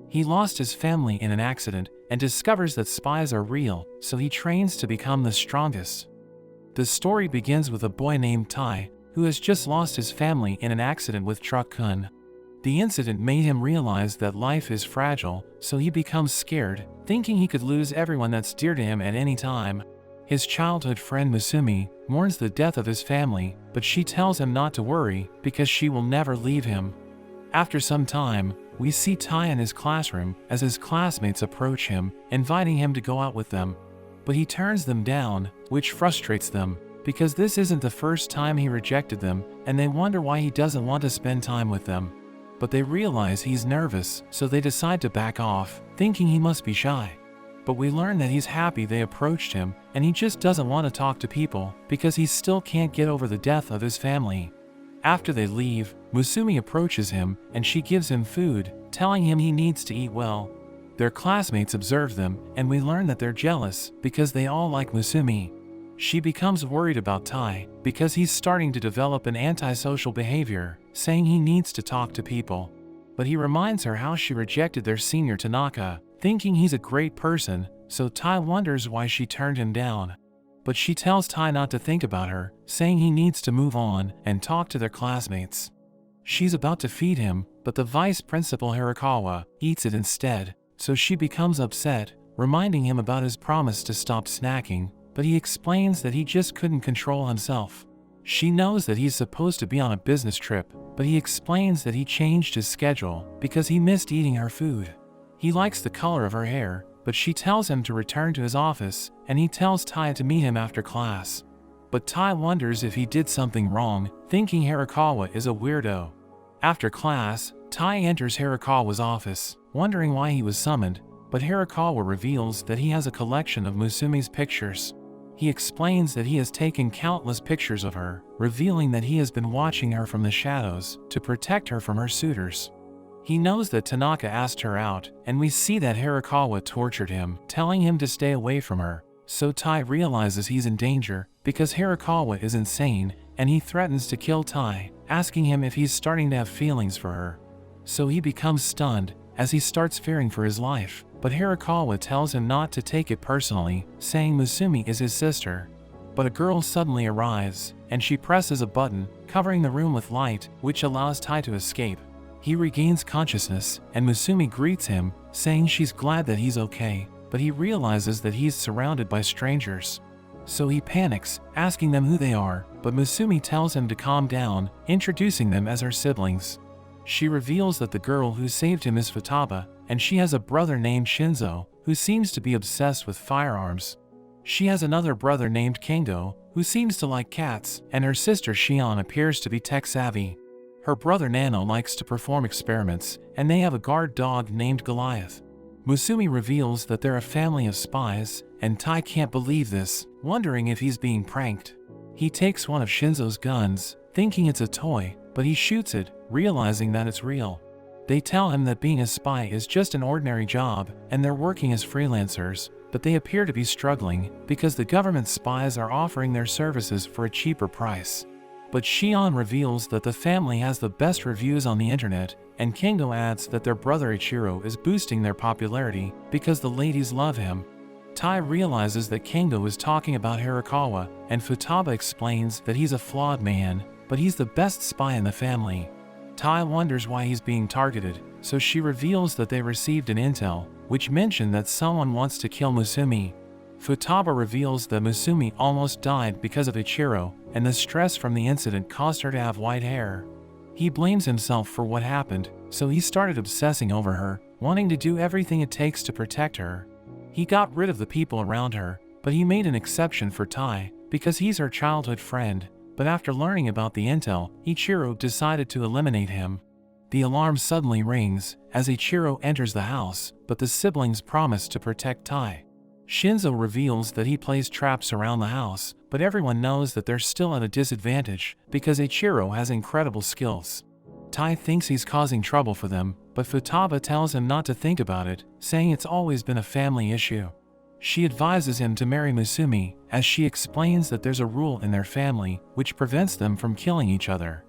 He lost his family in an accident and discovers that spies are real, so he trains to become the strongest. The story begins with a boy named Tai, who has just lost his family in an accident with Recap-kun. The incident made him realize that life is fragile, so he becomes scared, thinking he could lose everyone that's dear to him at any time. His childhood friend Musumi mourns the death of his family, but she tells him not to worry because she will never leave him. After some time, we see Tai in his classroom as his classmates approach him, inviting him to go out with them. But he turns them down, which frustrates them, because this isn't the first time he rejected them, and they wonder why he doesn't want to spend time with them. But they realize he's nervous, so they decide to back off, thinking he must be shy. But we learn that he's happy they approached him, and he just doesn't want to talk to people because he still can't get over the death of his family. After they leave, Musumi approaches him and she gives him food, telling him he needs to eat well. Their classmates observe them, and we learn that they're jealous because they all like Musumi. She becomes worried about Tai because he's starting to develop an antisocial behavior, saying he needs to talk to people. But he reminds her how she rejected their senior Tanaka, thinking he's a great person, so Tai wonders why she turned him down. But she tells Tai not to think about her, saying he needs to move on and talk to their classmates. She's about to feed him, but the vice principal Hirakawa eats it instead, so she becomes upset, reminding him about his promise to stop snacking, but he explains that he just couldn't control himself. She knows that he's supposed to be on a business trip, but he explains that he changed his schedule because he missed eating her food. He likes the color of her hair, but she tells him to return to his office, and he tells Tai to meet him after class. But Tai wonders if he did something wrong, thinking Hirakawa is a weirdo. After class, Tai enters Hirakawa's office, wondering why he was summoned, but Hirakawa reveals that he has a collection of Musumi's pictures. He explains that he has taken countless pictures of her, revealing that he has been watching her from the shadows to protect her from her suitors. He knows that Tanaka asked her out, and we see that Hirakawa tortured him, telling him to stay away from her. So Tai realizes he's in danger because Hirakawa is insane, and he threatens to kill Tai, asking him if he's starting to have feelings for her. So he becomes stunned as he starts fearing for his life, but Hirakawa tells him not to take it personally, saying Musumi is his sister. But a girl suddenly arrives, and she presses a button, covering the room with light, which allows Tai to escape. He regains consciousness, and Musumi greets him, saying she's glad that he's okay, but he realizes that he's surrounded by strangers. So he panics, asking them who they are, but Musumi tells him to calm down, introducing them as her siblings. She reveals that the girl who saved him is Futaba, and she has a brother named Shinzo, who seems to be obsessed with firearms. She has another brother named Kendo, who seems to like cats, and her sister Shion appears to be tech-savvy. Her brother Nano likes to perform experiments, and they have a guard dog named Goliath. Musumi reveals that they're a family of spies, and Tai can't believe this, wondering if he's being pranked. He takes one of Shinzo's guns, thinking it's a toy, but he shoots it, realizing that it's real. They tell him that being a spy is just an ordinary job, and they're working as freelancers, but they appear to be struggling because the government spies are offering their services for a cheaper price. But Shion reveals that the family has the best reviews on the internet, and Kendo adds that their brother Ichiro is boosting their popularity because the ladies love him. Tai realizes that Kendo is talking about Hirakawa, and Futaba explains that he's a flawed man, but he's the best spy in the family. Tai wonders why he's being targeted, so she reveals that they received an intel, which mentioned that someone wants to kill Musumi. Futaba reveals that Musumi almost died because of Ichiro, and the stress from the incident caused her to have white hair. He blames himself for what happened, so he started obsessing over her, wanting to do everything it takes to protect her. He got rid of the people around her, but he made an exception for Tai, because he's her childhood friend, but after learning about the intel, Ichiro decided to eliminate him. The alarm suddenly rings, as Ichiro enters the house, but the siblings promise to protect Tai. Shinzo reveals that he plays traps around the house, but everyone knows that they're still at a disadvantage because Ichiro has incredible skills. Tai thinks he's causing trouble for them, but Futaba tells him not to think about it, saying it's always been a family issue. She advises him to marry Musumi, as she explains that there's a rule in their family which prevents them from killing each other.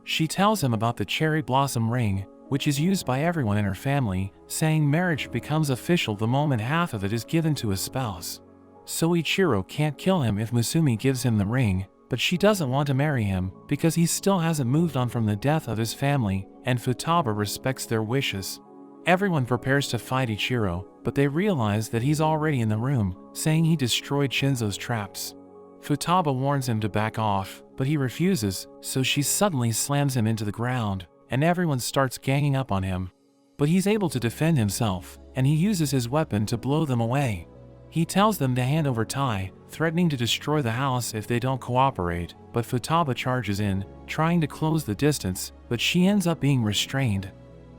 She tells him about the cherry blossom ring, which is used by everyone in her family, saying marriage becomes official the moment half of it is given to a spouse. Soichiro can't kill him if Musumi gives him the ring, but she doesn't want to marry him because he still hasn't moved on from the death of his family, and Futaba respects their wishes. Everyone prepares to fight Ichiro, but they realize that he's already in the room, saying he destroyed Shinzo's traps. Futaba warns him to back off, but he refuses, so she suddenly slams him into the ground, and everyone starts ganging up on him. But he's able to defend himself, and he uses his weapon to blow them away. He tells them to hand over Tai, threatening to destroy the house if they don't cooperate, but Futaba charges in, trying to close the distance, but she ends up being restrained.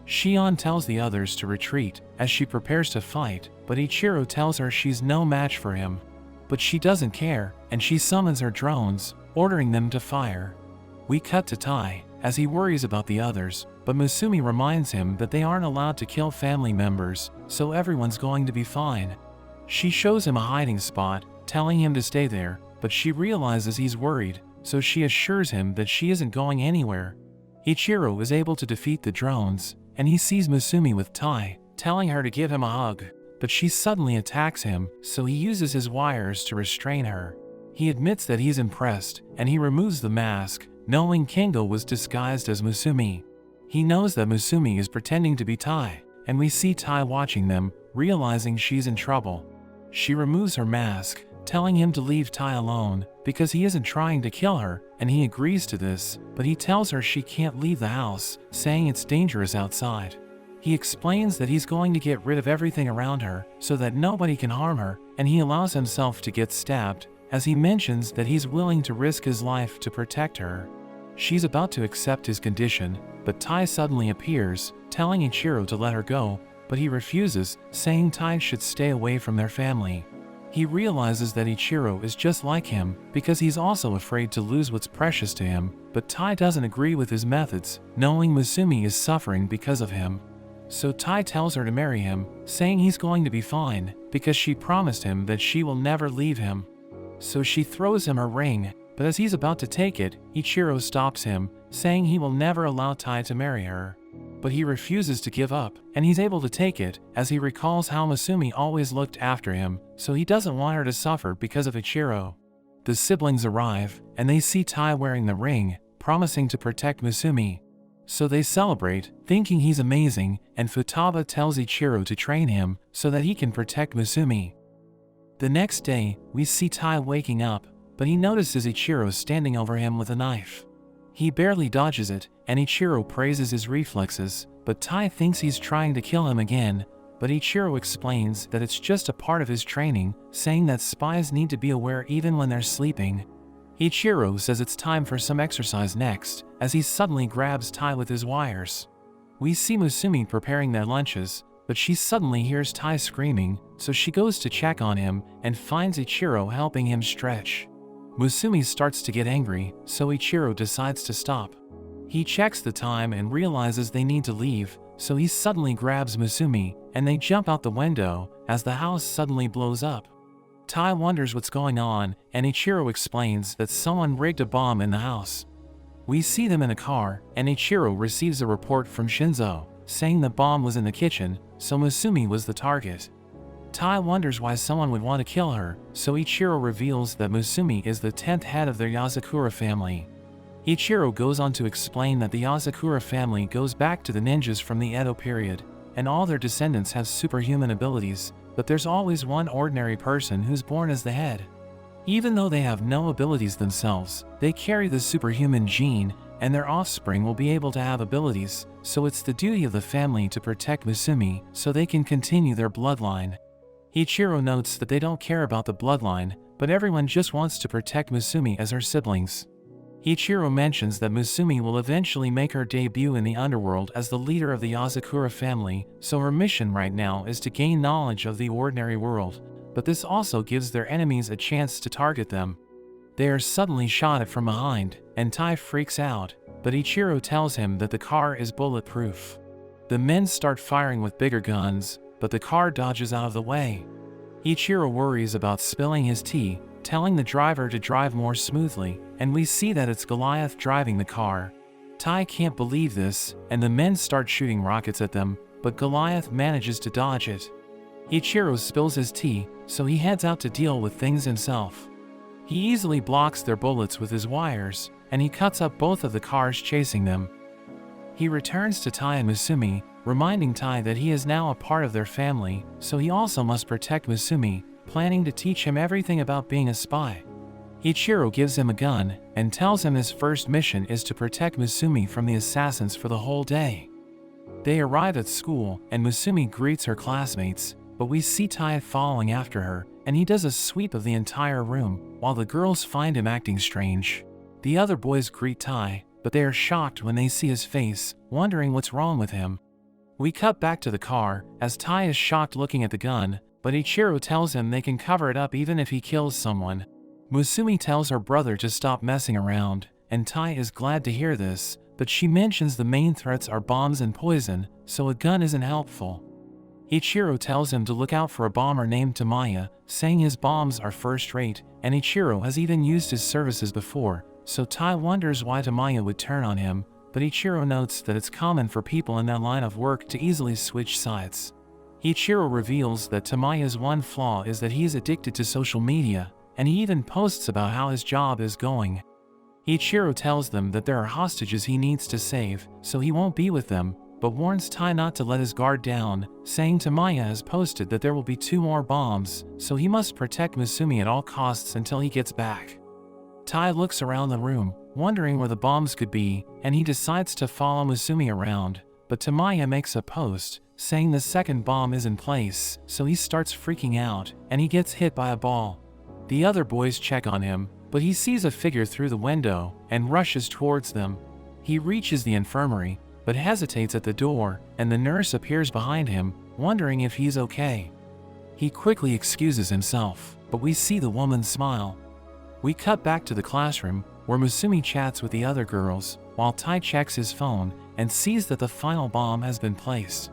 Shion tells the others to retreat as she prepares to fight, but Ichiro tells her she's no match for him. But she doesn't care, and she summons her drones, ordering them to fire. We cut to Tai, as he worries about the others, but Musumi reminds him that they aren't allowed to kill family members, so everyone's going to be fine. She shows him a hiding spot, telling him to stay there, but she realizes he's worried, so she assures him that she isn't going anywhere. Ichiro is able to defeat the drones, and he sees Musumi with Tai, telling her to give him a hug, but she suddenly attacks him, so he uses his wires to restrain her. He admits that he's impressed, and he removes the mask, knowing Kingo was disguised as Musumi. He knows that Musumi is pretending to be Tai, and we see Tai watching them, realizing she's in trouble. She removes her mask, telling him to leave Tai alone, because he isn't trying to kill her, and he agrees to this, but he tells her she can't leave the house, saying it's dangerous outside. He explains that he's going to get rid of everything around her, so that nobody can harm her, and he allows himself to get stabbed, as he mentions that he's willing to risk his life to protect her. She's about to accept his condition, but Tai suddenly appears, telling Ichiro to let her go, but he refuses, saying Tai should stay away from their family. He realizes that Ichiro is just like him, because he's also afraid to lose what's precious to him, but Tai doesn't agree with his methods, knowing Musumi is suffering because of him. So Tai tells her to marry him, saying he's going to be fine, because she promised him that she will never leave him. So she throws him her ring, but as he's about to take it, Ichiro stops him, saying he will never allow Tai to marry her. But he refuses to give up, and he's able to take it, as he recalls how Musumi always looked after him, so he doesn't want her to suffer because of Ichiro. The siblings arrive, and they see Tai wearing the ring, promising to protect Musumi. So they celebrate, thinking he's amazing, and Futaba tells Ichiro to train him, so that he can protect Musumi. The next day, we see Tai waking up, but he notices Ichiro standing over him with a knife. He barely dodges it, and Ichiro praises his reflexes, but Tai thinks he's trying to kill him again, but Ichiro explains that it's just a part of his training, saying that spies need to be aware even when they're sleeping. Ichiro says it's time for some exercise next, as he suddenly grabs Tai with his wires. We see Musumi preparing their lunches, but she suddenly hears Tai screaming, so she goes to check on him and finds Ichiro helping him stretch. Musumi starts to get angry, so Ichiro decides to stop. He checks the time and realizes they need to leave, so he suddenly grabs Musumi, and they jump out the window, as the house suddenly blows up. Tai wonders what's going on, and Ichiro explains that someone rigged a bomb in the house. We see them in a car, and Ichiro receives a report from Shinzo, saying the bomb was in the kitchen, so Musumi was the target. Tai wonders why someone would want to kill her, so Ichiro reveals that Musumi is the 10th head of their Yozakura family. Ichiro goes on to explain that the Yozakura family goes back to the ninjas from the Edo period, and all their descendants have superhuman abilities, but there's always one ordinary person who's born as the head. Even though they have no abilities themselves, they carry the superhuman gene, and their offspring will be able to have abilities, so it's the duty of the family to protect Musumi so they can continue their bloodline. Ichiro notes that they don't care about the bloodline, but everyone just wants to protect Musumi as her siblings. Ichiro mentions that Musumi will eventually make her debut in the underworld as the leader of the Yozakura family, so her mission right now is to gain knowledge of the ordinary world, but this also gives their enemies a chance to target them. They are suddenly shot at from behind, and Tai freaks out, but Ichiro tells him that the car is bulletproof. The men start firing with bigger guns, but the car dodges out of the way. Ichiro worries about spilling his tea, telling the driver to drive more smoothly, and we see that it's Goliath driving the car. Tai can't believe this, and the men start shooting rockets at them, but Goliath manages to dodge it. Ichiro spills his tea, so he heads out to deal with things himself. He easily blocks their bullets with his wires, and he cuts up both of the cars chasing them. He returns to Tai and Musumi, reminding Tai that he is now a part of their family, so he also must protect Musumi, planning to teach him everything about being a spy. Ichiro gives him a gun, and tells him his first mission is to protect Musumi from the assassins for the whole day. They arrive at school, and Musumi greets her classmates, but we see Tai following after her, and he does a sweep of the entire room, while the girls find him acting strange. The other boys greet Tai, but they are shocked when they see his face, wondering what's wrong with him. We cut back to the car, as Tai is shocked looking at the gun, but Ichiro tells him they can cover it up even if he kills someone. Musumi tells her brother to stop messing around, and Tai is glad to hear this, but she mentions the main threats are bombs and poison, so a gun isn't helpful. Ichiro tells him to look out for a bomber named Tamaya, saying his bombs are first-rate, and Ichiro has even used his services before, so Tai wonders why Tamaya would turn on him, but Ichiro notes that it's common for people in that line of work to easily switch sides. Ichiro reveals that Tamaya's one flaw is that he is addicted to social media, and he even posts about how his job is going. Ichiro tells them that there are hostages he needs to save, so he won't be with them, but warns Tai not to let his guard down, saying Tamaya has posted that there will be 2 more bombs, so he must protect Musumi at all costs until he gets back. Tai looks around the room, wondering where the bombs could be, and he decides to follow Musumi around, but Tamaya makes a post, saying the second bomb is in place, so he starts freaking out, and he gets hit by a ball. The other boys check on him, but he sees a figure through the window, and rushes towards them. He reaches the infirmary, but hesitates at the door, and the nurse appears behind him, wondering if he's okay. He quickly excuses himself, but we see the woman smile. We cut back to the classroom, where Musumi chats with the other girls, while Tai checks his phone, and sees that the final bomb has been placed.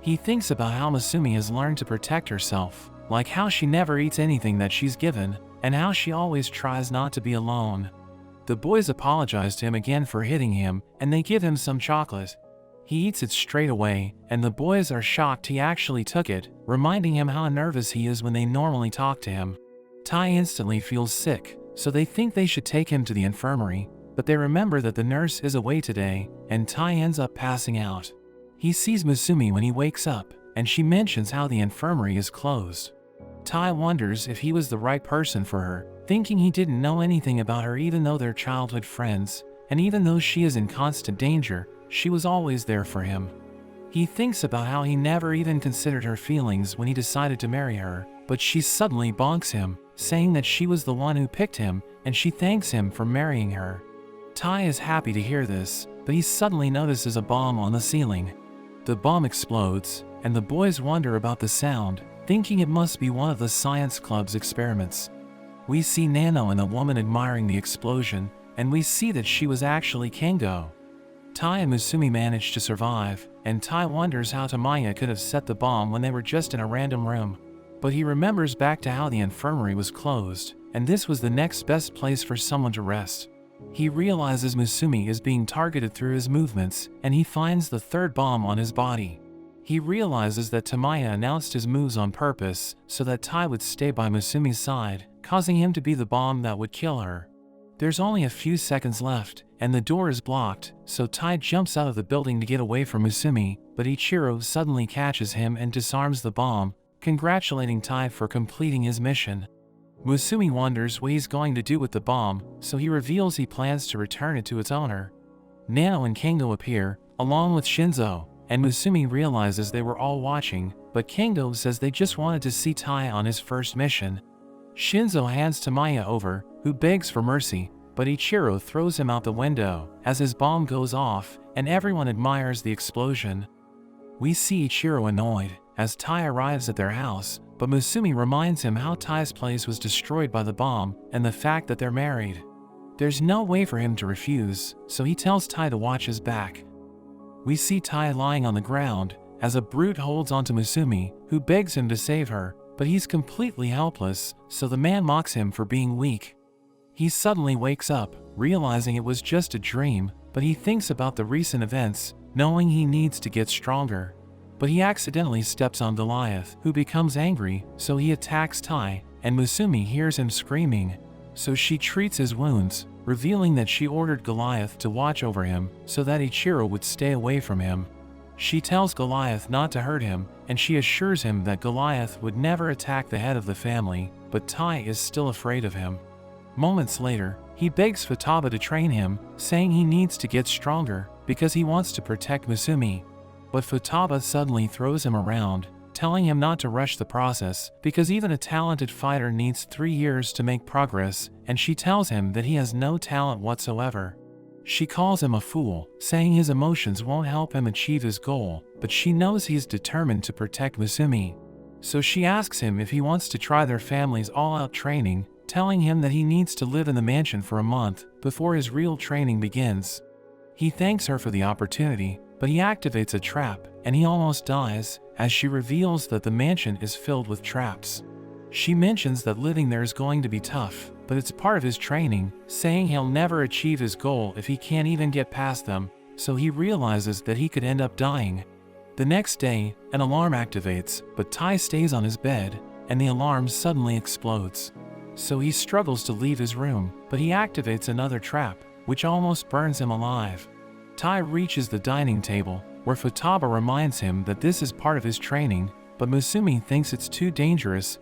He thinks about how Musumi has learned to protect herself, like how she never eats anything that she's given, and how she always tries not to be alone. The boys apologize to him again for hitting him, and they give him some chocolate. He eats it straight away, and the boys are shocked he actually took it, reminding him how nervous he is when they normally talk to him. Tai instantly feels sick, so they think they should take him to the infirmary, but they remember that the nurse is away today, and Tai ends up passing out. He sees Musumi when he wakes up, and she mentions how the infirmary is closed. Tai wonders if he was the right person for her, thinking he didn't know anything about her even though they're childhood friends, and even though she is in constant danger, she was always there for him. He thinks about how he never even considered her feelings when he decided to marry her, but she suddenly bonks him, saying that she was the one who picked him, and she thanks him for marrying her. Tai is happy to hear this, but he suddenly notices a bomb on the ceiling. The bomb explodes, and the boys wonder about the sound, thinking it must be one of the science club's experiments. We see Nano and the woman admiring the explosion, and we see that she was actually Kengo. Tai and Musumi manage to survive, and Tai wonders how Tamaya could have set the bomb when they were just in a random room. But he remembers back to how the infirmary was closed, and this was the next best place for someone to rest. He realizes Musumi is being targeted through his movements, and he finds the third bomb on his body. He realizes that Tamaya announced his moves on purpose so that Tai would stay by Musumi's side, causing him to be the bomb that would kill her. There's only a few seconds left, and the door is blocked, so Tai jumps out of the building to get away from Musumi, but Ichiro suddenly catches him and disarms the bomb, congratulating Tai for completing his mission. Musumi wonders what he's going to do with the bomb, so he reveals he plans to return it to its owner. Nano and Kengo appear, along with Shinzo, and Musumi realizes they were all watching, but Kengo says they just wanted to see Tai on his first mission. Shinzo hands Tamaya over, who begs for mercy, but Ichiro throws him out the window as his bomb goes off, and everyone admires the explosion. We see Ichiro annoyed as Tai arrives at their house, but Musumi reminds him how Tai's place was destroyed by the bomb and the fact that they're married. There's no way for him to refuse, so he tells Tai to watch his back. We see Tai lying on the ground as a brute holds onto Musumi, who begs him to save her, but he's completely helpless, so the man mocks him for being weak. He suddenly wakes up, realizing it was just a dream, but he thinks about the recent events, knowing he needs to get stronger. But he accidentally steps on Goliath, who becomes angry, so he attacks Tai, and Musumi hears him screaming. So she treats his wounds, revealing that she ordered Goliath to watch over him so that Ichiro would stay away from him. She tells Goliath not to hurt him, and she assures him that Goliath would never attack the head of the family, but Tai is still afraid of him. Moments later, he begs Futaba to train him, saying he needs to get stronger because he wants to protect Musumi. But Futaba suddenly throws him around, telling him not to rush the process because even a talented fighter needs 3 years to make progress, and she tells him that he has no talent whatsoever. She calls him a fool, saying his emotions won't help him achieve his goal, but she knows he's determined to protect Musumi. So she asks him if he wants to try their family's all-out training, telling him that he needs to live in the mansion for a month before his real training begins. He thanks her for the opportunity, but he activates a trap, and he almost dies, as she reveals that the mansion is filled with traps. She mentions that living there is going to be tough, but it's part of his training, saying he'll never achieve his goal if he can't even get past them, so he realizes that he could end up dying. The next day, an alarm activates, but Tai stays on his bed, and the alarm suddenly explodes. So he struggles to leave his room, but he activates another trap, which almost burns him alive. Tai reaches the dining table, where Futaba reminds him that this is part of his training, but Musumi thinks it's too dangerous.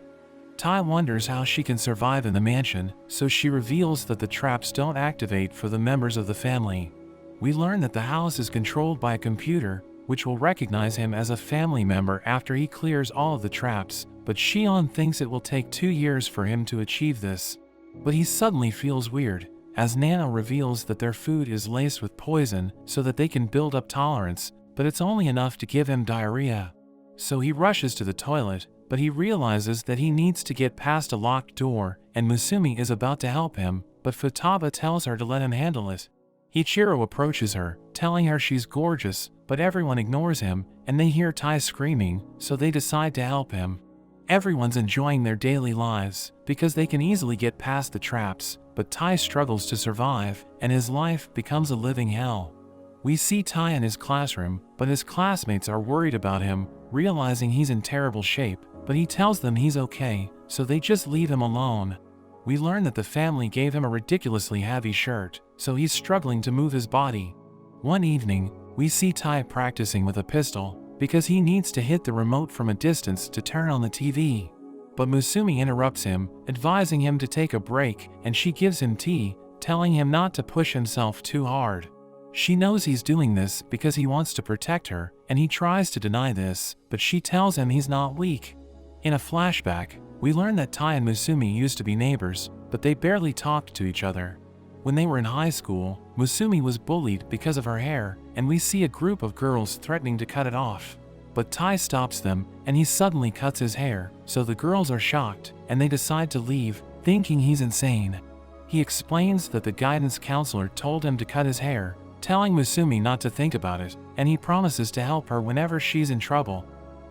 Tai wonders how she can survive in the mansion, so she reveals that the traps don't activate for the members of the family. We learn that the house is controlled by a computer, which will recognize him as a family member after he clears all of the traps, but Shion thinks it will take 2 years for him to achieve this. But he suddenly feels weird, as Nano reveals that their food is laced with poison so that they can build up tolerance, but it's only enough to give him diarrhea. So he rushes to the toilet, but he realizes that he needs to get past a locked door, and Musumi is about to help him, but Futaba tells her to let him handle it. Ichiro approaches her, telling her she's gorgeous, but everyone ignores him, and they hear Tai screaming, so they decide to help him. Everyone's enjoying their daily lives, because they can easily get past the traps, but Tai struggles to survive, and his life becomes a living hell. We see Tai in his classroom, but his classmates are worried about him, realizing he's in terrible shape, but he tells them he's okay, so they just leave him alone. We learn that the family gave him a ridiculously heavy shirt, so he's struggling to move his body. One evening, we see Tai practicing with a pistol, because he needs to hit the remote from a distance to turn on the TV. But Musumi interrupts him, advising him to take a break, and she gives him tea, telling him not to push himself too hard. She knows he's doing this because he wants to protect her, and he tries to deny this, but she tells him he's not weak. In a flashback, we learn that Tai and Musumi used to be neighbors, but they barely talked to each other. When they were in high school, Musumi was bullied because of her hair, and we see a group of girls threatening to cut it off. But Tai stops them, and he suddenly cuts his hair, so the girls are shocked, and they decide to leave, thinking he's insane. He explains that the guidance counselor told him to cut his hair, telling Musumi not to think about it, and he promises to help her whenever she's in trouble.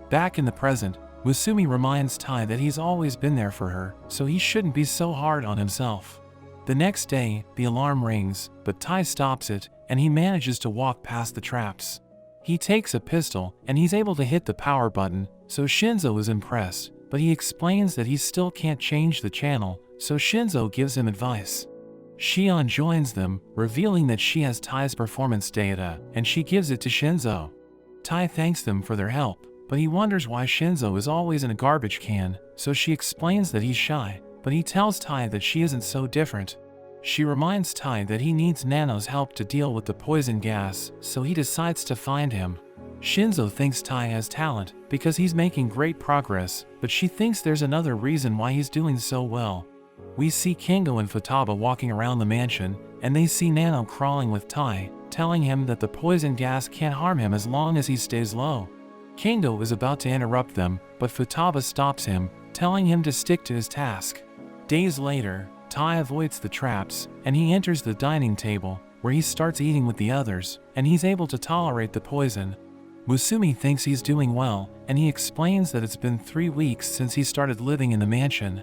Back in the present, Musumi reminds Tai that he's always been there for her, so he shouldn't be so hard on himself. The next day, the alarm rings, but Tai stops it, and he manages to walk past the traps. He takes a pistol, and he's able to hit the power button, so Shinzo is impressed, but he explains that he still can't change the channel, so Shinzo gives him advice. Shion joins them, revealing that she has Tai's performance data, and she gives it to Shinzo. Tai thanks them for their help, but he wonders why Shinzo is always in a garbage can, so she explains that he's shy, but he tells Tai that she isn't so different. She reminds Tai that he needs Nano's help to deal with the poison gas, so he decides to find him. Shinzo thinks Tai has talent, because he's making great progress, but she thinks there's another reason why he's doing so well. We see Kengo and Futaba walking around the mansion, and they see Nano crawling with Tai, telling him that the poison gas can't harm him as long as he stays low. Kengo is about to interrupt them, but Futaba stops him, telling him to stick to his task. Days later, Tai avoids the traps, and he enters the dining table, where he starts eating with the others, and he's able to tolerate the poison. Musumi thinks he's doing well, and he explains that it's been 3 weeks since he started living in the mansion.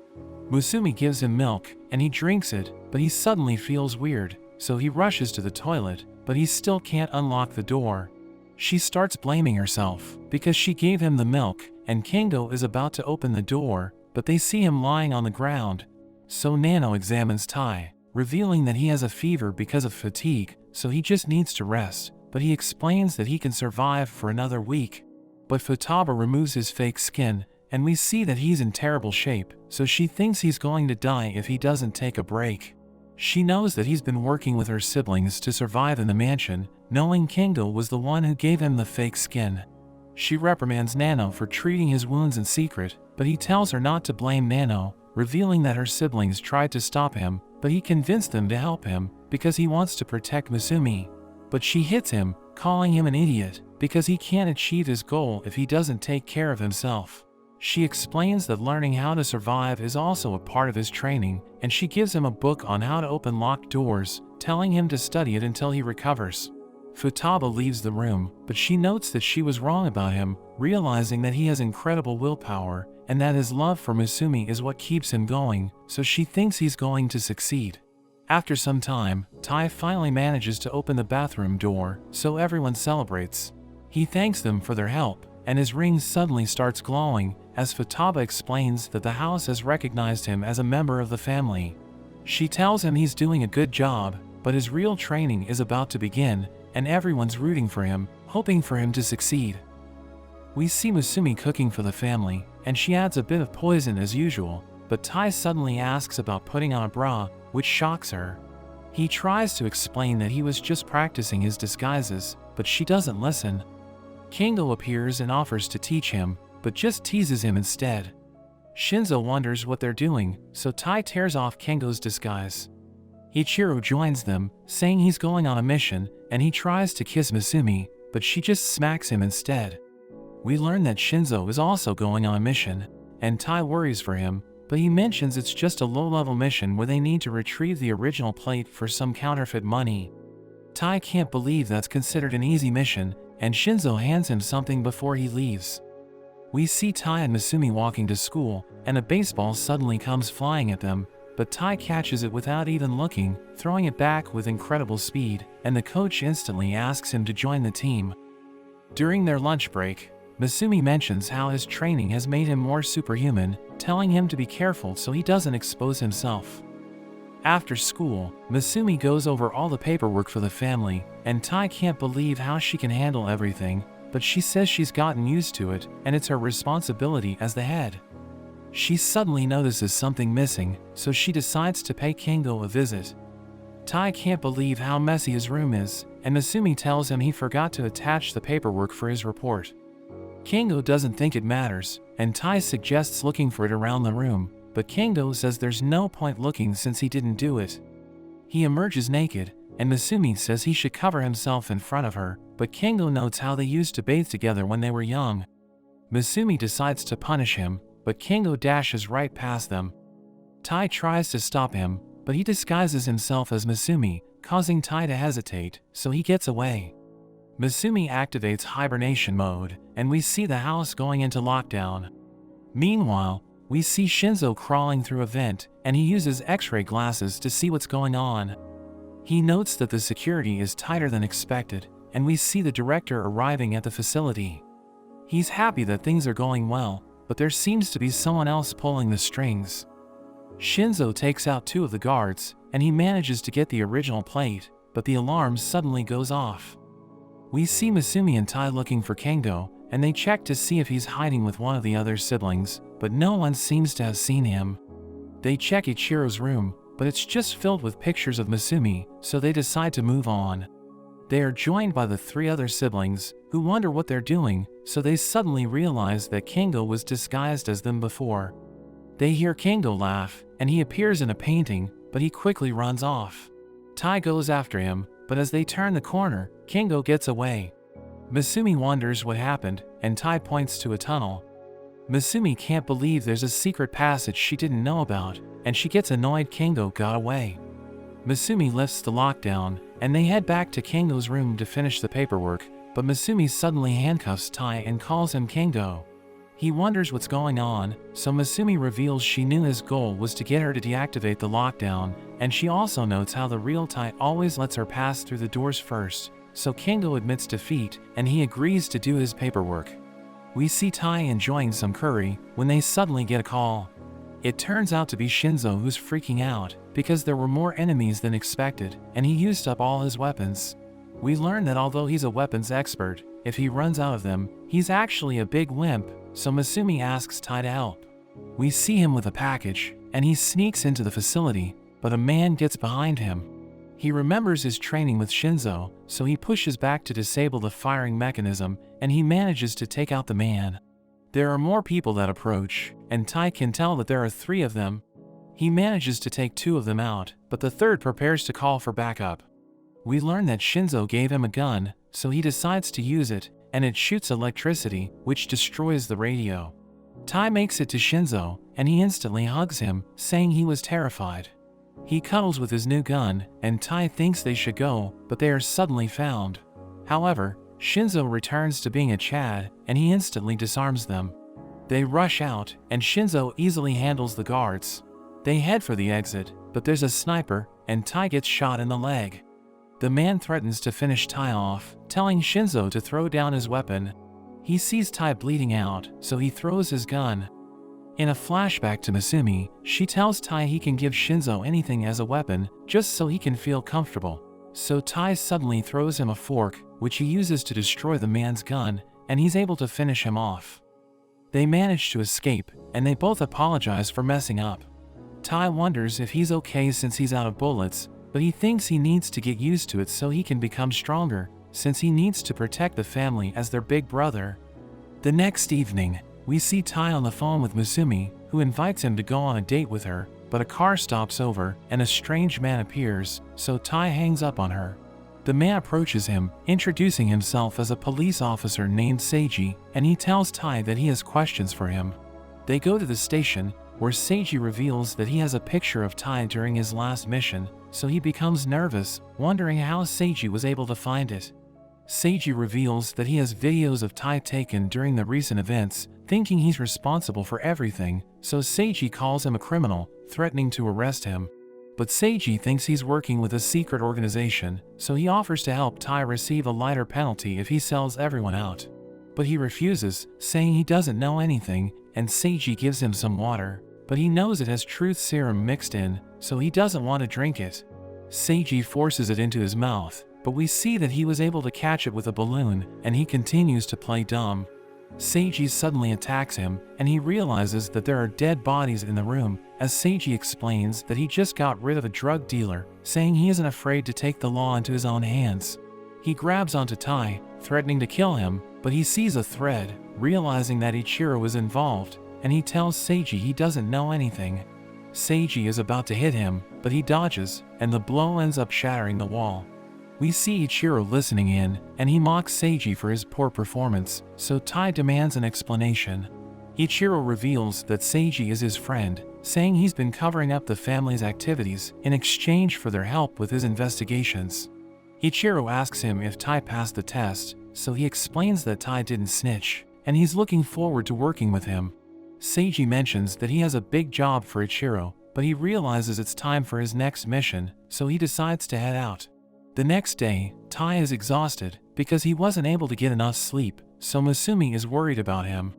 Musumi gives him milk, and he drinks it, but he suddenly feels weird, so he rushes to the toilet, but he still can't unlock the door. She starts blaming herself because she gave him the milk, and Kingo is about to open the door, but they see him lying on the ground. So Nano examines Tai, revealing that he has a fever because of fatigue, so he just needs to rest, but he explains that he can survive for another week. But Futaba removes his fake skin, and we see that he's in terrible shape, so she thinks he's going to die if he doesn't take a break. She knows that he's been working with her siblings to survive in the mansion, knowing Kingo was the one who gave him the fake skin. She reprimands Nano for treating his wounds in secret, but he tells her not to blame Nano, revealing that her siblings tried to stop him, but he convinced them to help him because he wants to protect Misumi. But she hits him, calling him an idiot, because he can't achieve his goal if he doesn't take care of himself. She explains that learning how to survive is also a part of his training, and she gives him a book on how to open locked doors, telling him to study it until he recovers. Futaba leaves the room, but she notes that she was wrong about him, realizing that he has incredible willpower, and that his love for Misumi is what keeps him going, so she thinks he's going to succeed. After some time, Tai finally manages to open the bathroom door, so everyone celebrates. He thanks them for their help, and his ring suddenly starts glowing, as Futaba explains that the house has recognized him as a member of the family. She tells him he's doing a good job, but his real training is about to begin, and everyone's rooting for him, hoping for him to succeed. We see Misumi cooking for the family, and she adds a bit of poison as usual, but Tai suddenly asks about putting on a bra, which shocks her. He tries to explain that he was just practicing his disguises, but she doesn't listen. Kingo appears and offers to teach him, but just teases him instead. Shinzo wonders what they're doing, so Tai tears off Kingo's disguise. Ichiro joins them, saying he's going on a mission, and he tries to kiss Misumi, but she just smacks him instead. We learn that Shinzo is also going on a mission, and Tai worries for him, but he mentions it's just a low-level mission where they need to retrieve the original plate for some counterfeit money. Tai can't believe that's considered an easy mission, and Shinzo hands him something before he leaves. We see Tai and Misumi walking to school, and a baseball suddenly comes flying at them, but Tai catches it without even looking, throwing it back with incredible speed, and the coach instantly asks him to join the team. During their lunch break, Misumi mentions how his training has made him more superhuman, telling him to be careful so he doesn't expose himself. After school, Misumi goes over all the paperwork for the family, and Tai can't believe how she can handle everything, but she says she's gotten used to it, and it's her responsibility as the head. She suddenly notices something missing, so she decides to pay Kingo a visit. Tai can't believe how messy his room is, and Misumi tells him he forgot to attach the paperwork for his report. Kingo doesn't think it matters, and Tai suggests looking for it around the room, but Kingo says there's no point looking since he didn't do it. He emerges naked, and Misumi says he should cover himself in front of her, but Kingo notes how they used to bathe together when they were young. Misumi decides to punish him, but Kingo dashes right past them. Tai tries to stop him, but he disguises himself as Misumi, causing Tai to hesitate, so he gets away. Misumi activates hibernation mode, and we see the house going into lockdown. Meanwhile, we see Shinzo crawling through a vent, and he uses X-ray glasses to see what's going on. He notes that the security is tighter than expected, and we see the director arriving at the facility. He's happy that things are going well, but there seems to be someone else pulling the strings. Shinzo takes out two of the guards, and he manages to get the original plate, but the alarm suddenly goes off. We see Misumi and Tai looking for Kingo, and they check to see if he's hiding with one of the other siblings, but no one seems to have seen him. They check Ichiro's room, but it's just filled with pictures of Misumi, so they decide to move on. They are joined by the three other siblings, who wonder what they're doing, so they suddenly realize that Kingo was disguised as them before. They hear Kingo laugh, and he appears in a painting, but he quickly runs off. Tai goes after him, but as they turn the corner, Kingo gets away. Misumi wonders what happened, and Tai points to a tunnel. Misumi can't believe there's a secret passage she didn't know about, and she gets annoyed Kingo got away. Misumi lifts the lockdown, and they head back to Kingo's room to finish the paperwork, but Misumi suddenly handcuffs Tai and calls him Kingo. He wonders what's going on, so Masumi reveals she knew his goal was to get her to deactivate the lockdown, and she also notes how the real Tai always lets her pass through the doors first, so Kingo admits defeat, and he agrees to do his paperwork. We see Tai enjoying some curry when they suddenly get a call. It turns out to be Shinzo, who's freaking out because there were more enemies than expected, and he used up all his weapons. We learn that although he's a weapons expert, if he runs out of them, he's actually a big wimp, so Masumi asks Tai to help. We see him with a package, and he sneaks into the facility, but a man gets behind him. He remembers his training with Shinzo, so he pushes back to disable the firing mechanism, and he manages to take out the man. There are more people that approach, and Tai can tell that there are 3 of them. He manages to take 2 of them out, but the third prepares to call for backup. We learn that Shinzo gave him a gun, so he decides to use it, and it shoots electricity, which destroys the radio. Tai makes it to Shinzo, and he instantly hugs him, saying he was terrified. He cuddles with his new gun, and Tai thinks they should go, but they are suddenly found. However, Shinzo returns to being a Chad, and he instantly disarms them. They rush out, and Shinzo easily handles the guards. They head for the exit, but there's a sniper, and Tai gets shot in the leg. The man threatens to finish Tai off, telling Shinzo to throw down his weapon. He sees Tai bleeding out, so he throws his gun. In a flashback to Masumi, she tells Tai he can give Shinzo anything as a weapon, just so he can feel comfortable. So Tai suddenly throws him a fork, which he uses to destroy the man's gun, and he's able to finish him off. They manage to escape, and they both apologize for messing up. Tai wonders if he's okay since he's out of bullets, but he thinks he needs to get used to it so he can become stronger, since he needs to protect the family as their big brother. The next evening, we see Tai on the phone with Masumi, who invites him to go on a date with her, but a car stops over and a strange man appears, so Tai hangs up on her. The man approaches him, introducing himself as a police officer named Seiji, and he tells Tai that he has questions for him. They go to the station, where Seiji reveals that he has a picture of Tai during his last mission, so he becomes nervous, wondering how Seiji was able to find it. Seiji reveals that he has videos of Tai taken during the recent events, thinking he's responsible for everything, so Seiji calls him a criminal, threatening to arrest him. But Seiji thinks he's working with a secret organization, so he offers to help Tai receive a lighter penalty if he sells everyone out. But he refuses, saying he doesn't know anything, and Seiji gives him some water, but he knows it has truth serum mixed in, so he doesn't want to drink it. Seiji forces it into his mouth, but we see that he was able to catch it with a balloon, and he continues to play dumb. Seiji suddenly attacks him, and he realizes that there are dead bodies in the room, as Seiji explains that he just got rid of a drug dealer, saying he isn't afraid to take the law into his own hands. He grabs onto Tai, threatening to kill him, but he sees a thread, realizing that Ichiro is involved, and he tells Seiji he doesn't know anything. Seiji is about to hit him, but he dodges, and the blow ends up shattering the wall. We see Ichiro listening in, and he mocks Seiji for his poor performance, so Tai demands an explanation. Ichiro reveals that Seiji is his friend, saying he's been covering up the family's activities in exchange for their help with his investigations. Ichiro asks him if Tai passed the test, so he explains that Tai didn't snitch, and he's looking forward to working with him. Seiji mentions that he has a big job for Ichiro, but he realizes it's time for his next mission, so he decides to head out. The next day, Tai is exhausted because he wasn't able to get enough sleep, so Masumi is worried about him.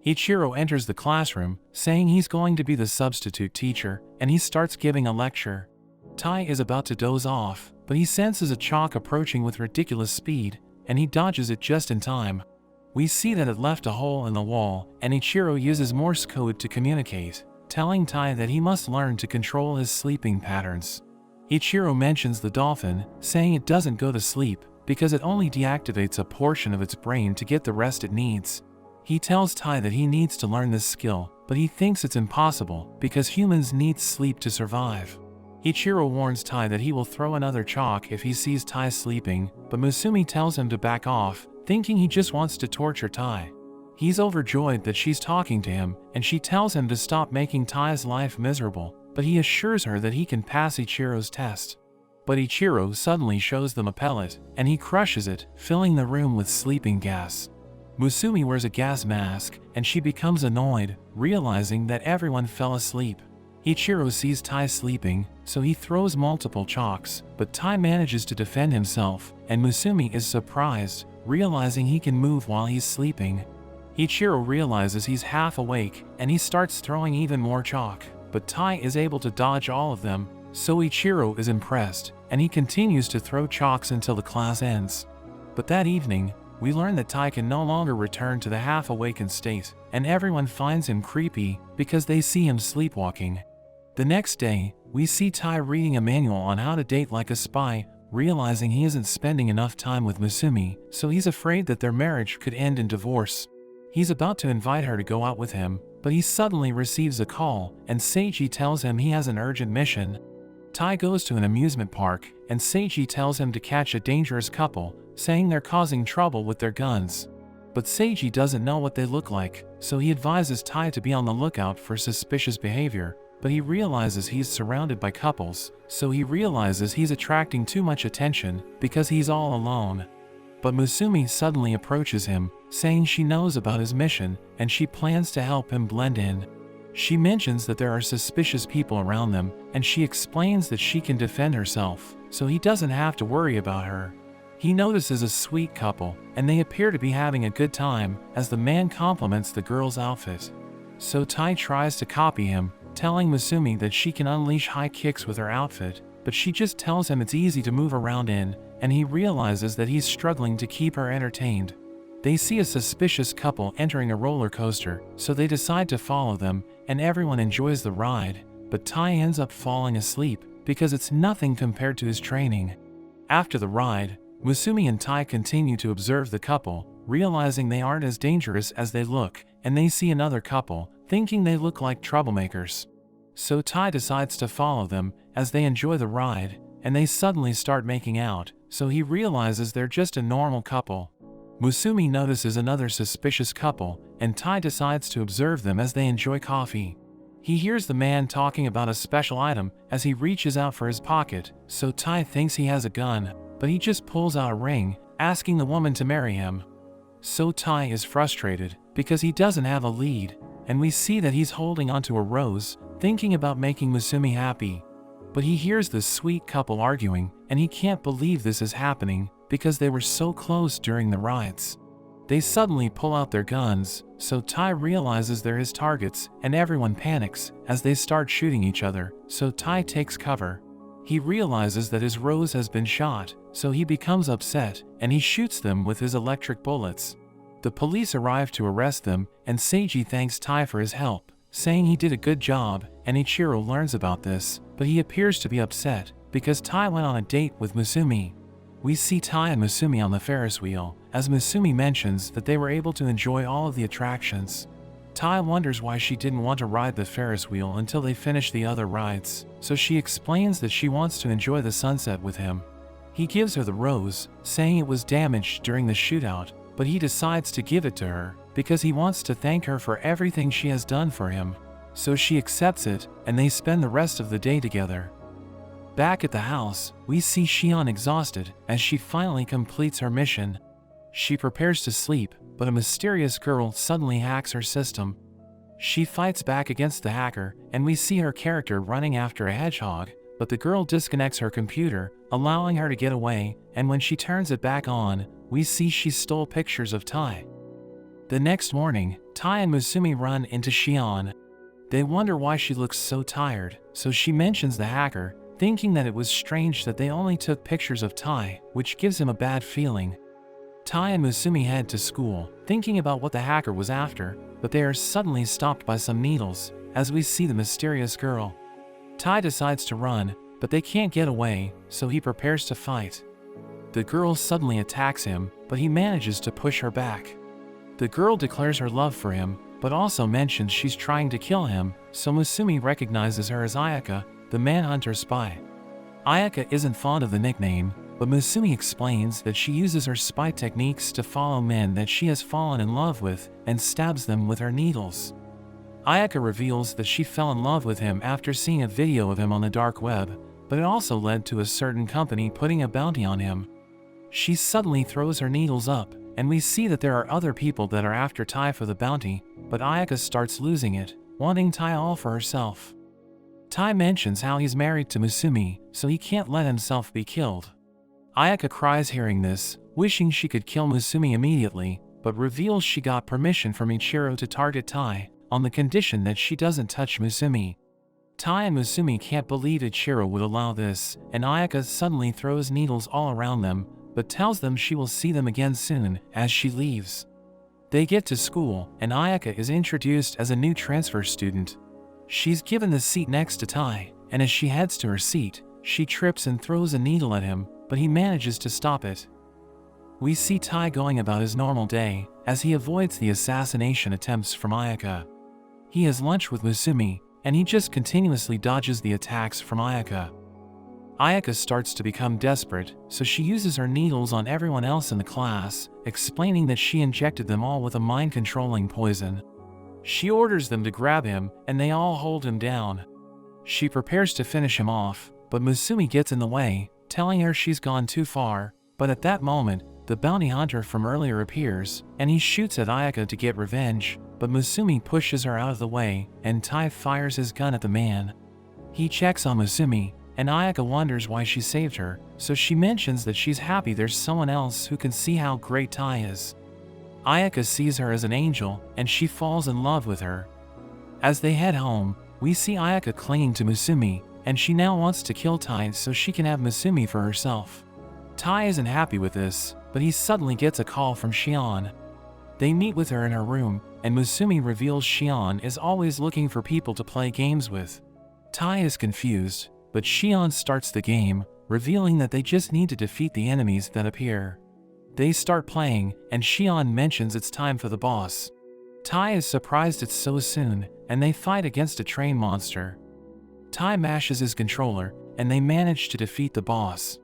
Ichiro enters the classroom, saying he's going to be the substitute teacher, and he starts giving a lecture. Tai is about to doze off, but he senses a chalk approaching with ridiculous speed, and he dodges it just in time. We see that it left a hole in the wall, and Ichiro uses Morse code to communicate, telling Tai that he must learn to control his sleeping patterns. Ichiro mentions the dolphin, saying it doesn't go to sleep because it only deactivates a portion of its brain to get the rest it needs. He tells Tai that he needs to learn this skill, but he thinks it's impossible because humans need sleep to survive. Ichiro warns Tai that he will throw another chalk if he sees Tai sleeping, but Masumi tells him to back off, thinking he just wants to torture Tai. He's overjoyed that she's talking to him, and she tells him to stop making Tai's life miserable, but he assures her that he can pass Ichiro's test. But Ichiro suddenly shows them a pellet, and he crushes it, filling the room with sleeping gas. Musumi wears a gas mask, and she becomes annoyed, realizing that everyone fell asleep. Ichiro sees Tai sleeping, so he throws multiple chalks, but Tai manages to defend himself, and Musumi is surprised, realizing he can move while he's sleeping. Ichiro realizes he's half awake, and he starts throwing even more chalk, but Tai is able to dodge all of them, so Ichiro is impressed, and he continues to throw chalks until the class ends. But that evening, we learn that Tai can no longer return to the half-awakened state, and everyone finds him creepy because they see him sleepwalking. The next day, we see Tai reading a manual on how to date like a spy, realizing he isn't spending enough time with Musumi, so he's afraid that their marriage could end in divorce. He's about to invite her to go out with him, but he suddenly receives a call, and Seiji tells him he has an urgent mission. Tai goes to an amusement park, and Seiji tells him to catch a dangerous couple, saying they're causing trouble with their guns. But Seiji doesn't know what they look like, so he advises Tai to be on the lookout for suspicious behavior, but he realizes he's surrounded by couples, so he realizes he's attracting too much attention because he's all alone. But Musumi suddenly approaches him, saying she knows about his mission, and she plans to help him blend in. She mentions that there are suspicious people around them, and she explains that she can defend herself, so he doesn't have to worry about her. He notices a sweet couple, and they appear to be having a good time, as the man compliments the girl's outfit. So Tai tries to copy him, telling Musumi that she can unleash high kicks with her outfit, but she just tells him it's easy to move around in, and he realizes that he's struggling to keep her entertained. They see a suspicious couple entering a roller coaster, so they decide to follow them, and everyone enjoys the ride, but Tai ends up falling asleep, because it's nothing compared to his training. After the ride, Musumi and Tai continue to observe the couple, realizing they aren't as dangerous as they look, and they see another couple, thinking they look like troublemakers. So Tai decides to follow them, as they enjoy the ride, and they suddenly start making out, so he realizes they're just a normal couple. Musumi notices another suspicious couple, and Tai decides to observe them as they enjoy coffee. He hears the man talking about a special item as he reaches out for his pocket, so Tai thinks he has a gun, but he just pulls out a ring, asking the woman to marry him. So Tai is frustrated, because he doesn't have a lead, and we see that he's holding onto a rose, thinking about making Musumi happy. But he hears this sweet couple arguing, and he can't believe this is happening, because they were so close during the rides. They suddenly pull out their guns, so Tai realizes they're his targets, and everyone panics as they start shooting each other, so Tai takes cover. He realizes that his rose has been shot, so he becomes upset, and he shoots them with his electric bullets. The police arrive to arrest them, and Seiji thanks Tai for his help, saying he did a good job, and Ichiro learns about this, but he appears to be upset, because Tai went on a date with Musumi. We see Tai and Musumi on the Ferris wheel, as Musumi mentions that they were able to enjoy all of the attractions. Tai wonders why she didn't want to ride the Ferris wheel until they finished the other rides, so she explains that she wants to enjoy the sunset with him. He gives her the rose, saying it was damaged during the shootout, but he decides to give it to her, because he wants to thank her for everything she has done for him. So she accepts it, and they spend the rest of the day together. Back at the house, we see Shion exhausted as she finally completes her mission. She prepares to sleep, but a mysterious girl suddenly hacks her system. She fights back against the hacker, and we see her character running after a hedgehog, but the girl disconnects her computer, allowing her to get away, and when she turns it back on, we see she stole pictures of Tai. The next morning, Tai and Musumi run into Shion. They wonder why she looks so tired, so she mentions the hacker, thinking that it was strange that they only took pictures of Tai, which gives him a bad feeling. Tai and Musumi head to school, thinking about what the hacker was after, but they are suddenly stopped by some needles, as we see the mysterious girl. Tai decides to run, but they can't get away, so he prepares to fight. The girl suddenly attacks him, but he manages to push her back. The girl declares her love for him, but also mentions she's trying to kill him, so Musumi recognizes her as Ayaka, the manhunter spy. Ayaka isn't fond of the nickname, but Musumi explains that she uses her spy techniques to follow men that she has fallen in love with and stabs them with her needles. Ayaka reveals that she fell in love with him after seeing a video of him on the dark web, but it also led to a certain company putting a bounty on him. She suddenly throws her needles up, and we see that there are other people that are after Tai for the bounty, but Ayaka starts losing it, wanting Tai all for herself. Tai mentions how he's married to Musumi, so he can't let himself be killed. Ayaka cries hearing this, wishing she could kill Musumi immediately, but reveals she got permission from Ichiro to target Tai, on the condition that she doesn't touch Musumi. Tai and Musumi can't believe Ichiro would allow this, and Ayaka suddenly throws needles all around them, but tells them she will see them again soon, as she leaves. They get to school, and Ayaka is introduced as a new transfer student. She's given the seat next to Tai, and as she heads to her seat, she trips and throws a needle at him, but he manages to stop it. We see Tai going about his normal day, as he avoids the assassination attempts from Ayaka. He has lunch with Musumi, and he just continuously dodges the attacks from Ayaka. Ayaka starts to become desperate, so she uses her needles on everyone else in the class, explaining that she injected them all with a mind-controlling poison. She orders them to grab him, and they all hold him down. She prepares to finish him off, but Musumi gets in the way, telling her she's gone too far, but at that moment, the bounty hunter from earlier appears, and he shoots at Ayaka to get revenge, but Musumi pushes her out of the way, and Tai fires his gun at the man. He checks on Musumi, and Ayaka wonders why she saved her, so she mentions that she's happy there's someone else who can see how great Tai is. Ayaka sees her as an angel, and she falls in love with her. As they head home, we see Ayaka clinging to Musumi, and she now wants to kill Tai so she can have Musumi for herself. Tai isn't happy with this, but he suddenly gets a call from Shion. They meet with her in her room, and Musumi reveals Shion is always looking for people to play games with. Tai is confused, but Shion starts the game, revealing that they just need to defeat the enemies that appear. They start playing, and Shion mentions it's time for the boss. Tai is surprised it's so soon, and they fight against a train monster. Tai mashes his controller, and they manage to defeat the boss.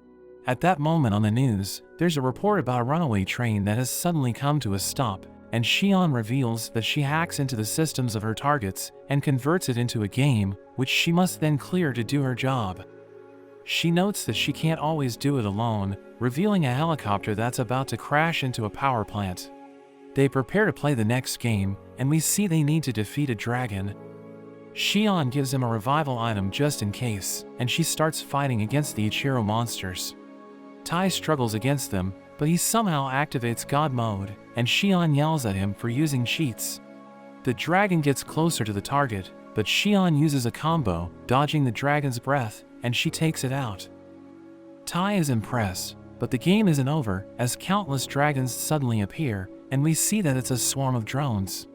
At that moment on the news, there's a report about a runaway train that has suddenly come to a stop, and Shion reveals that she hacks into the systems of her targets and converts it into a game, which she must then clear to do her job. She notes that she can't always do it alone, revealing a helicopter that's about to crash into a power plant. They prepare to play the next game, and we see they need to defeat a dragon. Shion gives him a revival item just in case, and she starts fighting against the Ichiro monsters. Tai struggles against them, but he somehow activates God mode, and Shion yells at him for using cheats. The dragon gets closer to the target, but Shion uses a combo, dodging the dragon's breath, and she takes it out. Tai is impressed, but the game isn't over, as countless dragons suddenly appear, and we see that it's a swarm of drones.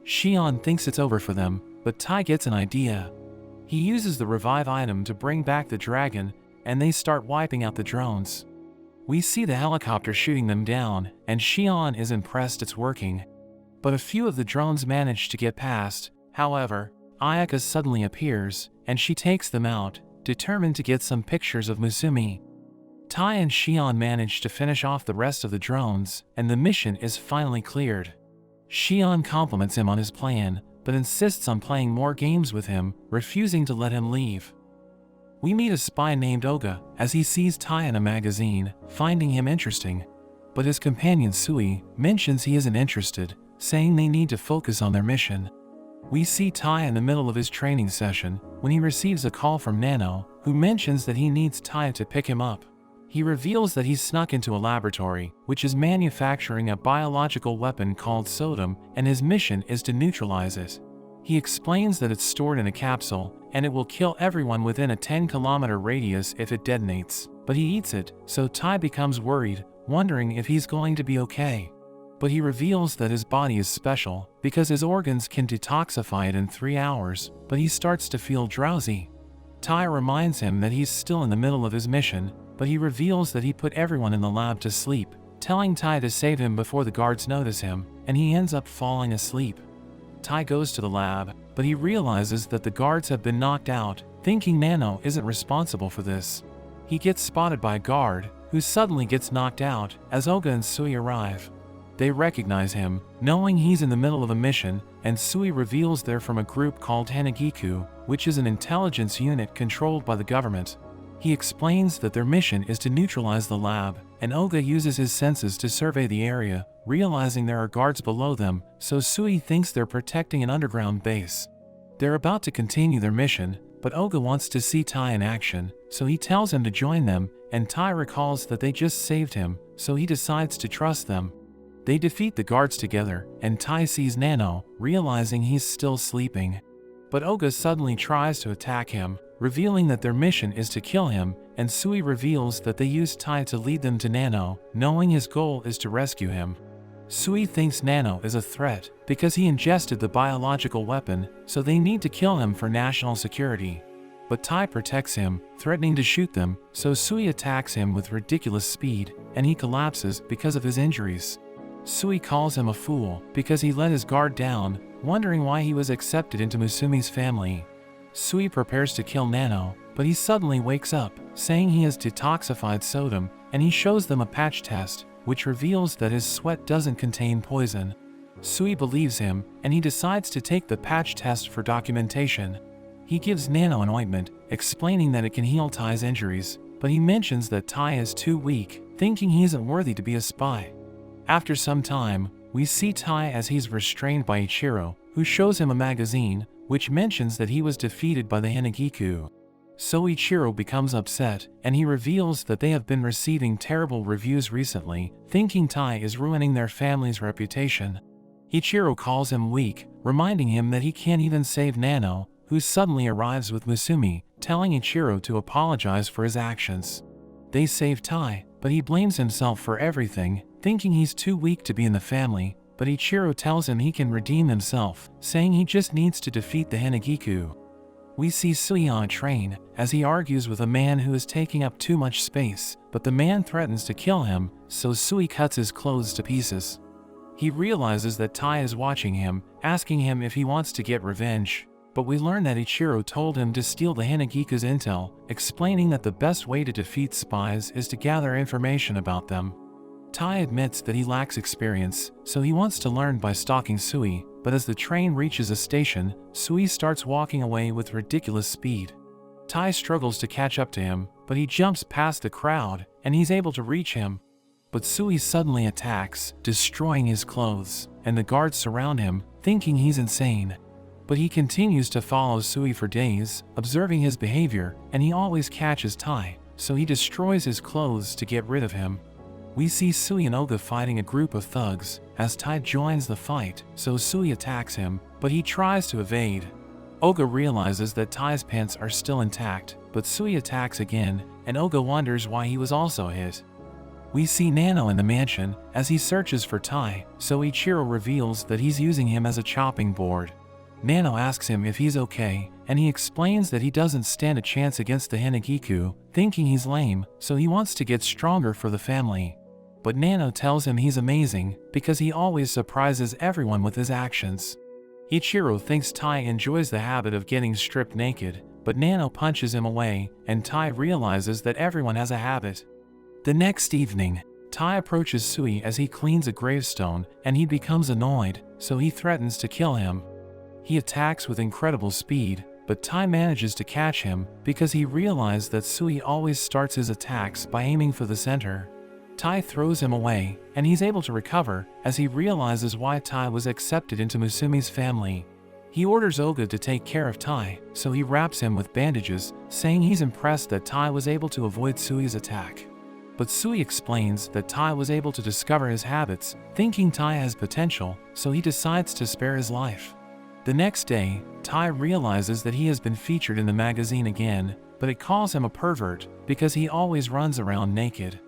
Shion thinks it's over for them, but Tai gets an idea. He uses the revive item to bring back the dragon, and they start wiping out the drones. We see the helicopter shooting them down, and Shion is impressed it's working. But a few of the drones manage to get past. However, Ayaka suddenly appears, and she takes them out, determined to get some pictures of Musumi. Tai and Shion manage to finish off the rest of the drones, and the mission is finally cleared. Shion compliments him on his plan, but insists on playing more games with him, refusing to let him leave. We meet a spy named Oga, as he sees Tai in a magazine, finding him interesting. But his companion Sui mentions he isn't interested, saying they need to focus on their mission. We see Tai in the middle of his training session, when he receives a call from Nano, who mentions that he needs Tai to pick him up. He reveals that he's snuck into a laboratory, which is manufacturing a biological weapon called sodium, and his mission is to neutralize it. He explains that it's stored in a capsule, and it will kill everyone within a 10-kilometer radius if it detonates, but he eats it, so Tai becomes worried, wondering if he's going to be okay. But he reveals that his body is special, because his organs can detoxify it in 3 hours, but he starts to feel drowsy. Tai reminds him that he's still in the middle of his mission, but he reveals that he put everyone in the lab to sleep, telling Tai to save him before the guards notice him, and he ends up falling asleep. Tai goes to the lab, but he realizes that the guards have been knocked out, thinking Nano isn't responsible for this. He gets spotted by a guard, who suddenly gets knocked out as Oga and Sui arrive. They recognize him, knowing he's in the middle of a mission, and Sui reveals they're from a group called Hanagiku, which is an intelligence unit controlled by the government. He explains that their mission is to neutralize the lab, and Oga uses his senses to survey the area, realizing there are guards below them, so Sui thinks they're protecting an underground base. They're about to continue their mission, but Oga wants to see Tai in action, so he tells him to join them, and Tai recalls that they just saved him, so he decides to trust them. They defeat the guards together, and Tai sees Nano, realizing he's still sleeping. But Oga suddenly tries to attack him, revealing that their mission is to kill him, and Sui reveals that they used Tai to lead them to Nano, knowing his goal is to rescue him. Sui thinks Nano is a threat because he ingested the biological weapon, so they need to kill him for national security. But Tai protects him, threatening to shoot them, so Sui attacks him with ridiculous speed, and he collapses because of his injuries. Sui calls him a fool because he let his guard down, wondering why he was accepted into Musumi's family. Sui prepares to kill Nano, but he suddenly wakes up, saying he has detoxified sodium, and he shows them a patch test, which reveals that his sweat doesn't contain poison. Sui believes him, and he decides to take the patch test for documentation. He gives Nano an ointment, explaining that it can heal Tai's injuries, but he mentions that Tai is too weak, thinking he isn't worthy to be a spy. After some time, we see Tai as he's restrained by Ichiro, who shows him a magazine, which mentions that he was defeated by the Hanagiku. So Ichiro becomes upset, and he reveals that they have been receiving terrible reviews recently, thinking Tai is ruining their family's reputation. Ichiro calls him weak, reminding him that he can't even save Nano, who suddenly arrives with Musumi, telling Ichiro to apologize for his actions. They save Tai, but he blames himself for everything, thinking he's too weak to be in the family, but Ichiro tells him he can redeem himself, saying he just needs to defeat the Hanagiku. We see Sui on a train, as he argues with a man who is taking up too much space, but the man threatens to kill him, so Sui cuts his clothes to pieces. He realizes that Tai is watching him, asking him if he wants to get revenge, but we learn that Ichiro told him to steal the Hanagiku's intel, explaining that the best way to defeat spies is to gather information about them. Tai admits that he lacks experience, so he wants to learn by stalking Sui, but as the train reaches a station, Sui starts walking away with ridiculous speed. Tai struggles to catch up to him, but he jumps past the crowd, and he's able to reach him. But Sui suddenly attacks, destroying his clothes, and the guards surround him, thinking he's insane. But he continues to follow Sui for days, observing his behavior, and he always catches Tai, so he destroys his clothes to get rid of him. We see Sui and Oga fighting a group of thugs, as Tai joins the fight, so Sui attacks him, but he tries to evade. Oga realizes that Tai's pants are still intact, but Sui attacks again, and Oga wonders why he was also hit. We see Nano in the mansion, as he searches for Tai, so Ichiro reveals that he's using him as a chopping board. Nano asks him if he's okay, and he explains that he doesn't stand a chance against the Hanagiku, thinking he's lame, so he wants to get stronger for the family. But Nano tells him he's amazing, because he always surprises everyone with his actions. Ichiro thinks Tai enjoys the habit of getting stripped naked, but Nano punches him away, and Tai realizes that everyone has a habit. The next evening, Tai approaches Sui as he cleans a gravestone, and he becomes annoyed, so he threatens to kill him. He attacks with incredible speed, but Tai manages to catch him because he realized that Sui always starts his attacks by aiming for the center. Tai throws him away, and he's able to recover as he realizes why Tai was accepted into Musumi's family. He orders Oga to take care of Tai, so he wraps him with bandages, saying he's impressed that Tai was able to avoid Sui's attack. But Sui explains that Tai was able to discover his habits, thinking Tai has potential, so he decides to spare his life. The next day, Tai realizes that he has been featured in the magazine again, but it calls him a pervert because he always runs around naked.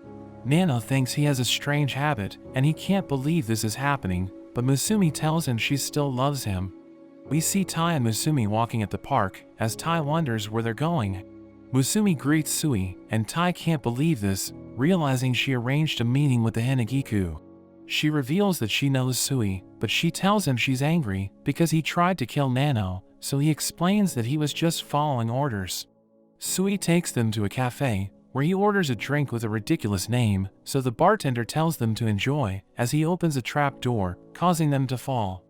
Nano thinks he has a strange habit, and he can't believe this is happening, but Musumi tells him she still loves him. We see Tai and Musumi walking at the park, as Tai wonders where they're going. Musumi greets Sui, and Tai can't believe this, realizing she arranged a meeting with the Hanagiku. She reveals that she knows Sui, but she tells him she's angry because he tried to kill Nano, so he explains that he was just following orders. Sui takes them to a cafe, where he orders a drink with a ridiculous name, so the bartender tells them to enjoy, as he opens a trap door, causing them to fall.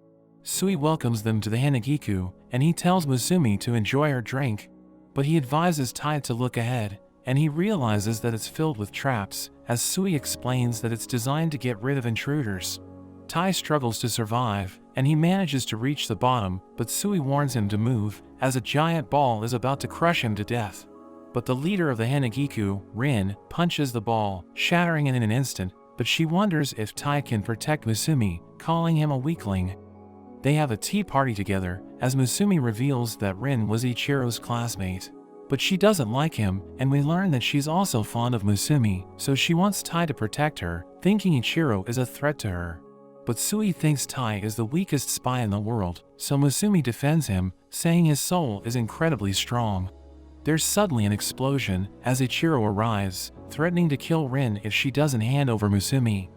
Sui welcomes them to the Hanagiku, and he tells Musumi to enjoy her drink, but he advises Tai to look ahead, and he realizes that it's filled with traps, as Sui explains that it's designed to get rid of intruders. Tai struggles to survive, and he manages to reach the bottom, but Sui warns him to move, as a giant ball is about to crush him to death. But the leader of the Hanagiku, Rin, punches the ball, shattering it in an instant, but she wonders if Tai can protect Musumi, calling him a weakling. They have a tea party together, as Musumi reveals that Rin was Ichiro's classmate. But she doesn't like him, and we learn that she's also fond of Musumi, so she wants Tai to protect her, thinking Ichiro is a threat to her. But Sui thinks Tai is the weakest spy in the world, so Musumi defends him, saying his soul is incredibly strong. There's suddenly an explosion, as Ichiro arrives, threatening to kill Rin if she doesn't hand over Musumi.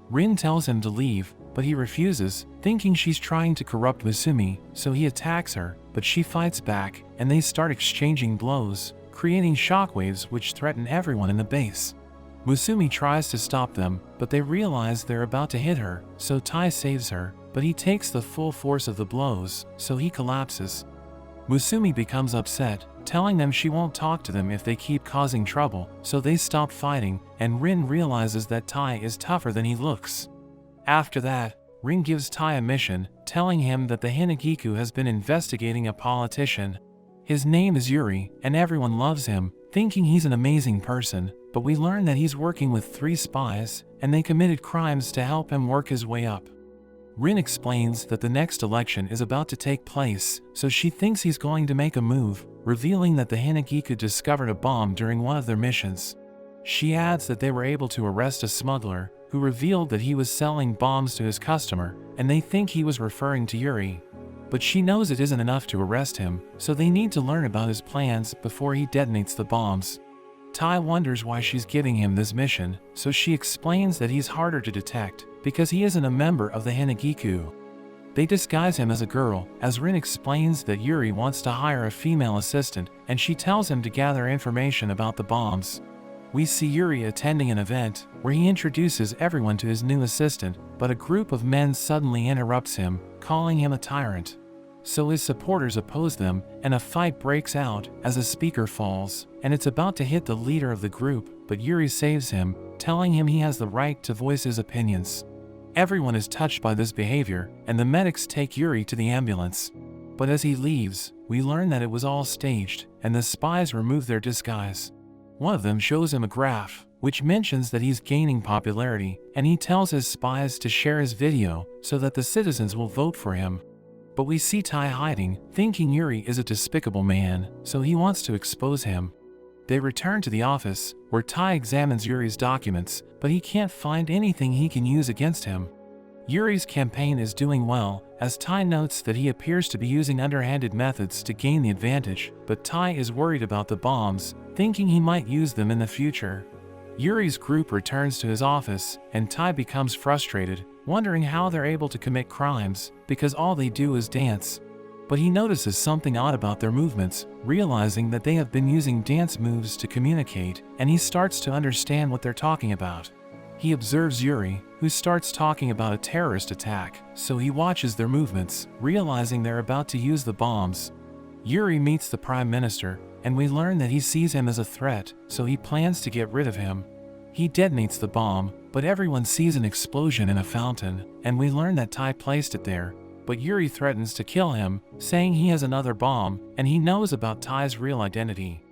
Rin tells him to leave, but he refuses, thinking she's trying to corrupt Musumi, so he attacks her, but she fights back, and they start exchanging blows, creating shockwaves which threaten everyone in the base. Musumi tries to stop them, but they realize they're about to hit her, so Tai saves her, but he takes the full force of the blows, so he collapses. Musumi becomes upset, telling them she won't talk to them if they keep causing trouble, so they stop fighting, and Rin realizes that Tai is tougher than he looks. After that, Rin gives Tai a mission, telling him that the Hanagiku has been investigating a politician. His name is Yuri, and everyone loves him, thinking he's an amazing person, but we learn that he's working with 3 spies, and they committed crimes to help him work his way up. Rin explains that the next election is about to take place, so she thinks he's going to make a move, revealing that the Hanagiku discovered a bomb during one of their missions. She adds that they were able to arrest a smuggler, who revealed that he was selling bombs to his customer, and they think he was referring to Yuri. But she knows it isn't enough to arrest him, so they need to learn about his plans before he detonates the bombs. Tai wonders why she's giving him this mission, so she explains that he's harder to detect, because he isn't a member of the Hanagiku. They disguise him as a girl, as Rin explains that Yuri wants to hire a female assistant, and she tells him to gather information about the bombs. We see Yuri attending an event, where he introduces everyone to his new assistant, but a group of men suddenly interrupts him, calling him a tyrant. So his supporters oppose them, and a fight breaks out, as a speaker falls, and it's about to hit the leader of the group, but Yuri saves him, telling him he has the right to voice his opinions. Everyone is touched by this behavior, and the medics take Yuri to the ambulance. But as he leaves, we learn that it was all staged, and the spies remove their disguise. One of them shows him a graph, which mentions that he's gaining popularity, and he tells his spies to share his video so that the citizens will vote for him. But we see Tai hiding, thinking Yuri is a despicable man, so he wants to expose him. They return to the office, where Tai examines Yuri's documents, but he can't find anything he can use against him. Yuri's campaign is doing well, as Tai notes that he appears to be using underhanded methods to gain the advantage, but Tai is worried about the bombs, thinking he might use them in the future. Yuri's group returns to his office, and Tai becomes frustrated, wondering how they're able to commit crimes, because all they do is dance. But he notices something odd about their movements, realizing that they have been using dance moves to communicate, and he starts to understand what they're talking about. He observes Yuri, who starts talking about a terrorist attack, so he watches their movements, realizing they're about to use the bombs. Yuri meets the Prime Minister, and we learn that he sees him as a threat, so he plans to get rid of him. He detonates the bomb, but everyone sees an explosion in a fountain, and we learn that Tai placed it there. But Yuri threatens to kill him, saying he has another bomb, and he knows about Tai's real identity.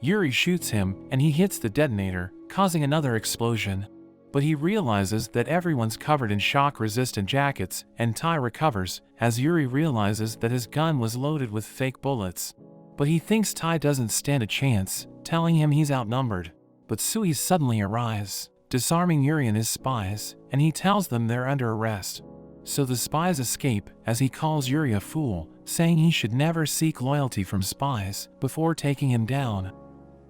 Yuri shoots him, and he hits the detonator, causing another explosion. But he realizes that everyone's covered in shock-resistant jackets, and Tai recovers, as Yuri realizes that his gun was loaded with fake bullets. But he thinks Tai doesn't stand a chance, telling him he's outnumbered. But Sui suddenly arrives, disarming Yuri and his spies, and he tells them they're under arrest. So the spies escape, as he calls Yuri a fool, saying he should never seek loyalty from spies, before taking him down.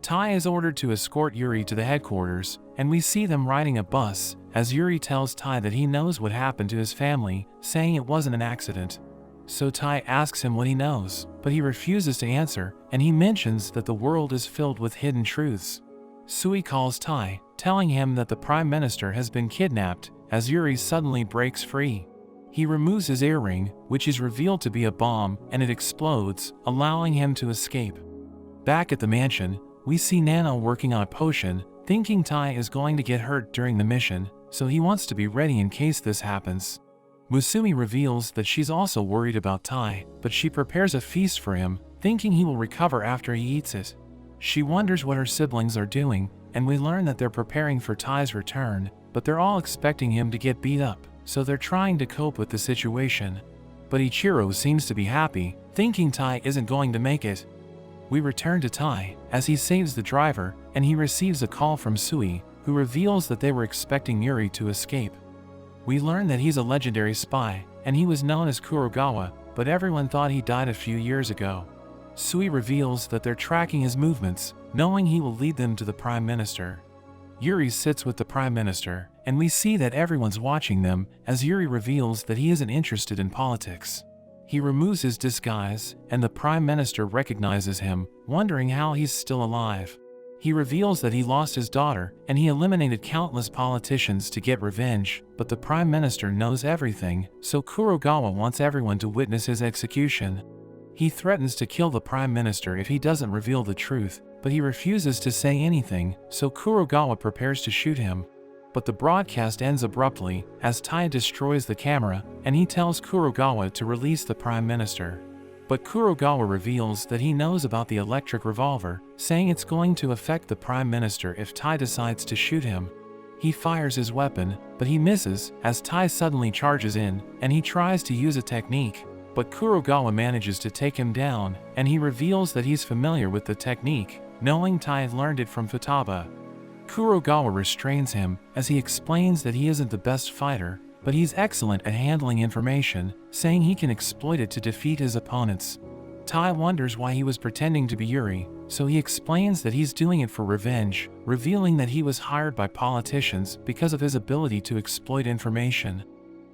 Tai is ordered to escort Yuri to the headquarters, and we see them riding a bus, as Yuri tells Tai that he knows what happened to his family, saying it wasn't an accident. So Tai asks him what he knows, but he refuses to answer, and he mentions that the world is filled with hidden truths. Sui calls Tai, telling him that the Prime Minister has been kidnapped, as Yuri suddenly breaks free. He removes his earring, which is revealed to be a bomb, and it explodes, allowing him to escape. Back at the mansion, we see Nano working on a potion, thinking Tai is going to get hurt during the mission, so he wants to be ready in case this happens. Musumi reveals that she's also worried about Tai, but she prepares a feast for him, thinking he will recover after he eats it. She wonders what her siblings are doing, and we learn that they're preparing for Tai's return, but they're all expecting him to get beat up, so they're trying to cope with the situation. But Ichiro seems to be happy, thinking Tai isn't going to make it. We return to Tai, as he saves the driver, and he receives a call from Sui, who reveals that they were expecting Yuri to escape. We learn that he's a legendary spy, and he was known as Kurogawa, but everyone thought he died a few years ago. Sui reveals that they're tracking his movements, knowing he will lead them to the Prime Minister. Yuri sits with the Prime Minister, and we see that everyone's watching them, as Yuri reveals that he isn't interested in politics. He removes his disguise, and the Prime Minister recognizes him, wondering how he's still alive. He reveals that he lost his daughter, and he eliminated countless politicians to get revenge, but the Prime Minister knows everything, so Kurogawa wants everyone to witness his execution. He threatens to kill the Prime Minister if he doesn't reveal the truth, but he refuses to say anything, so Kurogawa prepares to shoot him. But the broadcast ends abruptly, as Tai destroys the camera, and he tells Kurogawa to release the Prime Minister. But Kurogawa reveals that he knows about the electric revolver, saying it's going to affect the Prime Minister if Tai decides to shoot him. He fires his weapon, but he misses, as Tai suddenly charges in, and he tries to use a technique. But Kurogawa manages to take him down, and he reveals that he's familiar with the technique, knowing Tai learned it from Futaba. Kurogawa restrains him, as he explains that he isn't the best fighter, but he's excellent at handling information, saying he can exploit it to defeat his opponents. Tai wonders why he was pretending to be Yuri, so he explains that he's doing it for revenge, revealing that he was hired by politicians because of his ability to exploit information.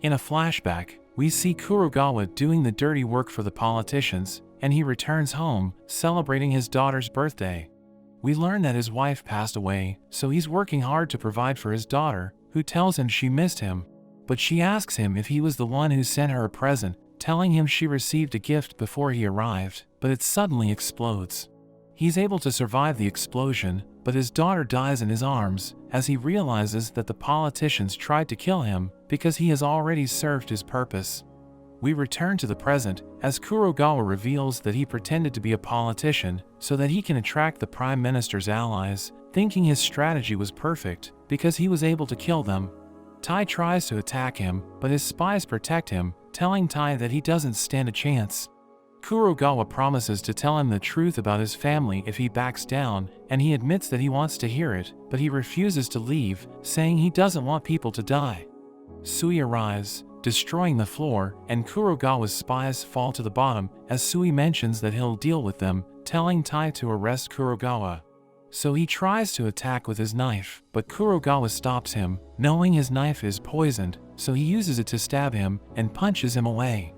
In a flashback, we see Kurogawa doing the dirty work for the politicians, and he returns home, celebrating his daughter's birthday. We learn that his wife passed away, so he's working hard to provide for his daughter, who tells him she missed him. But she asks him if he was the one who sent her a present, telling him she received a gift before he arrived, but it suddenly explodes. He's able to survive the explosion, but his daughter dies in his arms, as he realizes that the politicians tried to kill him because he has already served his purpose. We return to the present, as Kurogawa reveals that he pretended to be a politician so that he can attract the Prime Minister's allies, thinking his strategy was perfect because he was able to kill them. Tai tries to attack him, but his spies protect him, telling Tai that he doesn't stand a chance. Kurogawa promises to tell him the truth about his family if he backs down, and he admits that he wants to hear it, but he refuses to leave, saying he doesn't want people to die. Sui arrives, destroying the floor, and Kurogawa's spies fall to the bottom as Sui mentions that he'll deal with them, telling Tai to arrest Kurogawa. So he tries to attack with his knife, but Kurogawa stops him, knowing his knife is poisoned, so he uses it to stab him and punches him away.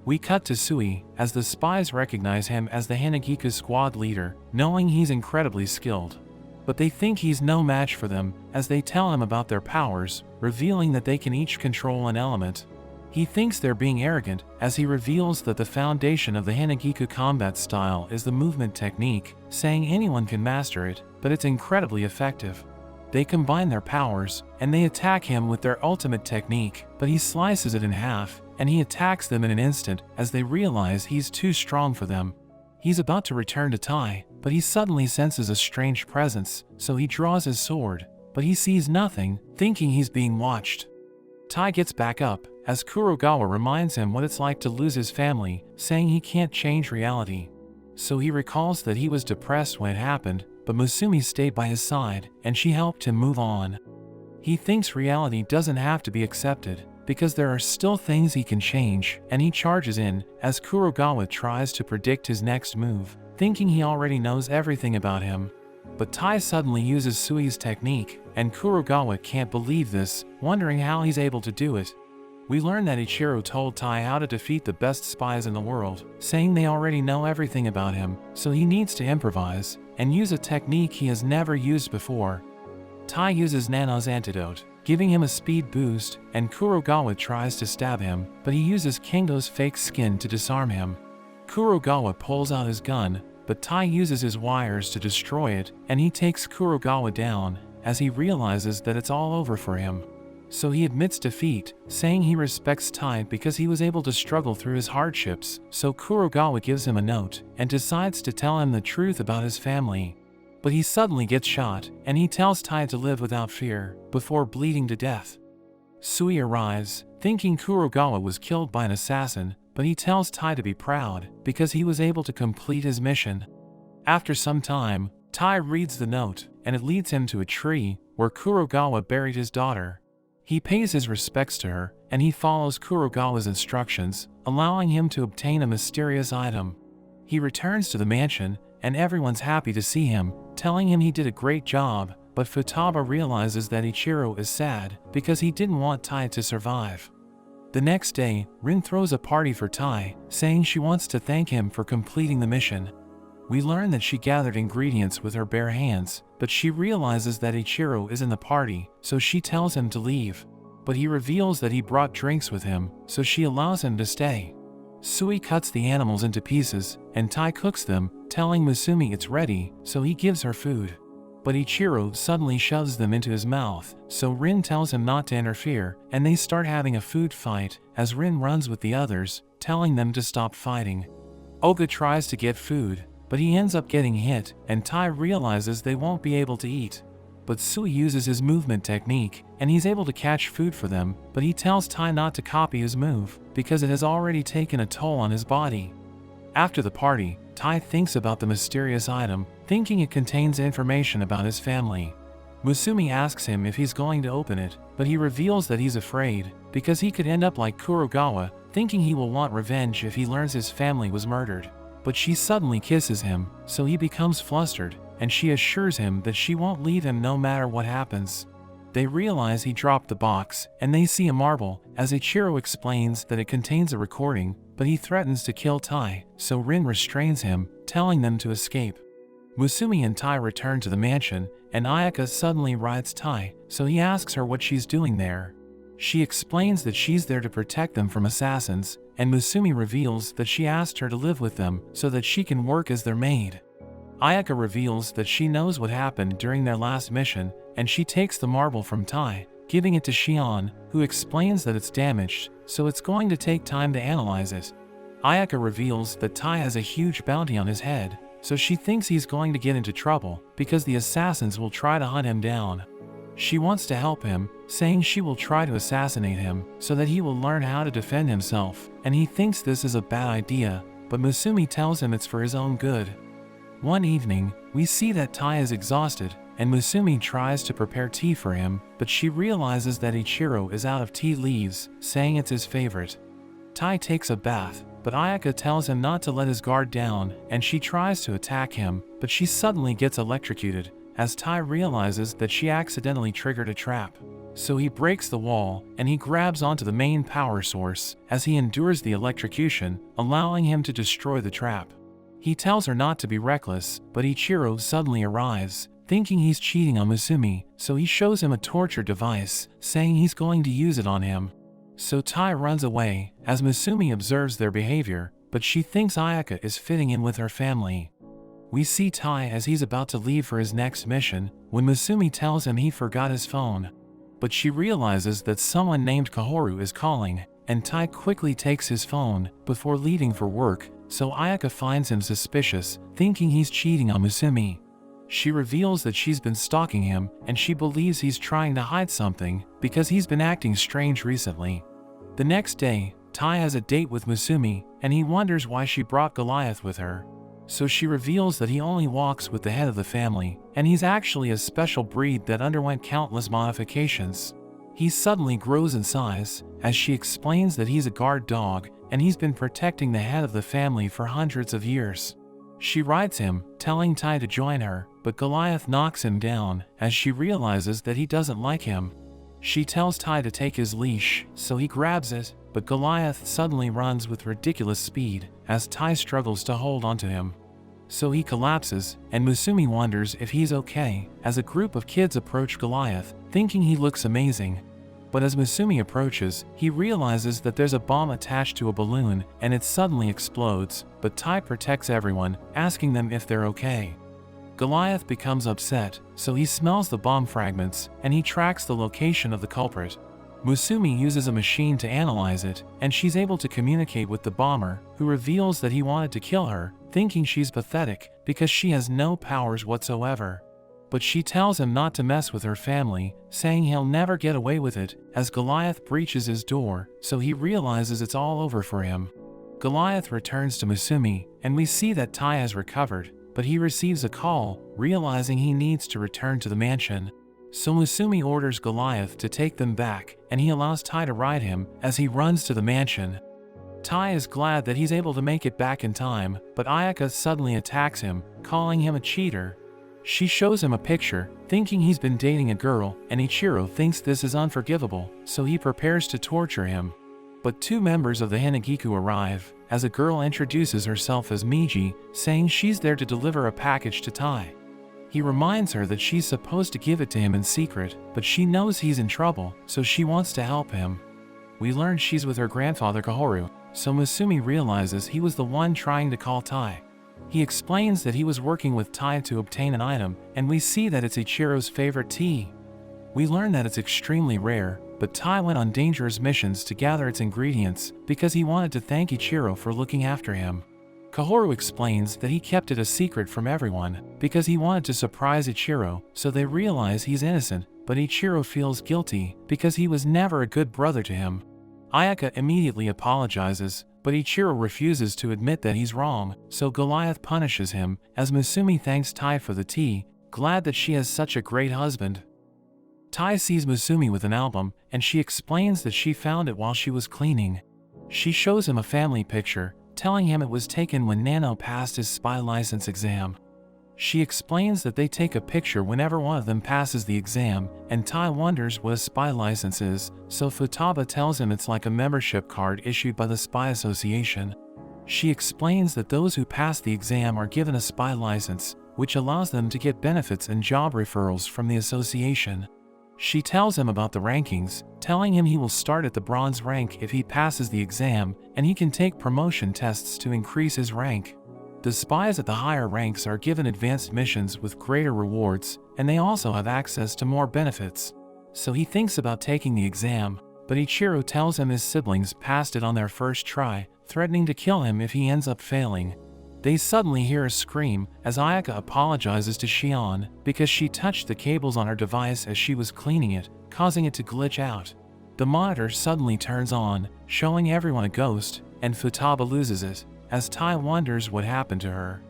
We cut to Sui, as the spies recognize him as the Hanagiku squad leader, knowing he's incredibly skilled. But they think he's no match for them, as they tell him about their powers, revealing that they can each control an element. He thinks they're being arrogant, as he reveals that the foundation of the Hanagiku combat style is the movement technique, saying anyone can master it, but it's incredibly effective. They combine their powers, and they attack him with their ultimate technique, but he slices it in half, and he attacks them in an instant, as they realize he's too strong for them. He's about to return to Tai, but he suddenly senses a strange presence, so he draws his sword, but he sees nothing, thinking he's being watched. Tai gets back up, as Kurogawa reminds him what it's like to lose his family, saying he can't change reality. So he recalls that he was depressed when it happened, but Musumi stayed by his side, and she helped him move on. He thinks reality doesn't have to be accepted, because there are still things he can change, and he charges in, as Kurogawa tries to predict his next move, thinking he already knows everything about him. But Tai suddenly uses Sui's technique, and Kurogawa can't believe this, wondering how he's able to do it. We learn that Ichiro told Tai how to defeat the best spies in the world, saying they already know everything about him, so he needs to improvise, and use a technique he has never used before. Tai uses Nano's antidote, giving him a speed boost, and Kurogawa tries to stab him, but he uses Kengo's fake skin to disarm him. Kurogawa pulls out his gun, but Tai uses his wires to destroy it, and he takes Kurogawa down, as he realizes that it's all over for him. So he admits defeat, saying he respects Tai because he was able to struggle through his hardships. So Kurogawa gives him a note and decides to tell him the truth about his family. But he suddenly gets shot, and he tells Tai to live without fear, before bleeding to death. Sui arrives, thinking Kurogawa was killed by an assassin, but he tells Tai to be proud, because he was able to complete his mission. After some time, Tai reads the note, and it leads him to a tree, where Kurogawa buried his daughter. He pays his respects to her, and he follows Kurogawa's instructions, allowing him to obtain a mysterious item. He returns to the mansion, and everyone's happy to see him, telling him he did a great job, but Futaba realizes that Ichiro is sad because he didn't want Tai to survive. The next day, Rin throws a party for Tai, saying she wants to thank him for completing the mission. We learn that she gathered ingredients with her bare hands, but she realizes that Ichiro is in the party, so she tells him to leave. But he reveals that he brought drinks with him, so she allows him to stay. Sui cuts the animals into pieces, and Tai cooks them, telling Musumi it's ready, so he gives her food. But Ichiro suddenly shoves them into his mouth, so Rin tells him not to interfere, and they start having a food fight, as Rin runs with the others, telling them to stop fighting. Oga tries to get food, but he ends up getting hit, and Tai realizes they won't be able to eat. But Sui uses his movement technique, and he's able to catch food for them, but he tells Tai not to copy his move, because it has already taken a toll on his body. After the party, Tai thinks about the mysterious item, thinking it contains information about his family. Musumi asks him if he's going to open it, but he reveals that he's afraid, because he could end up like Kurogawa, thinking he will want revenge if he learns his family was murdered. But she suddenly kisses him, so he becomes flustered, and she assures him that she won't leave him no matter what happens. They realize he dropped the box, and they see a marble, as Ichiro explains that it contains a recording, but he threatens to kill Tai, so Rin restrains him, telling them to escape. Musumi and Tai return to the mansion, and Ayaka suddenly rides Tai, so he asks her what she's doing there. She explains that she's there to protect them from assassins, and Musumi reveals that she asked her to live with them so that she can work as their maid. Ayaka reveals that she knows what happened during their last mission, and she takes the marble from Tai, giving it to Shion, who explains that it's damaged, so it's going to take time to analyze it. Ayaka reveals that Tai has a huge bounty on his head, so she thinks he's going to get into trouble because the assassins will try to hunt him down. She wants to help him, saying she will try to assassinate him so that he will learn how to defend himself, and he thinks this is a bad idea, but Musumi tells him it's for his own good. One evening, we see that Tai is exhausted, and Musumi tries to prepare tea for him, but she realizes that Ichiro is out of tea leaves, saying it's his favorite. Tai takes a bath, but Ayaka tells him not to let his guard down, and she tries to attack him, but she suddenly gets electrocuted, as Tai realizes that she accidentally triggered a trap. So he breaks the wall, and he grabs onto the main power source, as he endures the electrocution, allowing him to destroy the trap. He tells her not to be reckless, but Ichiro suddenly arrives, thinking he's cheating on Musumi, so he shows him a torture device, saying he's going to use it on him. So Tai runs away, as Musumi observes their behavior, but she thinks Ayaka is fitting in with her family. We see Tai as he's about to leave for his next mission, when Musumi tells him he forgot his phone. But she realizes that someone named Kahoru is calling, and Tai quickly takes his phone, before leaving for work, so Ayaka finds him suspicious, thinking he's cheating on Musumi. She reveals that she's been stalking him, and she believes he's trying to hide something, because he's been acting strange recently. The next day, Tai has a date with Musumi, and he wonders why she brought Goliath with her. So she reveals that he only walks with the head of the family, and he's actually a special breed that underwent countless modifications. He suddenly grows in size, as she explains that he's a guard dog, and he's been protecting the head of the family for hundreds of years. She rides him, telling Tai to join her, but Goliath knocks him down, as she realizes that he doesn't like him. She tells Tai to take his leash, so he grabs it, but Goliath suddenly runs with ridiculous speed, as Tai struggles to hold onto him. So he collapses, and Musumi wonders if he's okay, as a group of kids approach Goliath, thinking he looks amazing. But as Musumi approaches, he realizes that there's a bomb attached to a balloon, and it suddenly explodes, but Tai protects everyone, asking them if they're okay. Goliath becomes upset, so he smells the bomb fragments, and he tracks the location of the culprit. Musumi uses a machine to analyze it, and she's able to communicate with the bomber, who reveals that he wanted to kill her, thinking she's pathetic because she has no powers whatsoever. But she tells him not to mess with her family, saying he'll never get away with it, as Goliath breaches his door, so he realizes it's all over for him. Goliath returns to Musumi, and we see that Tai has recovered, but he receives a call, realizing he needs to return to the mansion. So Musumi orders Goliath to take them back, and he allows Tai to ride him as he runs to the mansion. Tai is glad that he's able to make it back in time, but Ayaka suddenly attacks him, calling him a cheater. She shows him a picture, thinking he's been dating a girl, and Ichiro thinks this is unforgivable, so he prepares to torture him. But two members of the Hinagiku arrive, as a girl introduces herself as Miji, saying she's there to deliver a package to Tai. He reminds her that she's supposed to give it to him in secret, but she knows he's in trouble, so she wants to help him. We learn she's with her grandfather Kahoru, so Musumi realizes he was the one trying to call Tai. He explains that he was working with Tai to obtain an item, and we see that it's Ichiro's favorite tea. We learn that it's extremely rare, but Tai went on dangerous missions to gather its ingredients because he wanted to thank Ichiro for looking after him. Kahoru explains that he kept it a secret from everyone because he wanted to surprise Ichiro, so they realize he's innocent, but Ichiro feels guilty because he was never a good brother to him. Ayaka immediately apologizes, but Ichiro refuses to admit that he's wrong, so Goliath punishes him, as Musumi thanks Tai for the tea, glad that she has such a great husband. Tai sees Musumi with an album, and she explains that she found it while she was cleaning. She shows him a family picture, telling him it was taken when Nano passed his spy license exam. She explains that they take a picture whenever one of them passes the exam, and Tai wonders what a spy license is, so Futaba tells him it's like a membership card issued by the Spy Association. She explains that those who pass the exam are given a spy license, which allows them to get benefits and job referrals from the association. She tells him about the rankings, telling him he will start at the bronze rank if he passes the exam, and he can take promotion tests to increase his rank. The spies at the higher ranks are given advanced missions with greater rewards, and they also have access to more benefits. So he thinks about taking the exam, but Ichiro tells him his siblings passed it on their first try, threatening to kill him if he ends up failing. They suddenly hear a scream as Ayaka apologizes to Shion because she touched the cables on her device as she was cleaning it, causing it to glitch out. The monitor suddenly turns on, showing everyone a ghost, and Futaba loses it, as Tai wonders what happened to her.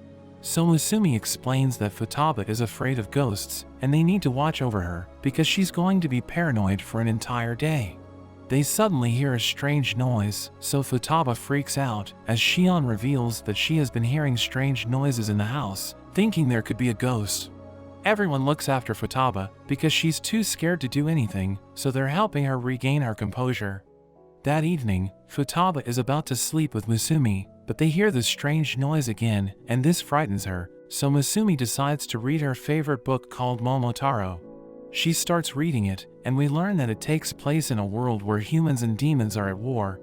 So Musumi explains that Futaba is afraid of ghosts, and they need to watch over her because she's going to be paranoid for an entire day. They suddenly hear a strange noise, so Futaba freaks out as Shion reveals that she has been hearing strange noises in the house, thinking there could be a ghost. Everyone looks after Futaba because she's too scared to do anything, so they're helping her regain her composure. That evening, Futaba is about to sleep with Musumi, but they hear the strange noise again, and this frightens her, so Musumi decides to read her favorite book called Momotaro. She starts reading it, and we learn that it takes place in a world where humans and demons are at war.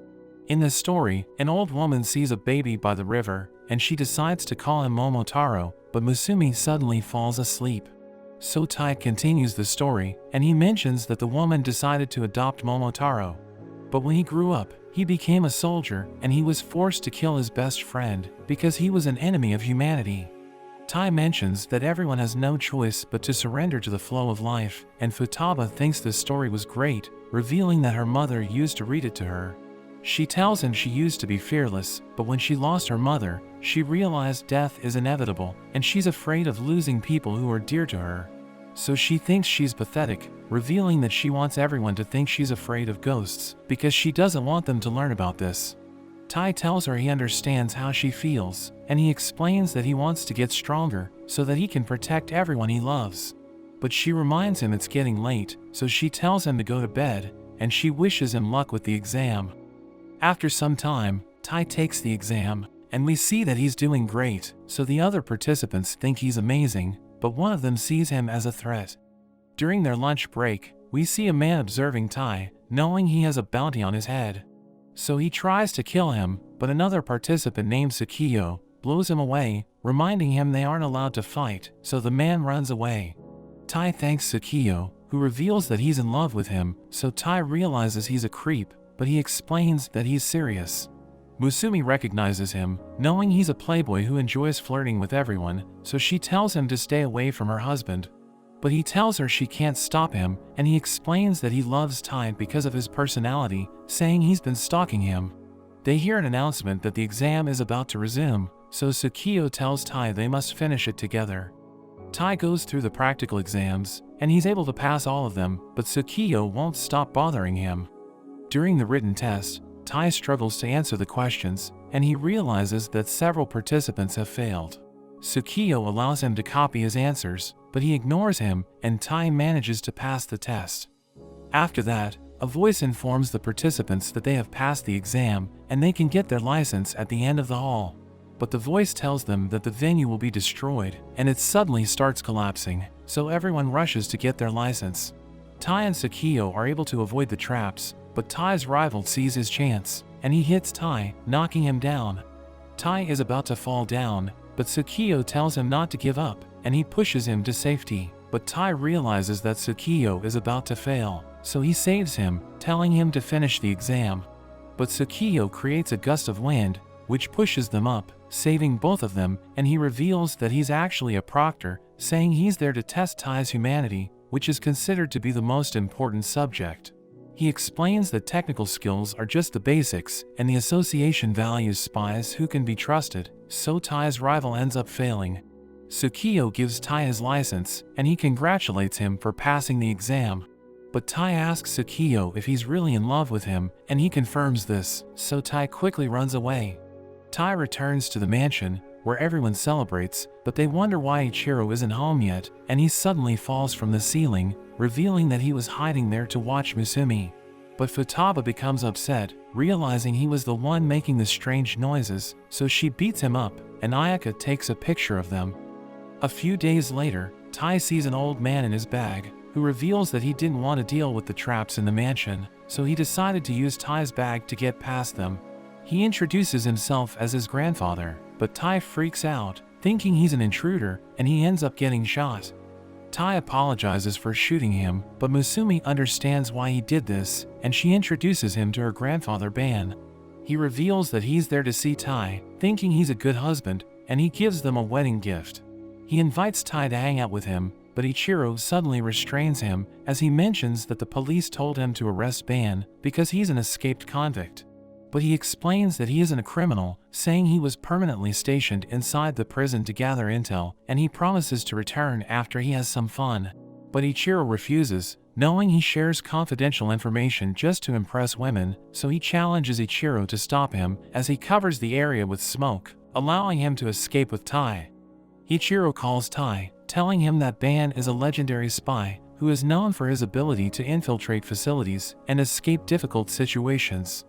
In the story, an old woman sees a baby by the river, and she decides to call him Momotaro, but Musumi suddenly falls asleep. So Tai continues the story, and he mentions that the woman decided to adopt Momotaro. But when he grew up, he became a soldier, and he was forced to kill his best friend because he was an enemy of humanity. Tai mentions that everyone has no choice but to surrender to the flow of life, and Futaba thinks the story was great, revealing that her mother used to read it to her. She tells him she used to be fearless, but when she lost her mother, she realized death is inevitable, and she's afraid of losing people who are dear to her. So she thinks she's pathetic, revealing that she wants everyone to think she's afraid of ghosts, because she doesn't want them to learn about this. Tai tells her he understands how she feels, and he explains that he wants to get stronger so that he can protect everyone he loves. But she reminds him it's getting late, so she tells him to go to bed, and she wishes him luck with the exam. After some time, Tai takes the exam, and we see that he's doing great, so the other participants think he's amazing, but one of them sees him as a threat. During their lunch break, we see a man observing Tai, knowing he has a bounty on his head. So he tries to kill him, but another participant named Tsukiyo blows him away, reminding him they aren't allowed to fight, so the man runs away. Tai thanks Tsukiyo, who reveals that he's in love with him, so Tai realizes he's a creep, but he explains that he's serious. Musumi recognizes him, knowing he's a playboy who enjoys flirting with everyone, so she tells him to stay away from her husband. But he tells her she can't stop him, and he explains that he loves Tai because of his personality, saying he's been stalking him. They hear an announcement that the exam is about to resume, so Tsukiyo tells Tai they must finish it together. Tai goes through the practical exams, and he's able to pass all of them, but Tsukiyo won't stop bothering him. During the written test, Tai struggles to answer the questions, and he realizes that several participants have failed. Tsukiyo allows him to copy his answers, but he ignores him, and Tai manages to pass the test. After that, a voice informs the participants that they have passed the exam, and they can get their license at the end of the hall. But the voice tells them that the venue will be destroyed, and it suddenly starts collapsing, so everyone rushes to get their license. Tai and Tsukiyo are able to avoid the traps, but Tai's rival sees his chance, and he hits Tai, knocking him down. Tai is about to fall down, but Tsukiyo tells him not to give up, and he pushes him to safety. But Tai realizes that Tsukiyo is about to fail, so he saves him, telling him to finish the exam. But Tsukiyo creates a gust of wind, which pushes them up, saving both of them, and he reveals that he's actually a proctor, saying he's there to test Tai's humanity, which is considered to be the most important subject. He explains that technical skills are just the basics, and the association values spies who can be trusted, so Tai's rival ends up failing. Tsukiyo gives Tai his license, and he congratulates him for passing the exam. But Tai asks Tsukiyo if he's really in love with him, and he confirms this, so Tai quickly runs away. Tai returns to the mansion, where everyone celebrates, but they wonder why Ichiro isn't home yet, and he suddenly falls from the ceiling, revealing that he was hiding there to watch Musumi. But Futaba becomes upset, realizing he was the one making the strange noises, so she beats him up, and Ayaka takes a picture of them. A few days later, Tai sees an old man in his bag, who reveals that he didn't want to deal with the traps in the mansion, so he decided to use Tai's bag to get past them. He introduces himself as his grandfather, but Tai freaks out, thinking he's an intruder, and he ends up getting shot. Tai apologizes for shooting him, but Musumi understands why he did this, and she introduces him to her grandfather Ban. He reveals that he's there to see Tai, thinking he's a good husband, and he gives them a wedding gift. He invites Tai to hang out with him, but Ichiro suddenly restrains him, as he mentions that the police told him to arrest Ban because he's an escaped convict. But he explains that he isn't a criminal, saying he was permanently stationed inside the prison to gather intel, and he promises to return after he has some fun. But Ichiro refuses, knowing he shares confidential information just to impress women, so he challenges Ichiro to stop him as he covers the area with smoke, allowing him to escape with Tai. Ichiro calls Tai, telling him that Ban is a legendary spy who is known for his ability to infiltrate facilities and escape difficult situations.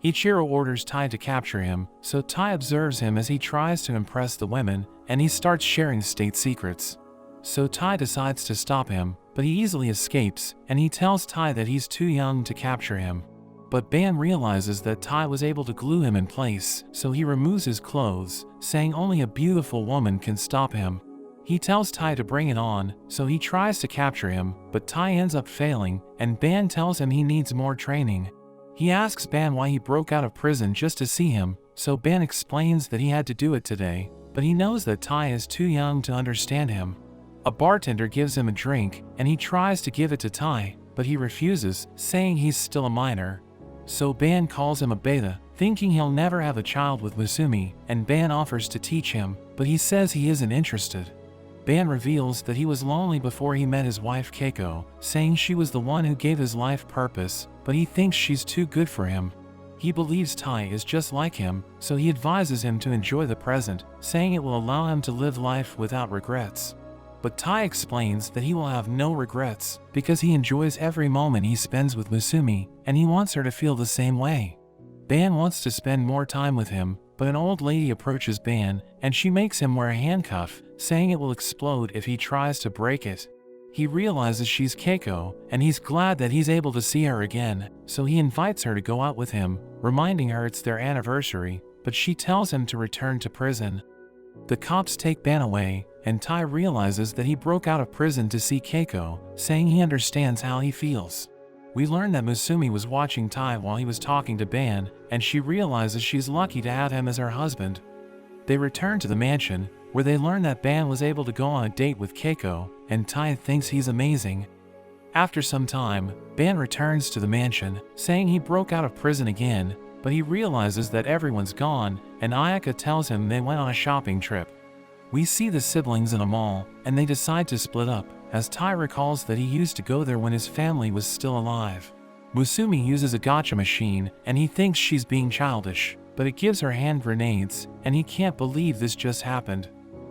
Ichiro orders Tai to capture him, so Tai observes him as he tries to impress the women, and he starts sharing state secrets. So Tai decides to stop him, but he easily escapes, and he tells Tai that he's too young to capture him. But Ban realizes that Tai was able to glue him in place, so he removes his clothes, saying only a beautiful woman can stop him. He tells Tai to bring it on, so he tries to capture him, but Tai ends up failing, and Ban tells him he needs more training. He asks Ban why he broke out of prison just to see him, so Ban explains that he had to do it today, but he knows that Tai is too young to understand him. A bartender gives him a drink, and he tries to give it to Tai, but he refuses, saying he's still a minor. So Ban calls him a beta, thinking he'll never have a child with Musumi, and Ban offers to teach him, but he says he isn't interested. Ban reveals that he was lonely before he met his wife Keiko, saying she was the one who gave his life purpose, but he thinks she's too good for him. He believes Tai is just like him, so he advises him to enjoy the present, saying it will allow him to live life without regrets. But Tai explains that he will have no regrets, because he enjoys every moment he spends with Musumi, and he wants her to feel the same way. Ban wants to spend more time with him, but an old lady approaches Ban, and she makes him wear a handcuff, saying it will explode if he tries to break it. He realizes she's Keiko, and he's glad that he's able to see her again, so he invites her to go out with him, reminding her it's their anniversary, but she tells him to return to prison. The cops take Ban away, and Tai realizes that he broke out of prison to see Keiko, saying he understands how he feels. We learn that Musumi was watching Tai while he was talking to Ban, and she realizes she's lucky to have him as her husband. They return to the mansion, where they learn that Ban was able to go on a date with Keiko, and Tai thinks he's amazing. After some time, Ban returns to the mansion, saying he broke out of prison again, but he realizes that everyone's gone, and Ayaka tells him they went on a shopping trip. We see the siblings in a mall, and they decide to split up, as Tai recalls that he used to go there when his family was still alive. Musumi uses a gacha machine, and he thinks she's being childish, but it gives her hand grenades, and he can't believe this just happened.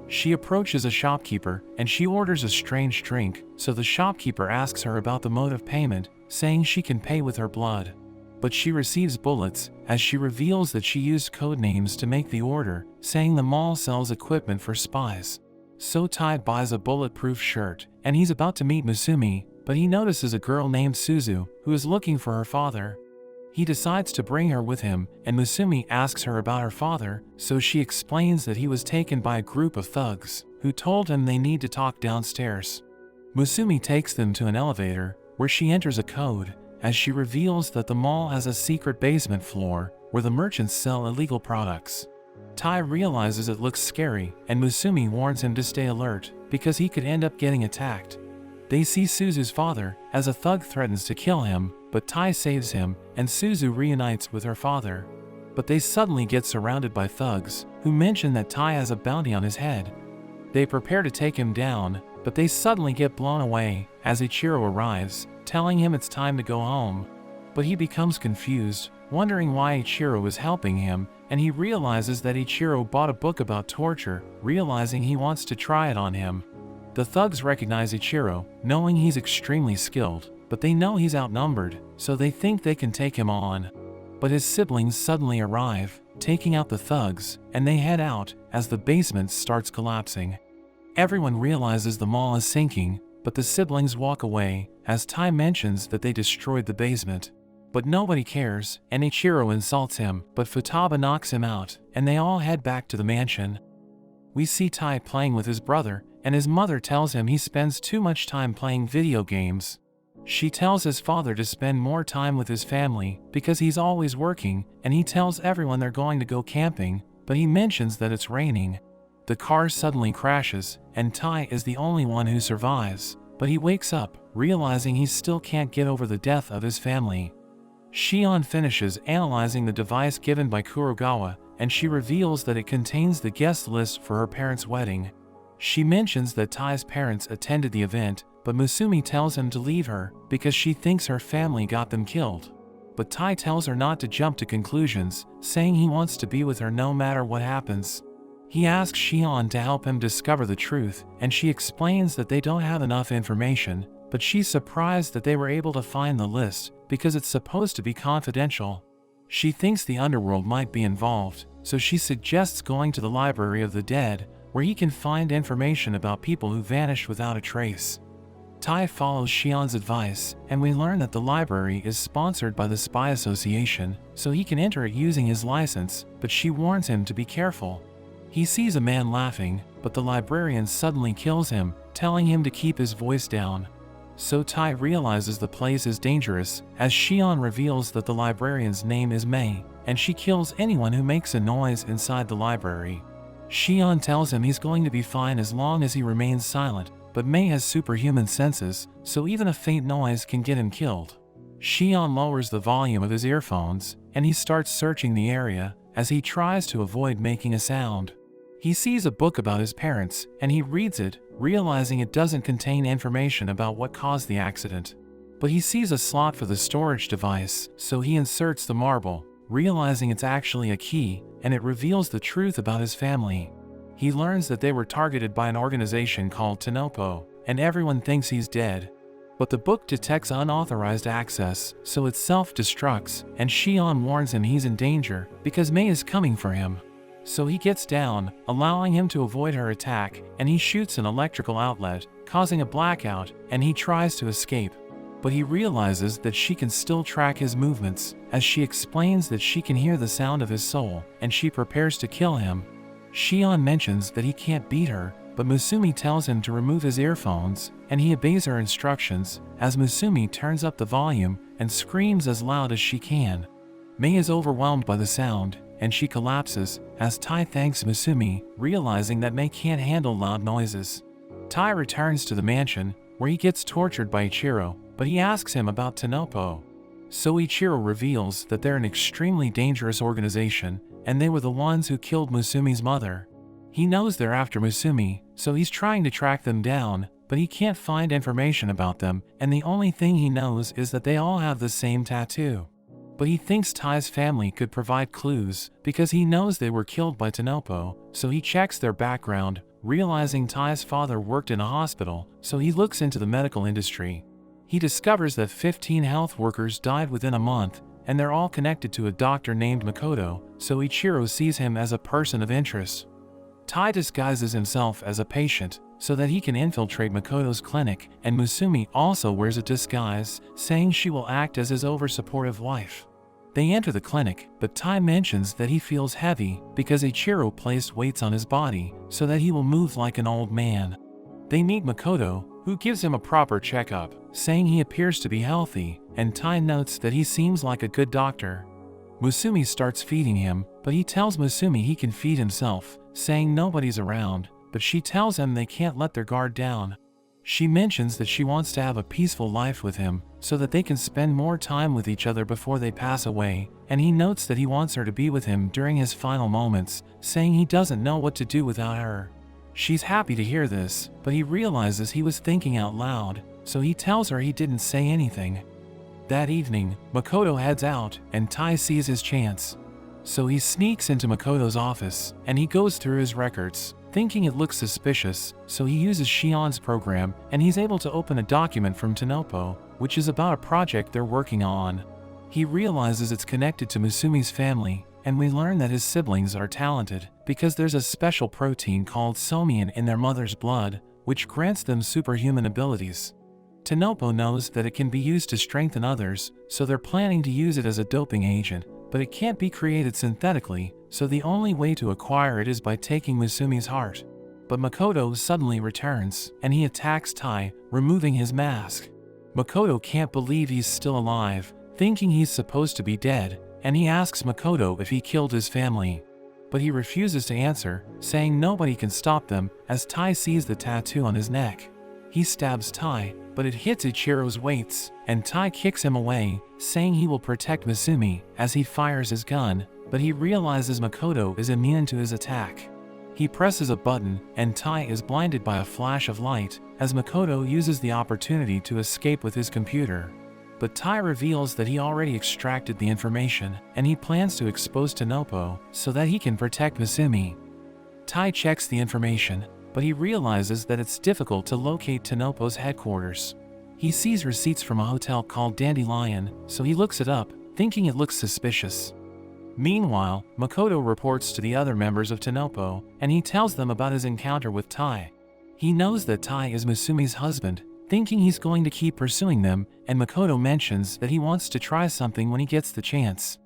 She approaches a shopkeeper, and she orders a strange drink, so the shopkeeper asks her about the mode of payment, saying she can pay with her blood. But she receives bullets, as she reveals that she used code names to make the order, saying the mall sells equipment for spies. So Tai buys a bulletproof shirt, and he's about to meet Musumi, but he notices a girl named Suzu, who is looking for her father. He decides to bring her with him, and Musumi asks her about her father, so she explains that he was taken by a group of thugs, who told him they need to talk downstairs. Musumi takes them to an elevator, where she enters a code, as she reveals that the mall has a secret basement floor, where the merchants sell illegal products. Tai realizes it looks scary, and Musumi warns him to stay alert, because he could end up getting attacked. They see Suzu's father, as a thug threatens to kill him, but Tai saves him, and Suzu reunites with her father. But they suddenly get surrounded by thugs, who mention that Tai has a bounty on his head. They prepare to take him down, but they suddenly get blown away, as Ichiro arrives, telling him it's time to go home. But he becomes confused, wondering why Ichiro is helping him, and he realizes that Ichiro bought a book about torture, realizing he wants to try it on him. The thugs recognize Ichiro, knowing he's extremely skilled, but they know he's outnumbered, so they think they can take him on. But his siblings suddenly arrive, taking out the thugs, and they head out, as the basement starts collapsing. Everyone realizes the mall is sinking, but the siblings walk away, as Tai mentions that they destroyed the basement. But nobody cares, and Ichiro insults him, but Futaba knocks him out, and they all head back to the mansion. We see Tai playing with his brother, and his mother tells him he spends too much time playing video games. She tells his father to spend more time with his family, because he's always working, and he tells everyone they're going to go camping, but he mentions that it's raining. The car suddenly crashes, and Tai is the only one who survives, but he wakes up, realizing he still can't get over the death of his family. Shion finishes analyzing the device given by Kurogawa, and she reveals that it contains the guest list for her parents' wedding. She mentions that Tai's parents attended the event, but Musumi tells him to leave her, because she thinks her family got them killed. But Tai tells her not to jump to conclusions, saying he wants to be with her no matter what happens. He asks Shion to help him discover the truth, and she explains that they don't have enough information, but she's surprised that they were able to find the list, because it's supposed to be confidential. She thinks the underworld might be involved, so she suggests going to the Library of the Dead, where he can find information about people who vanished without a trace. Tai follows Shion's advice, and we learn that the library is sponsored by the Spy Association, so he can enter it using his license, but she warns him to be careful. He sees a man laughing, but the librarian suddenly kills him, telling him to keep his voice down. So Tai realizes the place is dangerous, as Shion reveals that the librarian's name is Mei, and she kills anyone who makes a noise inside the library. Shion tells him he's going to be fine as long as he remains silent, but Mei has superhuman senses, so even a faint noise can get him killed. Shion lowers the volume of his earphones, and he starts searching the area, as he tries to avoid making a sound. He sees a book about his parents, and he reads it, realizing it doesn't contain information about what caused the accident. But he sees a slot for the storage device, so he inserts the marble, realizing it's actually a key, and it reveals the truth about his family. He learns that they were targeted by an organization called Tenopo, and everyone thinks he's dead. But the book detects unauthorized access, so it self-destructs, and Shion warns him he's in danger, because Mei is coming for him. So he gets down, allowing him to avoid her attack, and he shoots an electrical outlet, causing a blackout, and he tries to escape. But he realizes that she can still track his movements, as she explains that she can hear the sound of his soul, and she prepares to kill him. Shion mentions that he can't beat her, but Musumi tells him to remove his earphones, and he obeys her instructions as Musumi turns up the volume and screams as loud as she can. Mei is overwhelmed by the sound, and she collapses as Tai thanks Musumi, realizing that Mei can't handle loud noises. Tai returns to the mansion, where he gets tortured by Ichiro, but he asks him about Tanopo. So Ichiro reveals that they're an extremely dangerous organization, and they were the ones who killed Musumi's mother. He knows they're after Musumi, so he's trying to track them down, but he can't find information about them, and the only thing he knows is that they all have the same tattoo. But he thinks Tai's family could provide clues, because he knows they were killed by Tanopo, so he checks their background, realizing Tai's father worked in a hospital, so he looks into the medical industry. He discovers that 15 health workers died within a month, and they're all connected to a doctor named Makoto, so Ichiro sees him as a person of interest. Tai disguises himself as a patient, so that he can infiltrate Makoto's clinic, and Musumi also wears a disguise, saying she will act as his over-supportive wife. They enter the clinic, but Tai mentions that he feels heavy because Ichiro placed weights on his body, so that he will move like an old man. They meet Makoto, who gives him a proper checkup, saying he appears to be healthy, and Tai notes that he seems like a good doctor. Musumi starts feeding him, but he tells Musumi he can feed himself, saying nobody's around, but she tells him they can't let their guard down. She mentions that she wants to have a peaceful life with him, so that they can spend more time with each other before they pass away, and he notes that he wants her to be with him during his final moments, saying he doesn't know what to do without her. She's happy to hear this, but he realizes he was thinking out loud, so he tells her he didn't say anything. That evening, Makoto heads out, and Tai sees his chance. So he sneaks into Makoto's office, and he goes through his records, thinking it looks suspicious, so he uses Shion's program, and he's able to open a document from Tanopo, which is about a project they're working on. He realizes it's connected to Musumi's family, and we learn that his siblings are talented, because there's a special protein called somian in their mother's blood, which grants them superhuman abilities. Tanopo knows that it can be used to strengthen others, so they're planning to use it as a doping agent, but it can't be created synthetically, so the only way to acquire it is by taking Musumi's heart. But Makoto suddenly returns, and he attacks Tai, removing his mask. Makoto can't believe he's still alive, thinking he's supposed to be dead, and he asks Makoto if he killed his family. But he refuses to answer, saying nobody can stop them, as Tai sees the tattoo on his neck. He stabs Tai, but it hits Ichiro's weights, and Tai kicks him away, saying he will protect Musumi as he fires his gun, but he realizes Makoto is immune to his attack. He presses a button, and Tai is blinded by a flash of light, as Makoto uses the opportunity to escape with his computer. But Tai reveals that he already extracted the information, and he plans to expose Tanopo so that he can protect Musumi. Tai checks the information, but he realizes that it's difficult to locate Tanopo's headquarters. He sees receipts from a hotel called Dandelion, so he looks it up, thinking it looks suspicious. Meanwhile, Makoto reports to the other members of Tanopo, and he tells them about his encounter with Tai. He knows that Tai is Musumi's husband, thinking he's going to keep pursuing them, and Makoto mentions that he wants to try something when he gets the chance.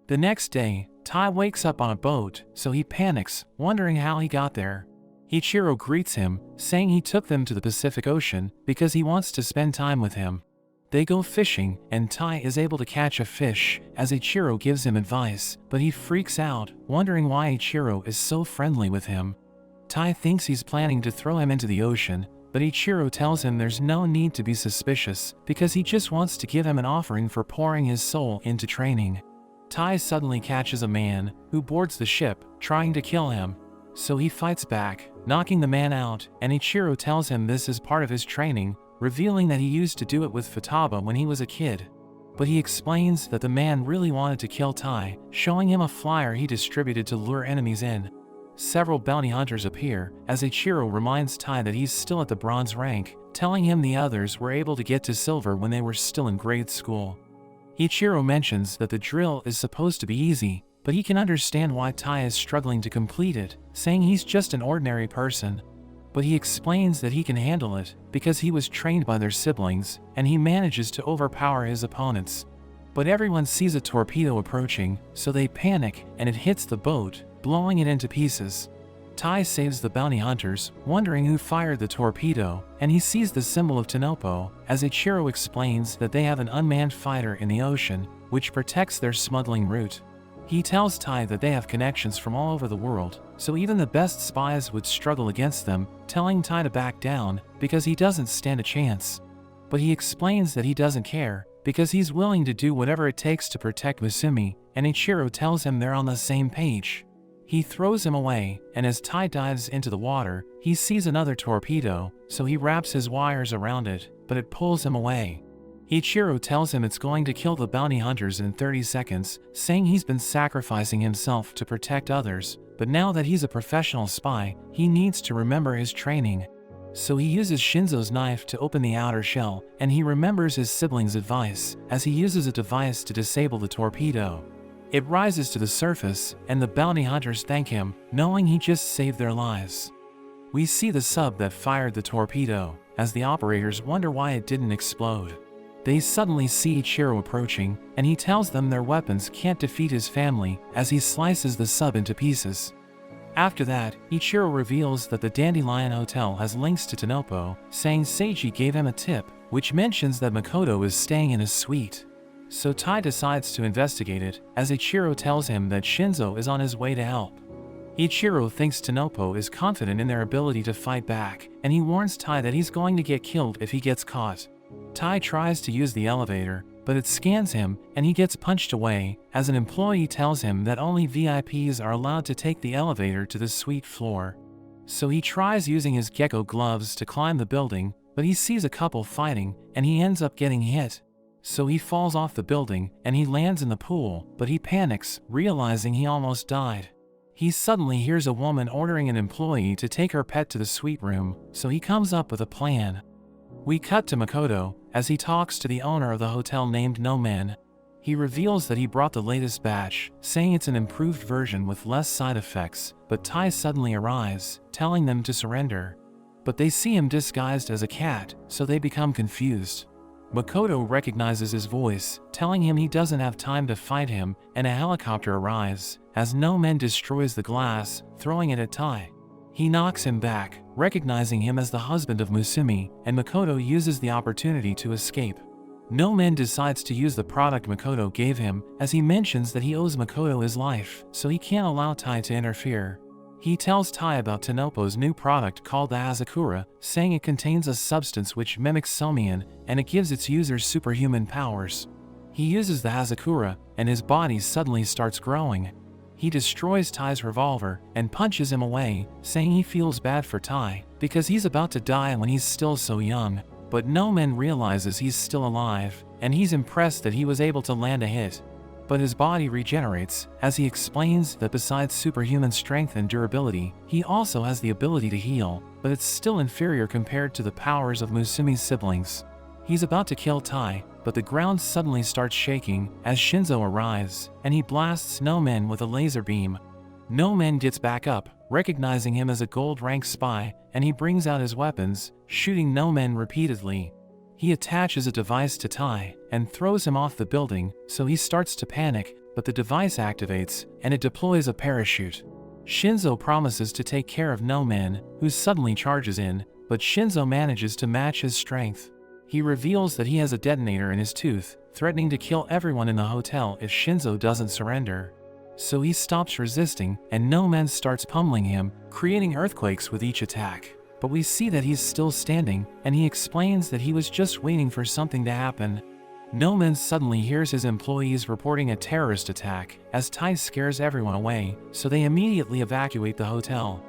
The next day, Tai wakes up on a boat, so he panics, wondering how he got there. Ichiro greets him, saying he took them to the Pacific Ocean because he wants to spend time with him. They go fishing, and Tai is able to catch a fish as Ichiro gives him advice, but he freaks out, wondering why Ichiro is so friendly with him. Tai thinks he's planning to throw him into the ocean, but Ichiro tells him there's no need to be suspicious because he just wants to give him an offering for pouring his soul into training. Tai suddenly catches a man who boards the ship, trying to kill him. So he fights back, knocking the man out, and Ichiro tells him this is part of his training, revealing that he used to do it with Futaba when he was a kid. But he explains that the man really wanted to kill Tai, showing him a flyer he distributed to lure enemies in. Several bounty hunters appear, as Ichiro reminds Tai that he's still at the bronze rank, telling him the others were able to get to silver when they were still in grade school. Ichiro mentions that the drill is supposed to be easy, but he can understand why Tai is struggling to complete it, saying he's just an ordinary person. But he explains that he can handle it, because he was trained by their siblings, and he manages to overpower his opponents. But everyone sees a torpedo approaching, so they panic, and it hits the boat, blowing it into pieces. Tai saves the bounty hunters, wondering who fired the torpedo, and he sees the symbol of Tanopo, as Ichiro explains that they have an unmanned fighter in the ocean, which protects their smuggling route. He tells Tai that they have connections from all over the world, so even the best spies would struggle against them, telling Tai to back down, because he doesn't stand a chance. But he explains that he doesn't care, because he's willing to do whatever it takes to protect Musumi, and Ichiro tells him they're on the same page. He throws him away, and as Tai dives into the water, he sees another torpedo, so he wraps his wires around it, but it pulls him away. Ichiro tells him it's going to kill the bounty hunters in 30 seconds, saying he's been sacrificing himself to protect others, but now that he's a professional spy, he needs to remember his training. So he uses Shinzo's knife to open the outer shell, and he remembers his siblings' advice, as he uses a device to disable the torpedo. It rises to the surface, and the bounty hunters thank him, knowing he just saved their lives. We see the sub that fired the torpedo, as the operators wonder why it didn't explode. They suddenly see Ichiro approaching, and he tells them their weapons can't defeat his family, as he slices the sub into pieces. After that, Ichiro reveals that the Dandelion Hotel has links to Tanopo, saying Seiji gave him a tip, which mentions that Makoto is staying in his suite. So Tai decides to investigate it, as Ichiro tells him that Shinzo is on his way to help. Ichiro thinks Tanopo is confident in their ability to fight back, and he warns Tai that he's going to get killed if he gets caught. Tai tries to use the elevator, but it scans him, and he gets punched away, as an employee tells him that only VIPs are allowed to take the elevator to the suite floor. So he tries using his gecko gloves to climb the building, but he sees a couple fighting, and he ends up getting hit. So he falls off the building, and he lands in the pool, but he panics, realizing he almost died. He suddenly hears a woman ordering an employee to take her pet to the suite room, so he comes up with a plan. We cut to Makoto, as he talks to the owner of the hotel named No Man. He reveals that he brought the latest batch, saying it's an improved version with less side effects, but Tai suddenly arrives, telling them to surrender. But they see him disguised as a cat, so they become confused. Makoto recognizes his voice, telling him he doesn't have time to fight him, and a helicopter arrives, as No Man destroys the glass, throwing it at Tai. He knocks him back, recognizing him as the husband of Musumi, and Makoto uses the opportunity to escape. No Man decides to use the product Makoto gave him, as he mentions that he owes Makoto his life, so he can't allow Tai to interfere. He tells Tai about Tanopo's new product called the Yozakura, saying it contains a substance which mimics Somian, and it gives its users superhuman powers. He uses the Yozakura, and his body suddenly starts growing. He destroys Tai's revolver, and punches him away, saying he feels bad for Tai, because he's about to die when he's still so young. But No Man realizes he's still alive, and he's impressed that he was able to land a hit. But his body regenerates, as he explains that besides superhuman strength and durability, he also has the ability to heal, but it's still inferior compared to the powers of Musumi's siblings. He's about to kill Tai, but the ground suddenly starts shaking as Shinzo arrives, and he blasts No Man with a laser beam. No Man gets back up, recognizing him as a gold-rank spy, and he brings out his weapons, shooting No Man repeatedly. He attaches a device to Tai, and throws him off the building, so he starts to panic, but the device activates, and it deploys a parachute. Shinzo promises to take care of No Man, who suddenly charges in, but Shinzo manages to match his strength. He reveals that he has a detonator in his tooth, threatening to kill everyone in the hotel if Shinzo doesn't surrender. So he stops resisting, and No Man starts pummeling him, creating earthquakes with each attack. But we see that he's still standing, and he explains that he was just waiting for something to happen. No Man suddenly hears his employees reporting a terrorist attack, as Tai scares everyone away, so they immediately evacuate the hotel.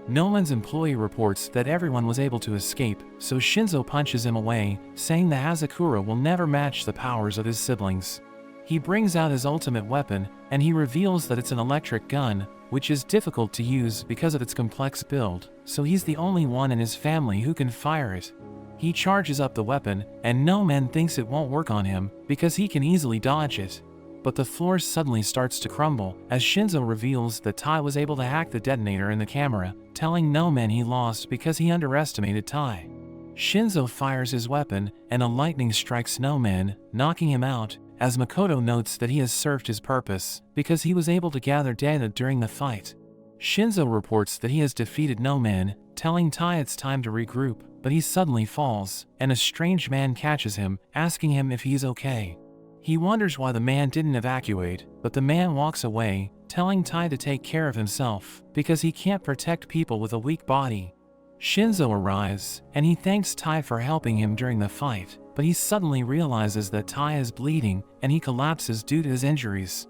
No Man's employee reports that everyone was able to escape, so Shinzo punches him away, saying the Yozakura will never match the powers of his siblings. He brings out his ultimate weapon, and he reveals that it's an electric gun, which is difficult to use because of its complex build, so he's the only one in his family who can fire it. He charges up the weapon, and No Man thinks it won't work on him, because he can easily dodge it. But the floor suddenly starts to crumble, as Shinzo reveals that Tai was able to hack the detonator in the camera, telling No Man he lost because he underestimated Tai. Shinzo fires his weapon, and a lightning strikes No Man, knocking him out, as Makoto notes that he has served his purpose, because he was able to gather data during the fight. Shinzo reports that he has defeated no man, telling Tai it's time to regroup, but he suddenly falls, and a strange man catches him, asking him if he's okay. He wonders why the man didn't evacuate, but the man walks away, telling Tai to take care of himself, because he can't protect people with a weak body. Shinzo arrives, and he thanks Tai for helping him during the fight, but he suddenly realizes that Tai is bleeding, and he collapses due to his injuries.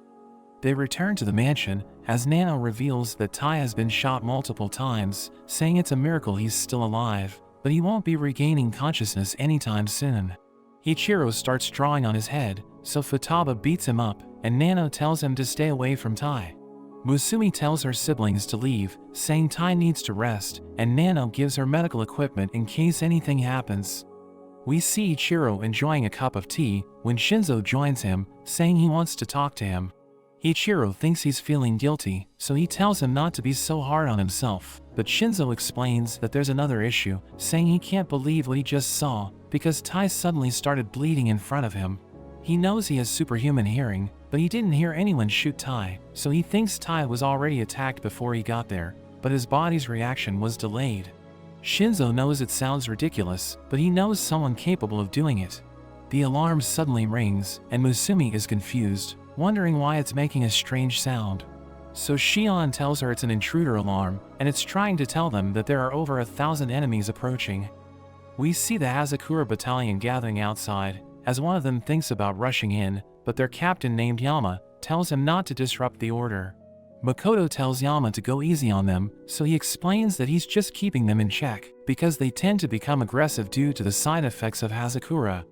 They return to the mansion, as Nano reveals that Tai has been shot multiple times, saying it's a miracle he's still alive, but he won't be regaining consciousness anytime soon. Ichiro starts drawing on his head, so Futaba beats him up, and Nano tells him to stay away from Tai. Musumi tells her siblings to leave, saying Tai needs to rest, and Nano gives her medical equipment in case anything happens. We see Ichiro enjoying a cup of tea when Shinzo joins him, saying he wants to talk to him. Ichiro thinks he's feeling guilty, so he tells him not to be so hard on himself, but Shinzo explains that there's another issue, saying he can't believe what he just saw, because Tai suddenly started bleeding in front of him. He knows he has superhuman hearing, but he didn't hear anyone shoot Tai, so he thinks Tai was already attacked before he got there, but his body's reaction was delayed. Shinzo knows it sounds ridiculous, but he knows someone capable of doing it. The alarm suddenly rings, and Musumi is confused, wondering why it's making a strange sound. So Shion tells her it's an intruder alarm, and it's trying to tell them that there are over 1,000 enemies approaching. We see the Hazakura battalion gathering outside, as one of them thinks about rushing in, but their captain named Yama tells him not to disrupt the order. Makoto tells Yama to go easy on them, so he explains that he's just keeping them in check, because they tend to become aggressive due to the side effects of Hazakura.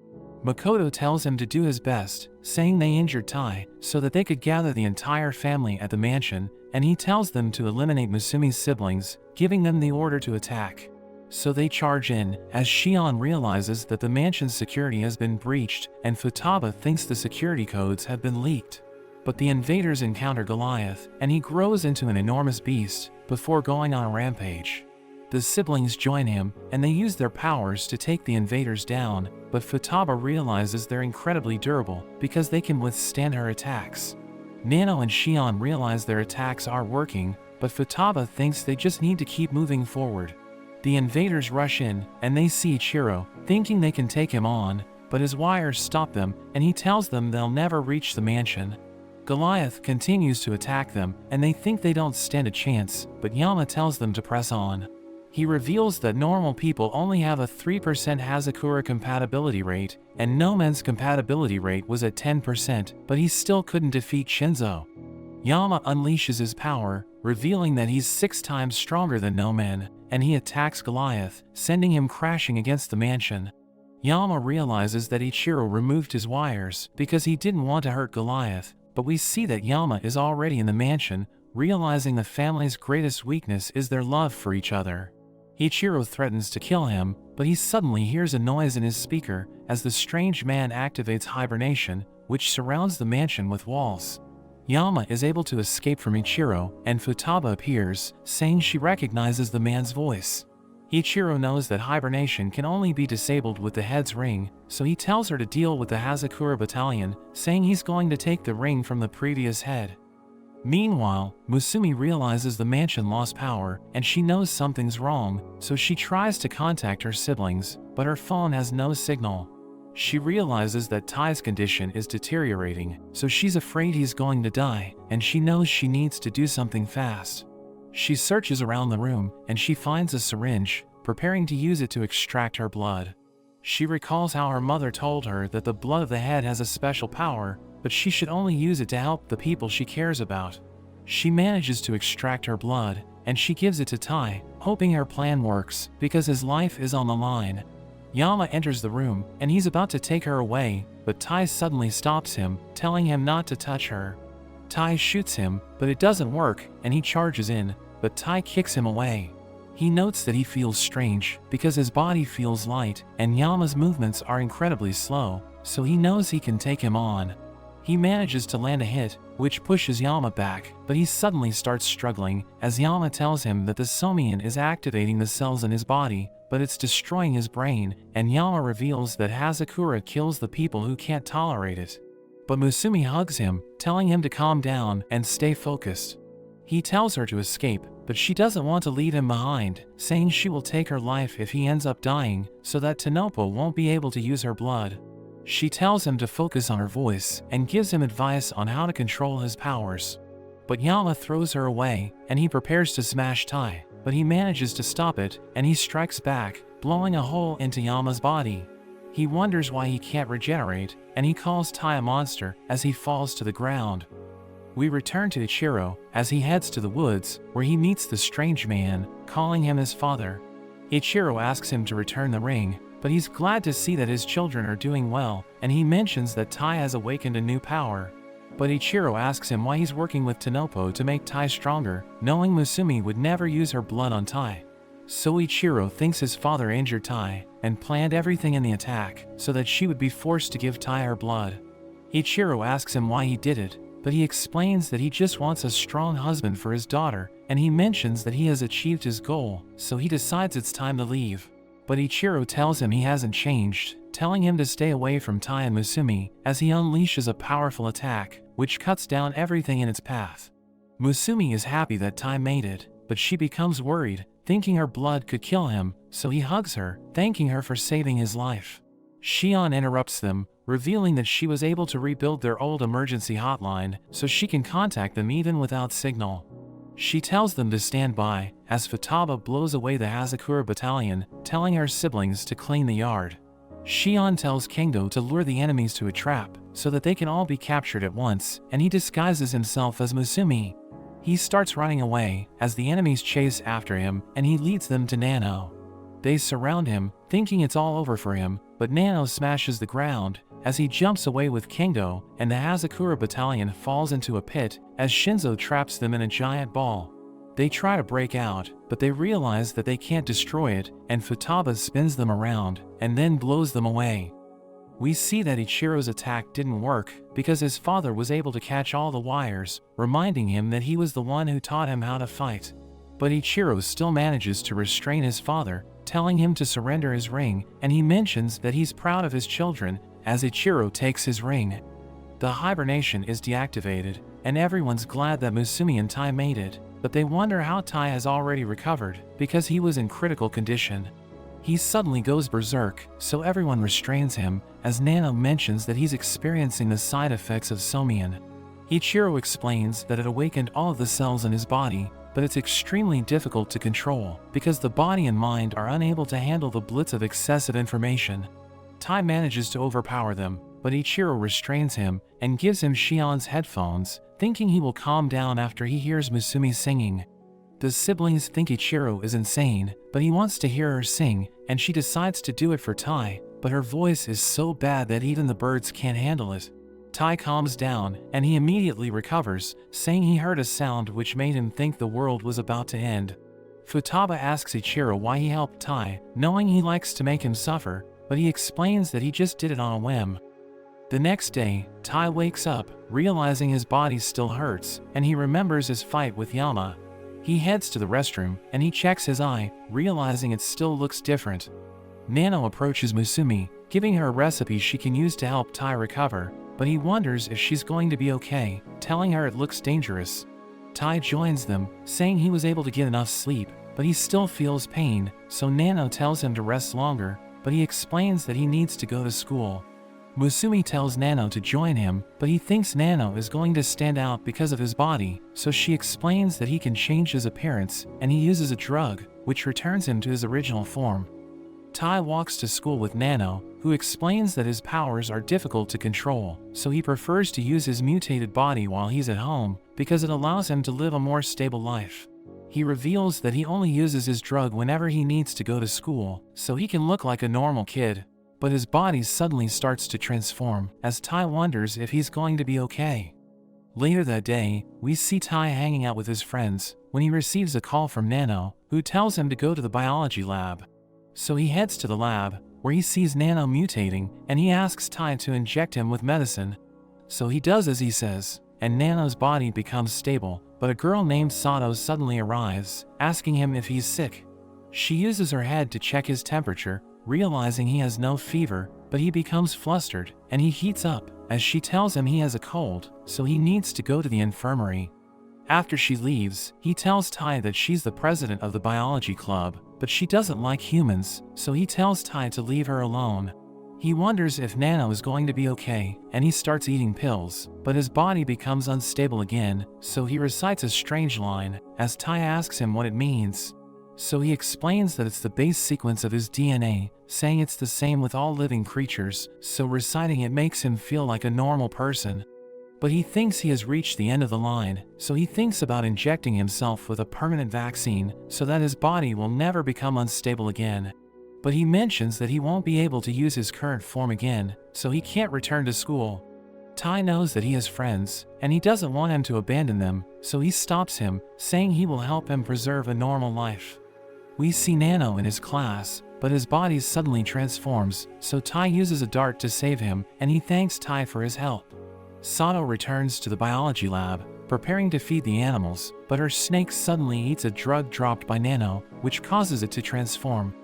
Makoto tells him to do his best, saying they injured Tai, so that they could gather the entire family at the mansion, and he tells them to eliminate Musumi's siblings, giving them the order to attack. So they charge in, as Shion realizes that the mansion's security has been breached, and Futaba thinks the security codes have been leaked. But the invaders encounter Goliath, and he grows into an enormous beast, before going on a rampage. The siblings join him, and they use their powers to take the invaders down, but Futaba realizes they're incredibly durable, because they can withstand her attacks. Nano and Shion realize their attacks are working, but Futaba thinks they just need to keep moving forward. The invaders rush in, and they see Ichiro, thinking they can take him on, but his wires stop them, and he tells them they'll never reach the mansion. Goliath continues to attack them, and they think they don't stand a chance, but Yama tells them to press on. He reveals that normal people only have a 3% Hazakura compatibility rate, and Nomen's compatibility rate was at 10%, but he still couldn't defeat Shinzo. Yama unleashes his power, revealing that he's 6 times stronger than Nomen, and he attacks Goliath, sending him crashing against the mansion. Yama realizes that Ichiro removed his wires because he didn't want to hurt Goliath, but we see that Yama is already in the mansion, realizing the family's greatest weakness is their love for each other. Ichiro threatens to kill him, but he suddenly hears a noise in his speaker as the strange man activates hibernation, which surrounds the mansion with walls. Yama is able to escape from Ichiro, and Futaba appears, saying she recognizes the man's voice. Ichiro knows that hibernation can only be disabled with the head's ring, so he tells her to deal with the Hazakura battalion, saying he's going to take the ring from the previous head. Meanwhile, Musumi realizes the mansion lost power, and she knows something's wrong, so she tries to contact her siblings, but her phone has no signal. She realizes that Tai's condition is deteriorating, so she's afraid he's going to die, and she knows she needs to do something fast. She searches around the room, and she finds a syringe, preparing to use it to extract her blood. She recalls how her mother told her that the blood of the head has a special power, but she should only use it to help the people she cares about. She manages to extract her blood, and she gives it to Tai, hoping her plan works, because his life is on the line. Yama enters the room, and he's about to take her away, but Tai suddenly stops him, telling him not to touch her. Tai shoots him, but it doesn't work, and he charges in, but Tai kicks him away. He notes that he feels strange, because his body feels light, and Yama's movements are incredibly slow, so he knows he can take him on. He manages to land a hit, which pushes Yama back, but he suddenly starts struggling, as Yama tells him that the Somian is activating the cells in his body, but it's destroying his brain, and Yama reveals that Hazakura kills the people who can't tolerate it. But Musumi hugs him, telling him to calm down and stay focused. He tells her to escape, but she doesn't want to leave him behind, saying she will take her life if he ends up dying, so that Tanopo won't be able to use her blood. She tells him to focus on her voice and gives him advice on how to control his powers. But Yama throws her away, and he prepares to smash Tai, but he manages to stop it, and he strikes back, blowing a hole into Yama's body. He wonders why he can't regenerate, and he calls Tai a monster as he falls to the ground. We return to Ichiro as he heads to the woods, where he meets the strange man, calling him his father. Ichiro asks him to return the ring, but he's glad to see that his children are doing well, and he mentions that Tai has awakened a new power. But Ichiro asks him why he's working with Tanopo to make Tai stronger, knowing Musumi would never use her blood on Tai. So Ichiro thinks his father injured Tai, and planned everything in the attack, so that she would be forced to give Tai her blood. Ichiro asks him why he did it, but he explains that he just wants a strong husband for his daughter, and he mentions that he has achieved his goal, so he decides it's time to leave. But Ichiro tells him he hasn't changed, telling him to stay away from Tai and Musumi, as he unleashes a powerful attack, which cuts down everything in its path. Musumi is happy that Tai made it, but she becomes worried, thinking her blood could kill him, so he hugs her, thanking her for saving his life. Shion interrupts them, revealing that she was able to rebuild their old emergency hotline, so she can contact them even without signal. She tells them to stand by, as Futaba blows away the Hazakura battalion, telling her siblings to clean the yard. Shion tells Kendo to lure the enemies to a trap, so that they can all be captured at once, and he disguises himself as Musumi. He starts running away, as the enemies chase after him, and he leads them to Nano. They surround him, thinking it's all over for him, but Nano smashes the ground, as he jumps away with Kendo, and the Hazakura battalion falls into a pit, as Shinzo traps them in a giant ball. They try to break out, but they realize that they can't destroy it, and Futaba spins them around, and then blows them away. We see that Ichiro's attack didn't work, because his father was able to catch all the wires, reminding him that he was the one who taught him how to fight. But Ichiro still manages to restrain his father, telling him to surrender his ring, and he mentions that he's proud of his children, as Ichiro takes his ring. The hibernation is deactivated, and everyone's glad that Musumi and Tai made it, but they wonder how Tai has already recovered, because he was in critical condition. He suddenly goes berserk, so everyone restrains him, as Nano mentions that he's experiencing the side effects of Somian. Ichiro explains that it awakened all of the cells in his body, but it's extremely difficult to control, because the body and mind are unable to handle the blitz of excessive information. Tai manages to overpower them, but Ichiro restrains him, and gives him Shion's headphones, thinking he will calm down after he hears Musumi singing. The siblings think Ichiro is insane, but he wants to hear her sing, and she decides to do it for Tai, but her voice is so bad that even the birds can't handle it. Tai calms down, and he immediately recovers, saying he heard a sound which made him think the world was about to end. Futaba asks Ichiro why he helped Tai, knowing he likes to make him suffer, but he explains that he just did it on a whim. The next day, Tai wakes up, realizing his body still hurts, and he remembers his fight with Yama. He heads to the restroom, and he checks his eye, realizing it still looks different. Nano approaches Musumi, giving her a recipe she can use to help Tai recover, but he wonders if she's going to be okay, telling her it looks dangerous. Tai joins them, saying he was able to get enough sleep, but he still feels pain, so Nano tells him to rest longer, but he explains that he needs to go to school. Musumi tells Nano to join him, but he thinks Nano is going to stand out because of his body, so she explains that he can change his appearance, and he uses a drug, which returns him to his original form. Tai walks to school with Nano, who explains that his powers are difficult to control, so he prefers to use his mutated body while he's at home, because it allows him to live a more stable life. He reveals that he only uses his drug whenever he needs to go to school, so he can look like a normal kid. But his body suddenly starts to transform, as Tai wonders if he's going to be okay. Later that day, we see Tai hanging out with his friends, when he receives a call from Nano, who tells him to go to the biology lab. So he heads to the lab, where he sees Nano mutating, and he asks Tai to inject him with medicine. So he does as he says, and Nano's body becomes stable, but a girl named Sato suddenly arrives, asking him if he's sick. She uses her head to check his temperature, realizing he has no fever, but he becomes flustered, and he heats up, as she tells him he has a cold, so he needs to go to the infirmary. After she leaves, he tells Tai that she's the president of the biology club, but she doesn't like humans, so he tells Tai to leave her alone. He wonders if Nano is going to be okay, and he starts eating pills, but his body becomes unstable again, so he recites a strange line, as Tai asks him what it means. So he explains that it's the base sequence of his DNA, saying it's the same with all living creatures, so reciting it makes him feel like a normal person. But he thinks he has reached the end of the line, so he thinks about injecting himself with a permanent vaccine, so that his body will never become unstable again. But he mentions that he won't be able to use his current form again, so he can't return to school. Tai knows that he has friends, and he doesn't want him to abandon them, so he stops him, saying he will help him preserve a normal life. We see Nano in his class, but his body suddenly transforms, so Tai uses a dart to save him, and he thanks Tai for his help. Sato returns to the biology lab, preparing to feed the animals, but her snake suddenly eats a drug dropped by Nano, which causes it to transform.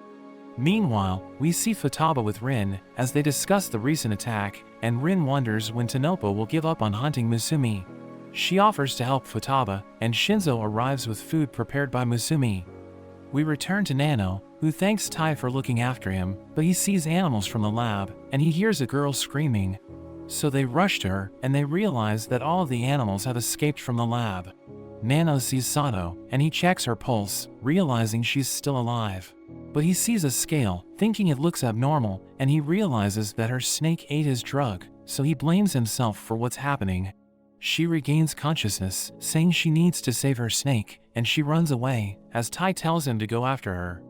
Meanwhile, we see Futaba with Rin, as they discuss the recent attack, and Rin wonders when Tanopa will give up on hunting Musumi. She offers to help Futaba, and Shinzo arrives with food prepared by Musumi. We return to Nano, who thanks Tai for looking after him, but he sees animals from the lab, and he hears a girl screaming. So they rush to her, and they realize that all of the animals have escaped from the lab. Nano sees Sato, and he checks her pulse, realizing she's still alive. But he sees a scale, thinking it looks abnormal, and he realizes that her snake ate his drug, so he blames himself for what's happening. She regains consciousness, saying she needs to save her snake, and she runs away, as Tai tells him to go after her.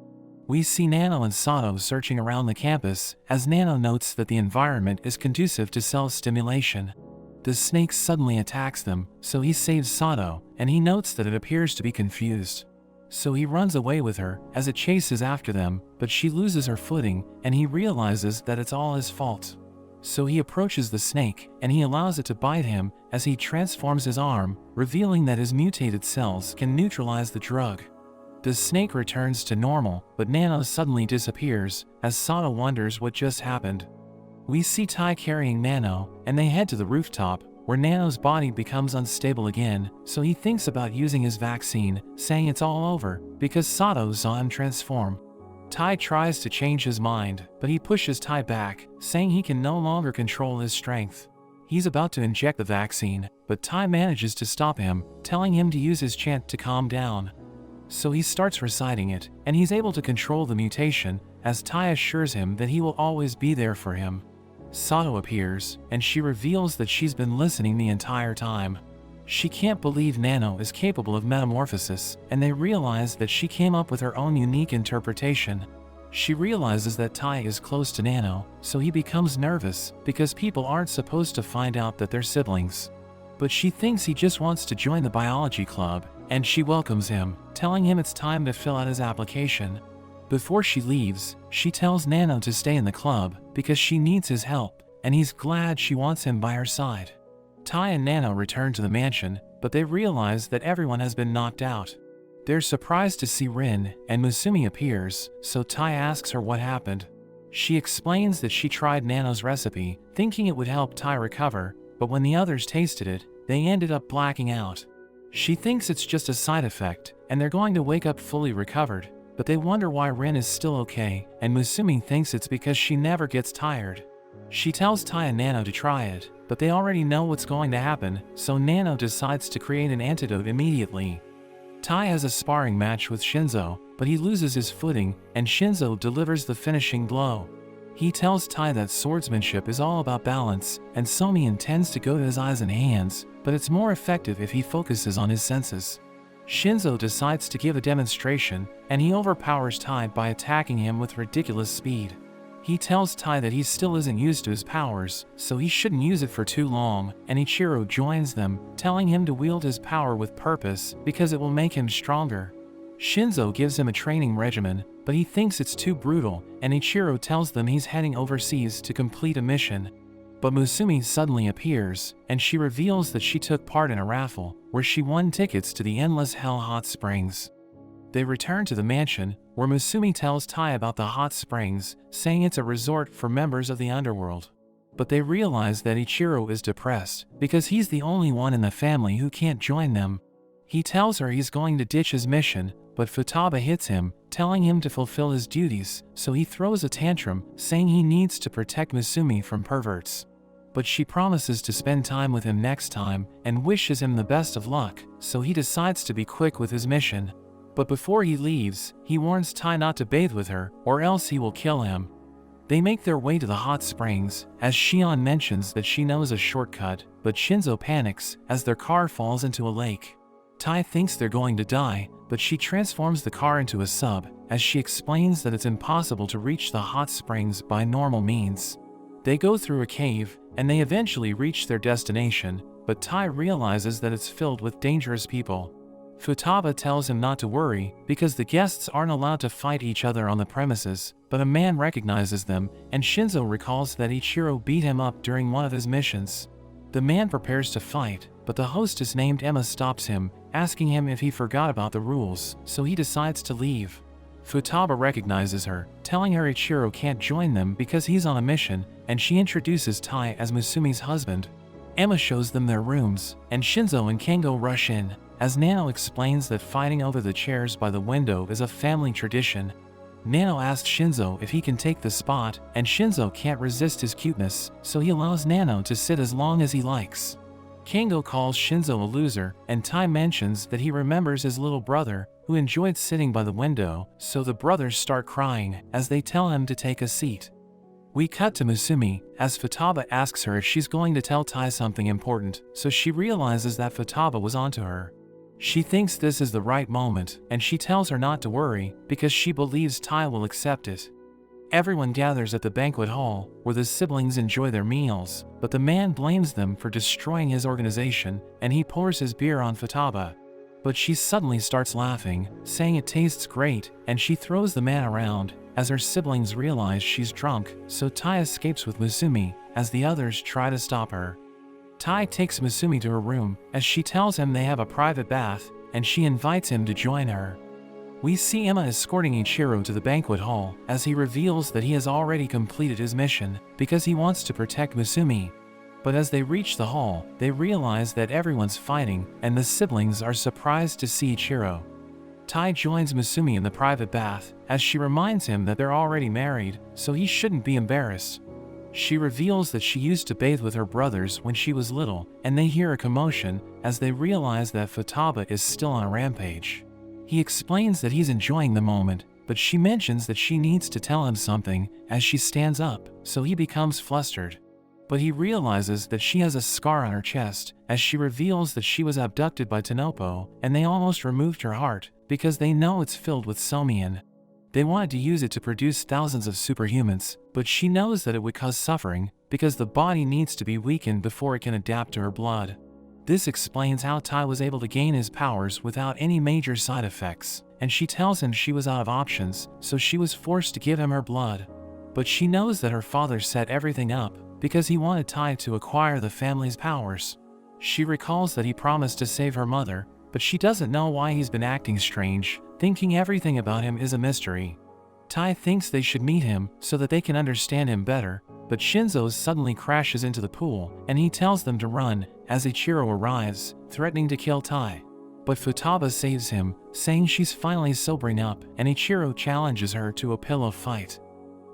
We see Nano and Sato searching around the campus, as Nano notes that the environment is conducive to cell stimulation. The snake suddenly attacks them, so he saves Sato, and he notes that it appears to be confused. So he runs away with her, as it chases after them, but she loses her footing, and he realizes that it's all his fault. So he approaches the snake, and he allows it to bite him, as he transforms his arm, revealing that his mutated cells can neutralize the drug. The snake returns to normal, but Nano suddenly disappears, as Sato wonders what just happened. We see Tai carrying Nano, and they head to the rooftop, where Nano's body becomes unstable again, so he thinks about using his vaccine, saying it's all over, because Sato saw him transform. Tai tries to change his mind, but he pushes Tai back, saying he can no longer control his strength. He's about to inject the vaccine, but Tai manages to stop him, telling him to use his chant to calm down. So he starts reciting it, and he's able to control the mutation, as Tai assures him that he will always be there for him. Sato appears, and she reveals that she's been listening the entire time. She can't believe Nano is capable of metamorphosis, and they realize that she came up with her own unique interpretation. She realizes that Tai is close to Nano, so he becomes nervous, because people aren't supposed to find out that they're siblings. But she thinks he just wants to join the biology club, and she welcomes him, telling him it's time to fill out his application. Before she leaves, she tells Nano to stay in the club, because she needs his help, and he's glad she wants him by her side. Tai and Nano return to the mansion, but they realize that everyone has been knocked out. They're surprised to see Rin, and Musumi appears, so Tai asks her what happened. She explains that she tried Nano's recipe, thinking it would help Tai recover, but when the others tasted it, they ended up blacking out. She thinks it's just a side effect, and they're going to wake up fully recovered, but they wonder why Rin is still okay, and Musumi thinks it's because she never gets tired. She tells Tai and Nano to try it, but they already know what's going to happen, so Nano decides to create an antidote immediately. Tai has a sparring match with Shinzo, but he loses his footing, and Shinzo delivers the finishing blow. He tells Tai that swordsmanship is all about balance, and Somi intends to go to his eyes and hands, but it's more effective if he focuses on his senses. Shinzo decides to give a demonstration, and he overpowers Tai by attacking him with ridiculous speed. He tells Tai that he still isn't used to his powers, so he shouldn't use it for too long, and Ichiro joins them, telling him to wield his power with purpose because it will make him stronger. Shinzo gives him a training regimen, but he thinks it's too brutal, and Ichiro tells them he's heading overseas to complete a mission. But Musumi suddenly appears, and she reveals that she took part in a raffle, where she won tickets to the Endless Hell Hot Springs. They return to the mansion, where Musumi tells Tai about the hot springs, saying it's a resort for members of the underworld. But they realize that Ichiro is depressed, because he's the only one in the family who can't join them. He tells her he's going to ditch his mission, but Futaba hits him, telling him to fulfill his duties, so he throws a tantrum, saying he needs to protect Musumi from perverts. But she promises to spend time with him next time and wishes him the best of luck, so he decides to be quick with his mission. But before he leaves, he warns Tai not to bathe with her, or else he will kill him. They make their way to the hot springs, as Shion mentions that she knows a shortcut, but Shinzo panics as their car falls into a lake. Tai thinks they're going to die, but she transforms the car into a sub, as she explains that it's impossible to reach the hot springs by normal means. They go through a cave, and they eventually reach their destination, but Tai realizes that it's filled with dangerous people. Futaba tells him not to worry, because the guests aren't allowed to fight each other on the premises, but a man recognizes them, and Shinzo recalls that Ichiro beat him up during one of his missions. The man prepares to fight, but the hostess named Emma stops him, asking him if he forgot about the rules, so he decides to leave. Futaba recognizes her, telling her Ichiro can't join them because he's on a mission, and she introduces Tai as Musumi's husband. Emma shows them their rooms, and Shinzo and Kengo rush in, as Nano explains that fighting over the chairs by the window is a family tradition. Nano asks Shinzo if he can take the spot, and Shinzo can't resist his cuteness, so he allows Nano to sit as long as he likes. Kengo calls Shinzo a loser, and Tai mentions that he remembers his little brother, who enjoyed sitting by the window, so the brothers start crying as they tell him to take a seat. We cut to Musumi, as Futaba asks her if she's going to tell Tai something important, so she realizes that Futaba was onto her. She thinks this is the right moment, and she tells her not to worry, because she believes Tai will accept it. Everyone gathers at the banquet hall, where the siblings enjoy their meals, but the man blames them for destroying his organization, and he pours his beer on Futaba. But she suddenly starts laughing, saying it tastes great, and she throws the man around, as her siblings realize she's drunk, so Tai escapes with Musumi, as the others try to stop her. Tai takes Musumi to her room, as she tells him they have a private bath, and she invites him to join her. We see Emma escorting Ichiro to the banquet hall, as he reveals that he has already completed his mission, because he wants to protect Musumi. But as they reach the hall, they realize that everyone's fighting, and the siblings are surprised to see Ichiro. Tai joins Musumi in the private bath, as she reminds him that they're already married, so he shouldn't be embarrassed. She reveals that she used to bathe with her brothers when she was little, and they hear a commotion, as they realize that Futaba is still on a rampage. He explains that he's enjoying the moment, but she mentions that she needs to tell him something, as she stands up, so he becomes flustered. But he realizes that she has a scar on her chest, as she reveals that she was abducted by Tanopo, and they almost removed her heart, because they know it's filled with somian. They wanted to use it to produce thousands of superhumans, but she knows that it would cause suffering, because the body needs to be weakened before it can adapt to her blood. This explains how Tai was able to gain his powers without any major side effects, and she tells him she was out of options, so she was forced to give him her blood. But she knows that her father set everything up, because he wanted Tai to acquire the family's powers. She recalls that he promised to save her mother, but she doesn't know why he's been acting strange, thinking everything about him is a mystery. Tai thinks they should meet him so that they can understand him better, but Shinzo suddenly crashes into the pool, and he tells them to run, as Ichiro arrives, threatening to kill Tai. But Futaba saves him, saying she's finally sobering up, and Ichiro challenges her to a pillow fight.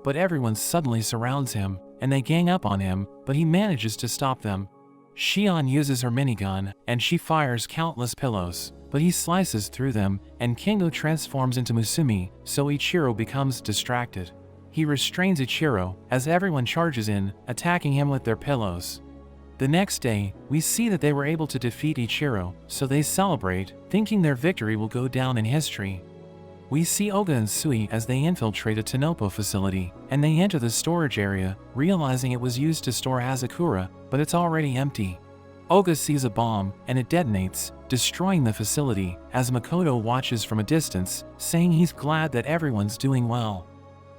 But everyone suddenly surrounds him, and they gang up on him, but he manages to stop them. Shion uses her minigun, and she fires countless pillows, but he slices through them, and Kengo transforms into Musumi, so Ichiro becomes distracted. He restrains Ichiro, as everyone charges in, attacking him with their pillows. The next day, we see that they were able to defeat Ichiro, so they celebrate, thinking their victory will go down in history. We see Oga and Sui as they infiltrate a Tanopo facility, and they enter the storage area, realizing it was used to store Hazakura, but it's already empty. Oga sees a bomb, and it detonates, destroying the facility, as Makoto watches from a distance, saying he's glad that everyone's doing well.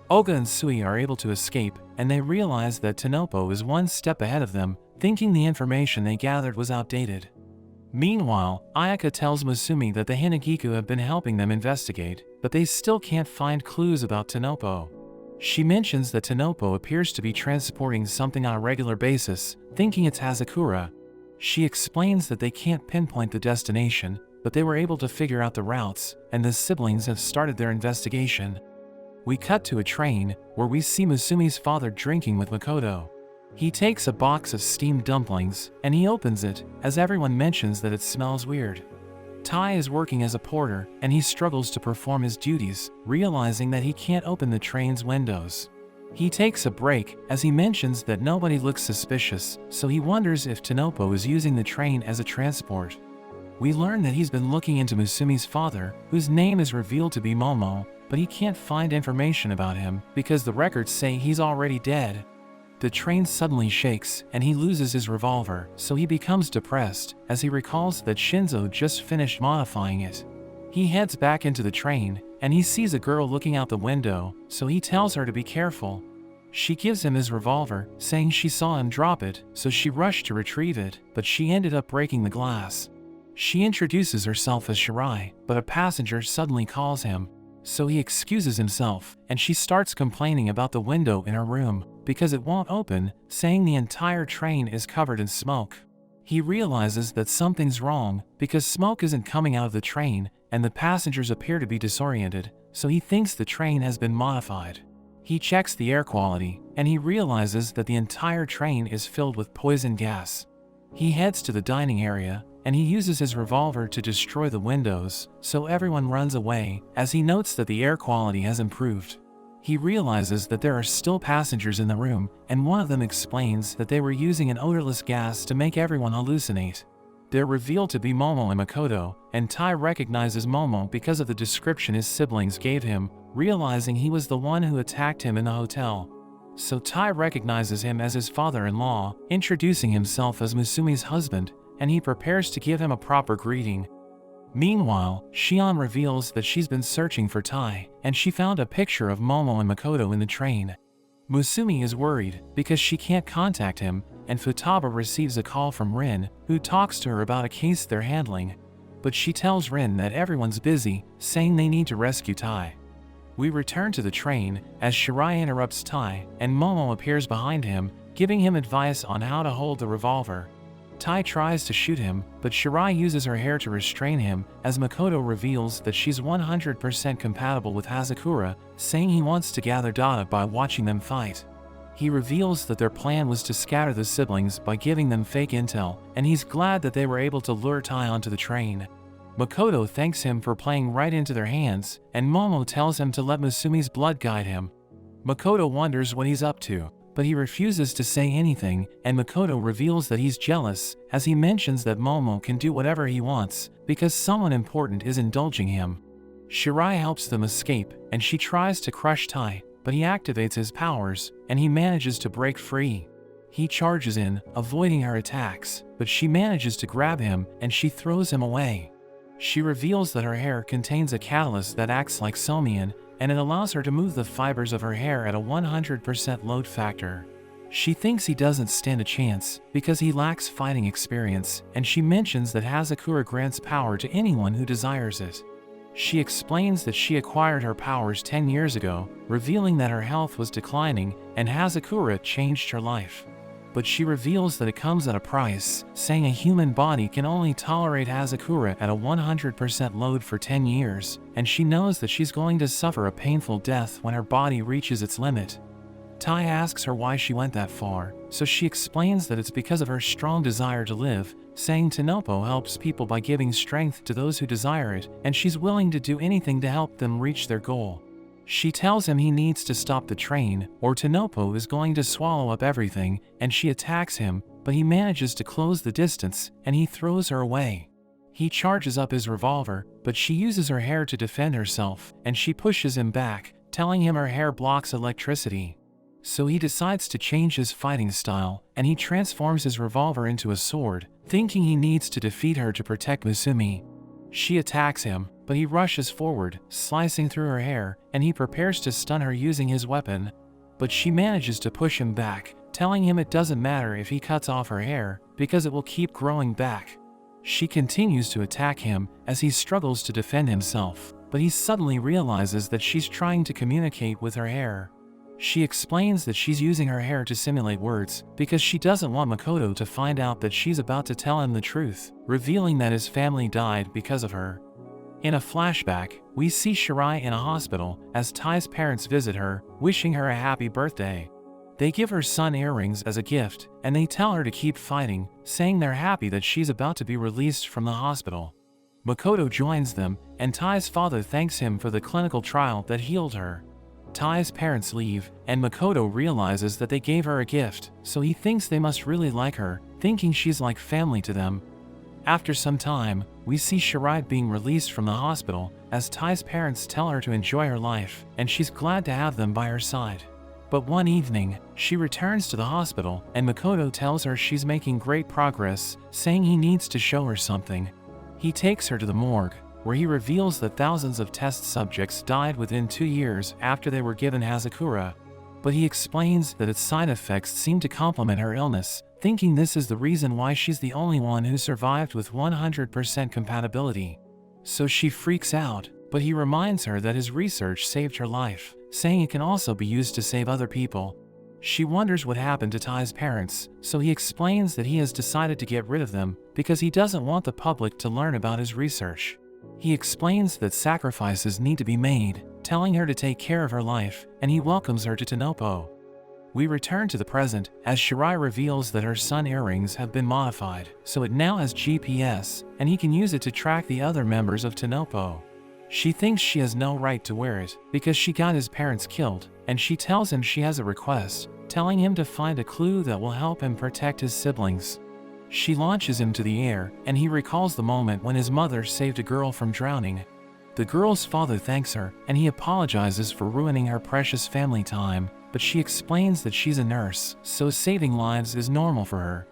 Oga and Sui are able to escape, and they realize that Tanopo is one step ahead of them, thinking the information they gathered was outdated. Meanwhile, Ayaka tells Musumi that the Hinagiku have been helping them investigate, but they still can't find clues about Tanopo. She mentions that Tanopo appears to be transporting something on a regular basis, thinking it's Hazakura. She explains that they can't pinpoint the destination, but they were able to figure out the routes, and the siblings have started their investigation. We cut to a train, where we see Musumi's father drinking with Makoto. He takes a box of steamed dumplings, and he opens it, as everyone mentions that it smells weird. Tai is working as a porter, and he struggles to perform his duties, realizing that he can't open the train's windows. He takes a break, as he mentions that nobody looks suspicious, so he wonders if Tanopo is using the train as a transport. We learn that he's been looking into Musumi's father, whose name is revealed to be Momo, but he can't find information about him because the records say he's already dead. The train suddenly shakes, and he loses his revolver, so he becomes depressed, as he recalls that Shinzo just finished modifying it. He heads back into the train, and he sees a girl looking out the window, so he tells her to be careful. She gives him his revolver, saying she saw him drop it, so she rushed to retrieve it, but she ended up breaking the glass. She introduces herself as Shirai, but a passenger suddenly calls him. So he excuses himself, and she starts complaining about the window in her room, because it won't open, saying the entire train is covered in smoke. He realizes that something's wrong, because smoke isn't coming out of the train, and the passengers appear to be disoriented, so he thinks the train has been modified. He checks the air quality, and he realizes that the entire train is filled with poison gas. He heads to the dining area, and he uses his revolver to destroy the windows, so everyone runs away, as he notes that the air quality has improved. He realizes that there are still passengers in the room, and one of them explains that they were using an odorless gas to make everyone hallucinate. They're revealed to be Momo and Makoto, and Tai recognizes Momo because of the description his siblings gave him, realizing he was the one who attacked him in the hotel. So Tai recognizes him as his father-in-law, introducing himself as Musumi's husband, and he prepares to give him a proper greeting. Meanwhile, Shion reveals that she's been searching for Tai, and she found a picture of Momo and Makoto in the train. Musumi is worried, because she can't contact him, and Futaba receives a call from Rin, who talks to her about a case they're handling. But she tells Rin that everyone's busy, saying they need to rescue Tai. We return to the train, as Shirai interrupts Tai, and Momo appears behind him, giving him advice on how to hold the revolver. Tai tries to shoot him, but Shirai uses her hair to restrain him, as Makoto reveals that she's 100% compatible with Hazakura, saying he wants to gather data by watching them fight. He reveals that their plan was to scatter the siblings by giving them fake intel, and he's glad that they were able to lure Tai onto the train. Makoto thanks him for playing right into their hands, and Momo tells him to let Musumi's blood guide him. Makoto wonders what he's up to, but he refuses to say anything, and Makoto reveals that he's jealous, as he mentions that Momo can do whatever he wants, because someone important is indulging him. Shirai helps them escape, and she tries to crush Tai, but he activates his powers, and he manages to break free. He charges in, avoiding her attacks, but she manages to grab him, and she throws him away. She reveals that her hair contains a catalyst that acts like somian, and it allows her to move the fibers of her hair at a 100% load factor. She thinks he doesn't stand a chance, because he lacks fighting experience, and she mentions that Hazakura grants power to anyone who desires it. She explains that she acquired her powers 10 years ago, revealing that her health was declining, and Hazakura changed her life. But she reveals that it comes at a price, saying a human body can only tolerate Hazakura at a 100% load for 10 years, and she knows that she's going to suffer a painful death when her body reaches its limit. Tai asks her why she went that far, so she explains that it's because of her strong desire to live, saying Tanopo helps people by giving strength to those who desire it, and she's willing to do anything to help them reach their goal. She tells him he needs to stop the train, or Tanopo is going to swallow up everything, and she attacks him, but he manages to close the distance, and he throws her away. He charges up his revolver, but she uses her hair to defend herself, and she pushes him back, telling him her hair blocks electricity. So he decides to change his fighting style, and he transforms his revolver into a sword, thinking he needs to defeat her to protect Musumi. She attacks him, but he rushes forward, slicing through her hair, and he prepares to stun her using his weapon. But she manages to push him back, telling him it doesn't matter if he cuts off her hair, because it will keep growing back. She continues to attack him, as he struggles to defend himself, but he suddenly realizes that she's trying to communicate with her hair. She explains that she's using her hair to simulate words because she doesn't want Makoto to find out that she's about to tell him the truth, revealing that his family died because of her. In a flashback, we see Shirai in a hospital as Tai's parents visit her, wishing her a happy birthday. They give her son earrings as a gift, and they tell her to keep fighting, saying they're happy that she's about to be released from the hospital. Makoto joins them, and Tai's father thanks him for the clinical trial that healed her. Tai's parents leave, and Makoto realizes that they gave her a gift, so he thinks they must really like her, thinking she's like family to them. After some time, we see Shirai being released from the hospital, as Tai's parents tell her to enjoy her life, and she's glad to have them by her side. But one evening, she returns to the hospital, and Makoto tells her she's making great progress, saying he needs to show her something. He takes her to the morgue, where he reveals that thousands of test subjects died within 2 years after they were given Hazakura. But he explains that its side effects seem to complement her illness, thinking this is the reason why she's the only one who survived with 100% compatibility. So she freaks out, but he reminds her that his research saved her life, saying it can also be used to save other people. She wonders what happened to Tai's parents, so he explains that he has decided to get rid of them because he doesn't want the public to learn about his research. He explains that sacrifices need to be made, telling her to take care of her life, and he welcomes her to Tanopo. We return to the present, as Shirai reveals that her son earrings have been modified, so it now has GPS, and he can use it to track the other members of Tanopo. She thinks she has no right to wear it, because she got his parents killed, and she tells him she has a request, telling him to find a clue that will help him protect his siblings. She launches him to the air, and he recalls the moment when his mother saved a girl from drowning. The girl's father thanks her, and he apologizes for ruining her precious family time, but she explains that she's a nurse, so saving lives is normal for her.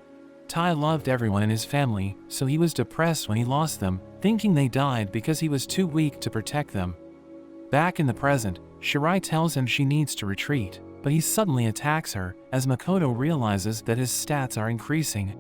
Tai loved everyone in his family, so he was depressed when he lost them, thinking they died because he was too weak to protect them. Back in the present, Shirai tells him she needs to retreat, but he suddenly attacks her, as Makoto realizes that his stats are increasing.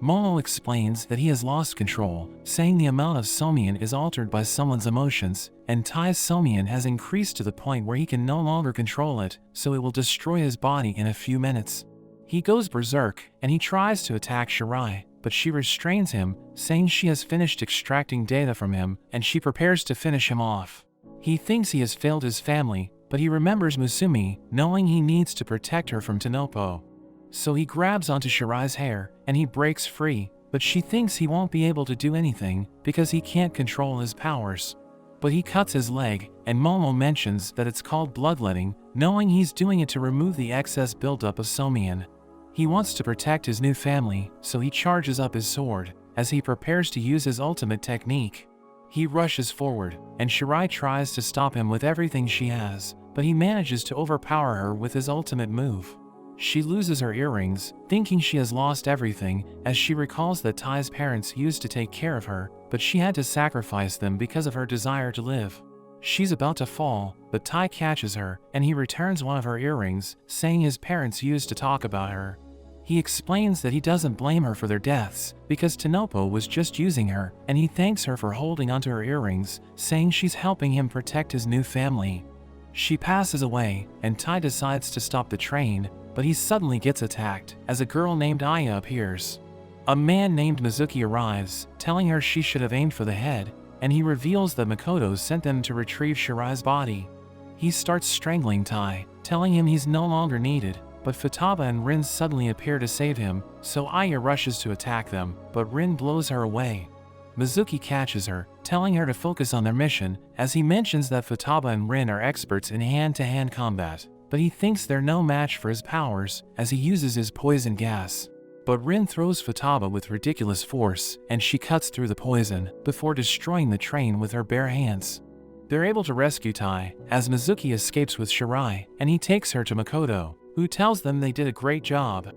Momo explains that he has lost control, saying the amount of somian is altered by someone's emotions, and Tai's somian has increased to the point where he can no longer control it, so it will destroy his body in a few minutes. He goes berserk, and he tries to attack Shirai, but she restrains him, saying she has finished extracting data from him, and she prepares to finish him off. He thinks he has failed his family, but he remembers Musumi, knowing he needs to protect her from Tanopo. So he grabs onto Shirai's hair, and he breaks free, but she thinks he won't be able to do anything because he can't control his powers. But he cuts his leg, and Momo mentions that it's called bloodletting, knowing he's doing it to remove the excess buildup of somian. He wants to protect his new family, so he charges up his sword, as he prepares to use his ultimate technique. He rushes forward, and Shirai tries to stop him with everything she has, but he manages to overpower her with his ultimate move. She loses her earrings, thinking she has lost everything, as she recalls that Tai's parents used to take care of her, but she had to sacrifice them because of her desire to live. She's about to fall, but Tai catches her, and he returns one of her earrings, saying his parents used to talk about her. He explains that he doesn't blame her for their deaths, because Tanopo was just using her, and he thanks her for holding onto her earrings, saying she's helping him protect his new family. She passes away, and Tai decides to stop the train, but he suddenly gets attacked, as a girl named Aya appears. A man named Mizuki arrives, telling her she should have aimed for the head, and he reveals that Makoto sent them to retrieve Shirai's body. He starts strangling Tai, telling him he's no longer needed, but Futaba and Rin suddenly appear to save him, so Aya rushes to attack them, but Rin blows her away. Mizuki catches her, telling her to focus on their mission, as he mentions that Futaba and Rin are experts in hand-to-hand combat, but he thinks they're no match for his powers, as he uses his poison gas. But Rin throws Futaba with ridiculous force, and she cuts through the poison, before destroying the train with her bare hands. They're able to rescue Tai, as Mizuki escapes with Shirai, and he takes her to Makoto, who tells them they did a great job.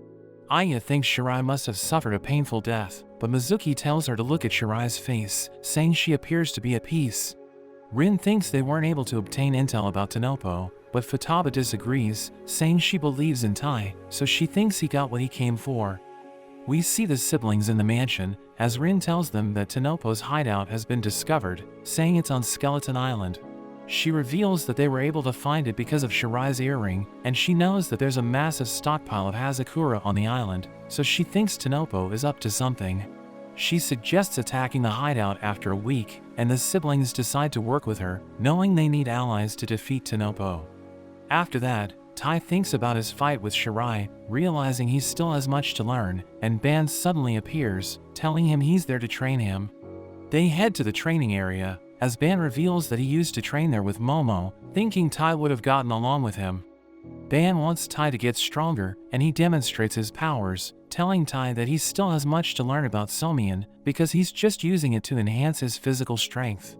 Aya thinks Shirai must have suffered a painful death, but Mizuki tells her to look at Shirai's face, saying she appears to be at peace. Rin thinks they weren't able to obtain intel about Tanopo, but Futaba disagrees, saying she believes in Tai, so she thinks he got what he came for. We see the siblings in the mansion, as Rin tells them that Tanopo's hideout has been discovered, saying it's on Skeleton Island. She reveals that they were able to find it because of Shirai's earring, and she knows that there's a massive stockpile of Hazakura on the island, so she thinks Tanopo is up to something. She suggests attacking the hideout after a week, and the siblings decide to work with her, knowing they need allies to defeat Tanopo. After that, Tai thinks about his fight with Shirai, realizing he still has much to learn, and Ban suddenly appears, telling him he's there to train him. They head to the training area, as Ban reveals that he used to train there with Momo, thinking Tai would have gotten along with him. Ban wants Tai to get stronger, and he demonstrates his powers, telling Tai that he still has much to learn about Somian, because he's just using it to enhance his physical strength.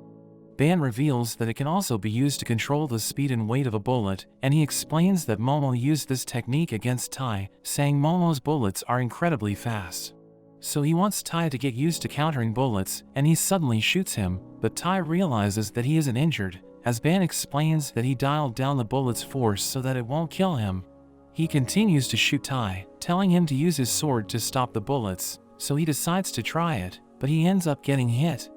Ban reveals that it can also be used to control the speed and weight of a bullet, and he explains that Momo used this technique against Tai, saying Momo's bullets are incredibly fast. So he wants Tai to get used to countering bullets, and he suddenly shoots him, but Tai realizes that he isn't injured, as Ban explains that he dialed down the bullet's force so that it won't kill him. He continues to shoot Tai, telling him to use his sword to stop the bullets, so he decides to try it, but he ends up getting hit.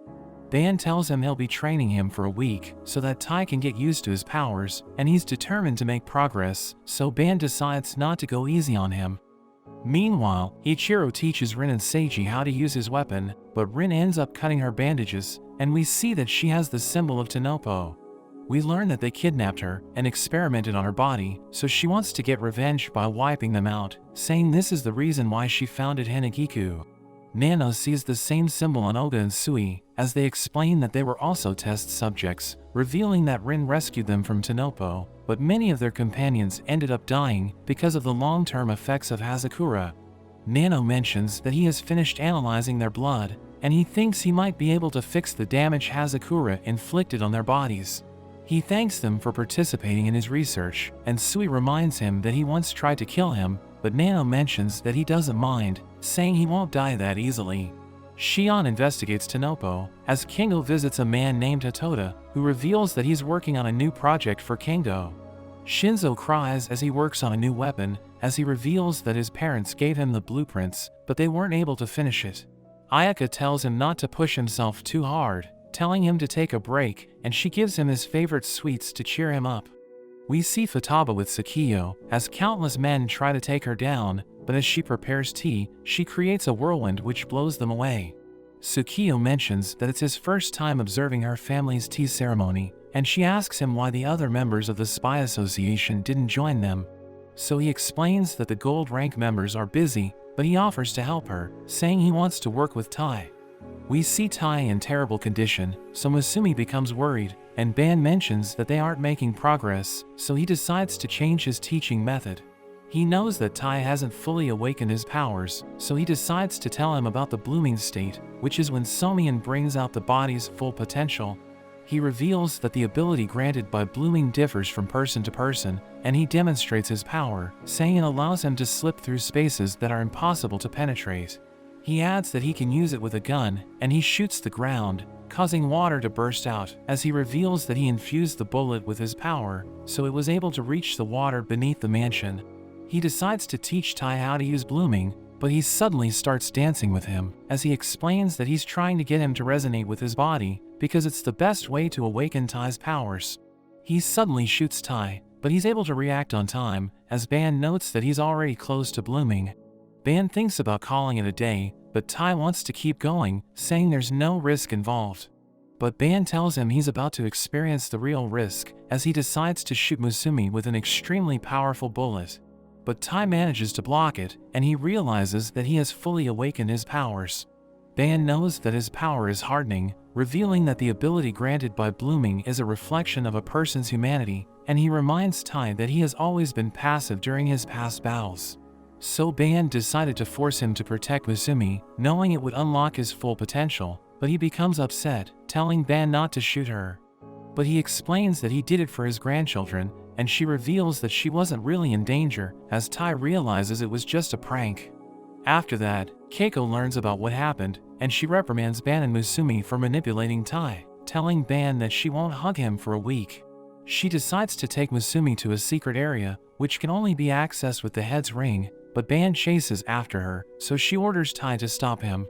Ban tells him he'll be training him for a week, so that Tai can get used to his powers, and he's determined to make progress, so Ban decides not to go easy on him. Meanwhile, Ichiro teaches Rin and Seiji how to use his weapon, but Rin ends up cutting her bandages, and we see that she has the symbol of Tanopo. We learn that they kidnapped her and experimented on her body, so she wants to get revenge by wiping them out, saying this is the reason why she founded Hanagiku. Nano sees the same symbol on Oga and Sui, as they explain that they were also test subjects, revealing that Rin rescued them from Tanopo, but many of their companions ended up dying because of the long-term effects of Hazakura. Nano mentions that he has finished analyzing their blood, and he thinks he might be able to fix the damage Hazakura inflicted on their bodies. He thanks them for participating in his research, and Sui reminds him that he once tried to kill him, but Nano mentions that he doesn't mind, saying he won't die that easily. Shion investigates Tanopo, as Kingo visits a man named Hatoda, who reveals that he's working on a new project for Kingo. Shinzo cries as he works on a new weapon, as he reveals that his parents gave him the blueprints, but they weren't able to finish it. Ayaka tells him not to push himself too hard, telling him to take a break, and she gives him his favorite sweets to cheer him up. We see Futaba with Sakiyo, as countless men try to take her down, but as she prepares tea, she creates a whirlwind which blows them away. Sakiyo mentions that it's his first time observing her family's tea ceremony, and she asks him why the other members of the Spy Association didn't join them. So he explains that the gold rank members are busy, but he offers to help her, saying he wants to work with Tai. We see Tai in terrible condition, so Masumi becomes worried, and Ban mentions that they aren't making progress, so he decides to change his teaching method. He knows that Tai hasn't fully awakened his powers, so he decides to tell him about the blooming state, which is when Somian brings out the body's full potential. He reveals that the ability granted by blooming differs from person to person, and he demonstrates his power, saying it allows him to slip through spaces that are impossible to penetrate. He adds that he can use it with a gun, and he shoots the ground, causing water to burst out, as he reveals that he infused the bullet with his power, so it was able to reach the water beneath the mansion. He decides to teach Tai how to use blooming, but he suddenly starts dancing with him, as he explains that he's trying to get him to resonate with his body, because it's the best way to awaken Tai's powers. He suddenly shoots Tai, but he's able to react on time, as Ban notes that he's already close to blooming. Ban thinks about calling it a day, but Tai wants to keep going, saying there's no risk involved. But Ban tells him he's about to experience the real risk, as he decides to shoot Musumi with an extremely powerful bullet. But Tai manages to block it, and he realizes that he has fully awakened his powers. Ban knows that his power is hardening, revealing that the ability granted by blooming is a reflection of a person's humanity, and he reminds Tai that he has always been passive during his past battles. So Ban decided to force him to protect Musumi, knowing it would unlock his full potential, but he becomes upset, telling Ban not to shoot her. But he explains that he did it for his grandchildren, and she reveals that she wasn't really in danger, as Tai realizes it was just a prank. After that, Keiko learns about what happened, and she reprimands Ban and Musumi for manipulating Tai, telling Ban that she won't hug him for a week. She decides to take Musumi to a secret area, which can only be accessed with the head's ring, but Ban chases after her, so she orders Tai to stop him.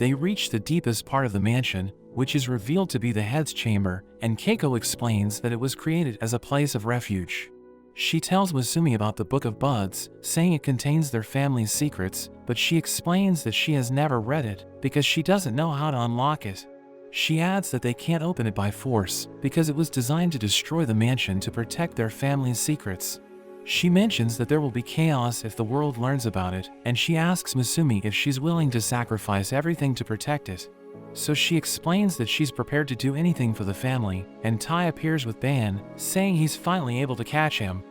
They reach the deepest part of the mansion, which is revealed to be the head's chamber, and Keiko explains that it was created as a place of refuge. She tells Musumi about the Book of Buds, saying it contains their family's secrets, but she explains that she has never read it because she doesn't know how to unlock it. She adds that they can't open it by force because it was designed to destroy the mansion to protect their family's secrets. She mentions that there will be chaos if the world learns about it, and she asks Musumi if she's willing to sacrifice everything to protect it. So she explains that she's prepared to do anything for the family, and Tai appears with Ban, saying he's finally able to catch him.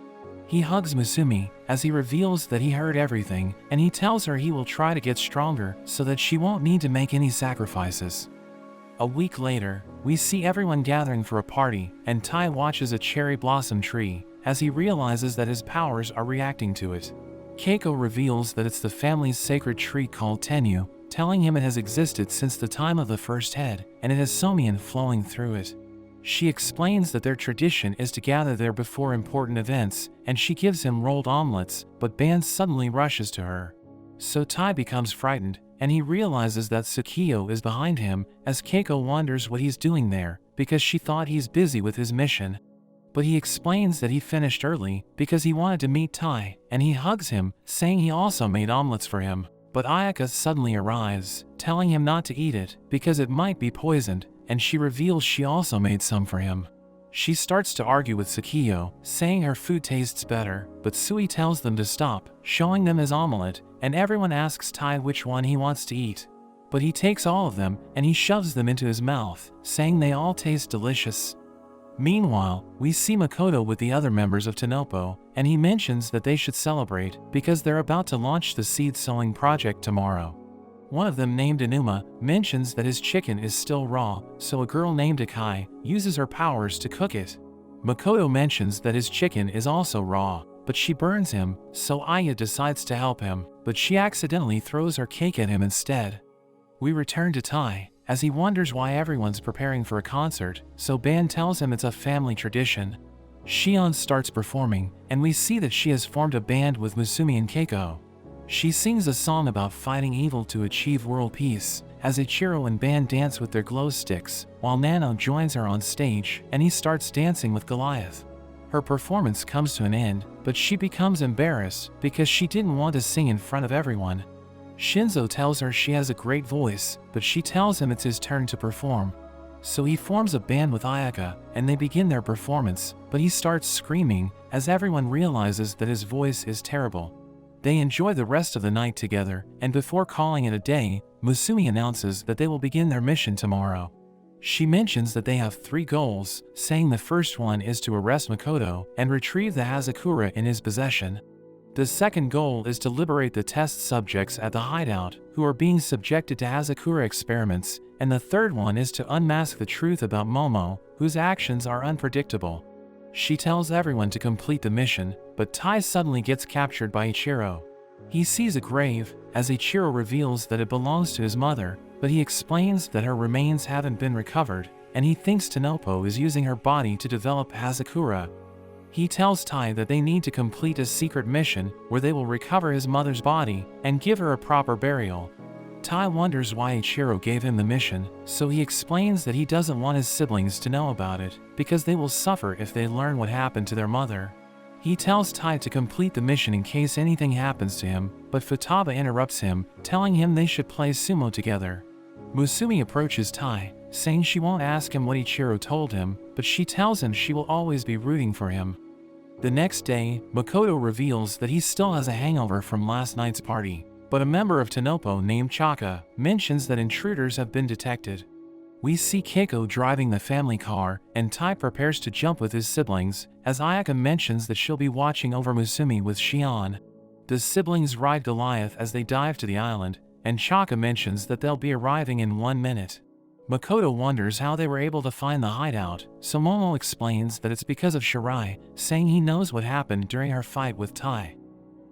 He hugs Musumi as he reveals that he heard everything, and he tells her he will try to get stronger so that she won't need to make any sacrifices. A week later, we see everyone gathering for a party, and Tai watches a cherry blossom tree as he realizes that his powers are reacting to it. Keiko reveals that it's the family's sacred tree called Tenyu, telling him it has existed since the time of the first head, and it has somian flowing through it. She explains that their tradition is to gather there before important events, and she gives him rolled omelets, but Ban suddenly rushes to her. So Tai becomes frightened, and he realizes that Tsukiyo is behind him as Keiko wonders what he's doing there, because she thought he's busy with his mission. But he explains that he finished early because he wanted to meet Tai, and he hugs him, saying he also made omelets for him. But Ayaka suddenly arrives, telling him not to eat it because it might be poisoned, and she reveals she also made some for him. She starts to argue with Tsukiyo, saying her food tastes better, but Sui tells them to stop, showing them his omelet, and everyone asks Tai which one he wants to eat. But he takes all of them, and he shoves them into his mouth, saying they all taste delicious. Meanwhile, we see Makoto with the other members of Tanopo, and he mentions that they should celebrate because they're about to launch the seed sowing project tomorrow. One of them, named Inuma, mentions that his chicken is still raw, so a girl named Akai uses her powers to cook it. Makoto mentions that his chicken is also raw, but she burns him, so Aya decides to help him, but she accidentally throws her cake at him instead. We return to Tai, as he wonders why everyone's preparing for a concert, so Ban tells him it's a family tradition. Shion starts performing, and we see that she has formed a band with Musumi and Keiko. She sings a song about fighting evil to achieve world peace, as Ichiro and Ban dance with their glow sticks, while Nano joins her on stage and he starts dancing with Goliath. Her performance comes to an end, but she becomes embarrassed because she didn't want to sing in front of everyone. Shinzo tells her she has a great voice, but she tells him it's his turn to perform. So he forms a band with Ayaka, and they begin their performance, but he starts screaming as everyone realizes that his voice is terrible. They enjoy the rest of the night together, and before calling it a day, Musumi announces that they will begin their mission tomorrow. She mentions that they have 3 goals, saying the first one is to arrest Makoto and retrieve the Hazakura in his possession. The second goal is to liberate the test subjects at the hideout who are being subjected to Hazakura experiments, and the third one is to unmask the truth about Momo, whose actions are unpredictable. She tells everyone to complete the mission, but Tai suddenly gets captured by Ichiro. He sees a grave, as Ichiro reveals that it belongs to his mother, but he explains that her remains haven't been recovered, and he thinks Tanopo is using her body to develop Hazakura. He tells Tai that they need to complete a secret mission where they will recover his mother's body and give her a proper burial. Tai wonders why Ichiro gave him the mission, so he explains that he doesn't want his siblings to know about it, because they will suffer if they learn what happened to their mother. He tells Tai to complete the mission in case anything happens to him, but Futaba interrupts him, telling him they should play sumo together. Musumi approaches Tai, saying she won't ask him what Ichiro told him, but she tells him she will always be rooting for him. The next day, Makoto reveals that he still has a hangover from last night's party. But a member of Tanopo named Chaka mentions that intruders have been detected. We see Keiko driving the family car, and Tai prepares to jump with his siblings, as Ayaka mentions that she'll be watching over Musumi with Shion. The siblings ride Goliath as they dive to the island, and Chaka mentions that they'll be arriving in 1 minute. Makoto wonders how they were able to find the hideout, so Momo explains that it's because of Shirai, saying he knows what happened during her fight with Tai.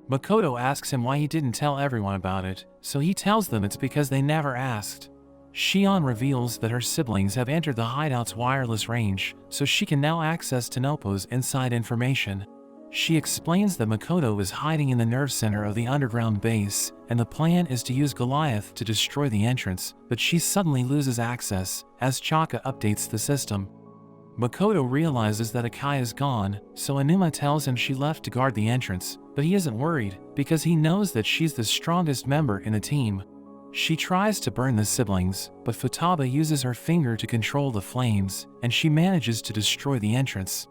Makoto asks him why he didn't tell everyone about it, so he tells them it's because they never asked. Shion reveals that her siblings have entered the hideout's wireless range, so she can now access Tanopo's inside information. She explains that Makoto is hiding in the nerve center of the underground base, and the plan is to use Goliath to destroy the entrance, but she suddenly loses access as Chaka updates the system. Makoto realizes that Akai is gone, so Anuma tells him she left to guard the entrance, but he isn't worried because he knows that she's the strongest member in the team. She tries to burn the siblings, but Futaba uses her finger to control the flames, and she manages to destroy the entrance.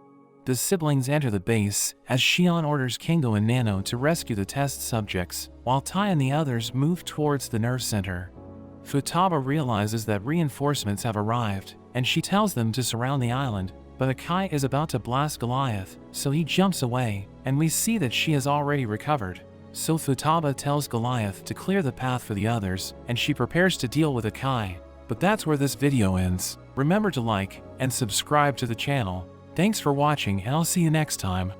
The siblings enter the base as Shion orders Kingo and Nano to rescue the test subjects, while Tai and the others move towards the nerve center. Futaba realizes that reinforcements have arrived, and she tells them to surround the island, but Akai is about to blast Goliath, so he jumps away, and we see that she has already recovered. So Futaba tells Goliath to clear the path for the others, and she prepares to deal with Akai. But that's where this video ends. Remember to like and subscribe to the channel. Thanks for watching, and I'll see you next time.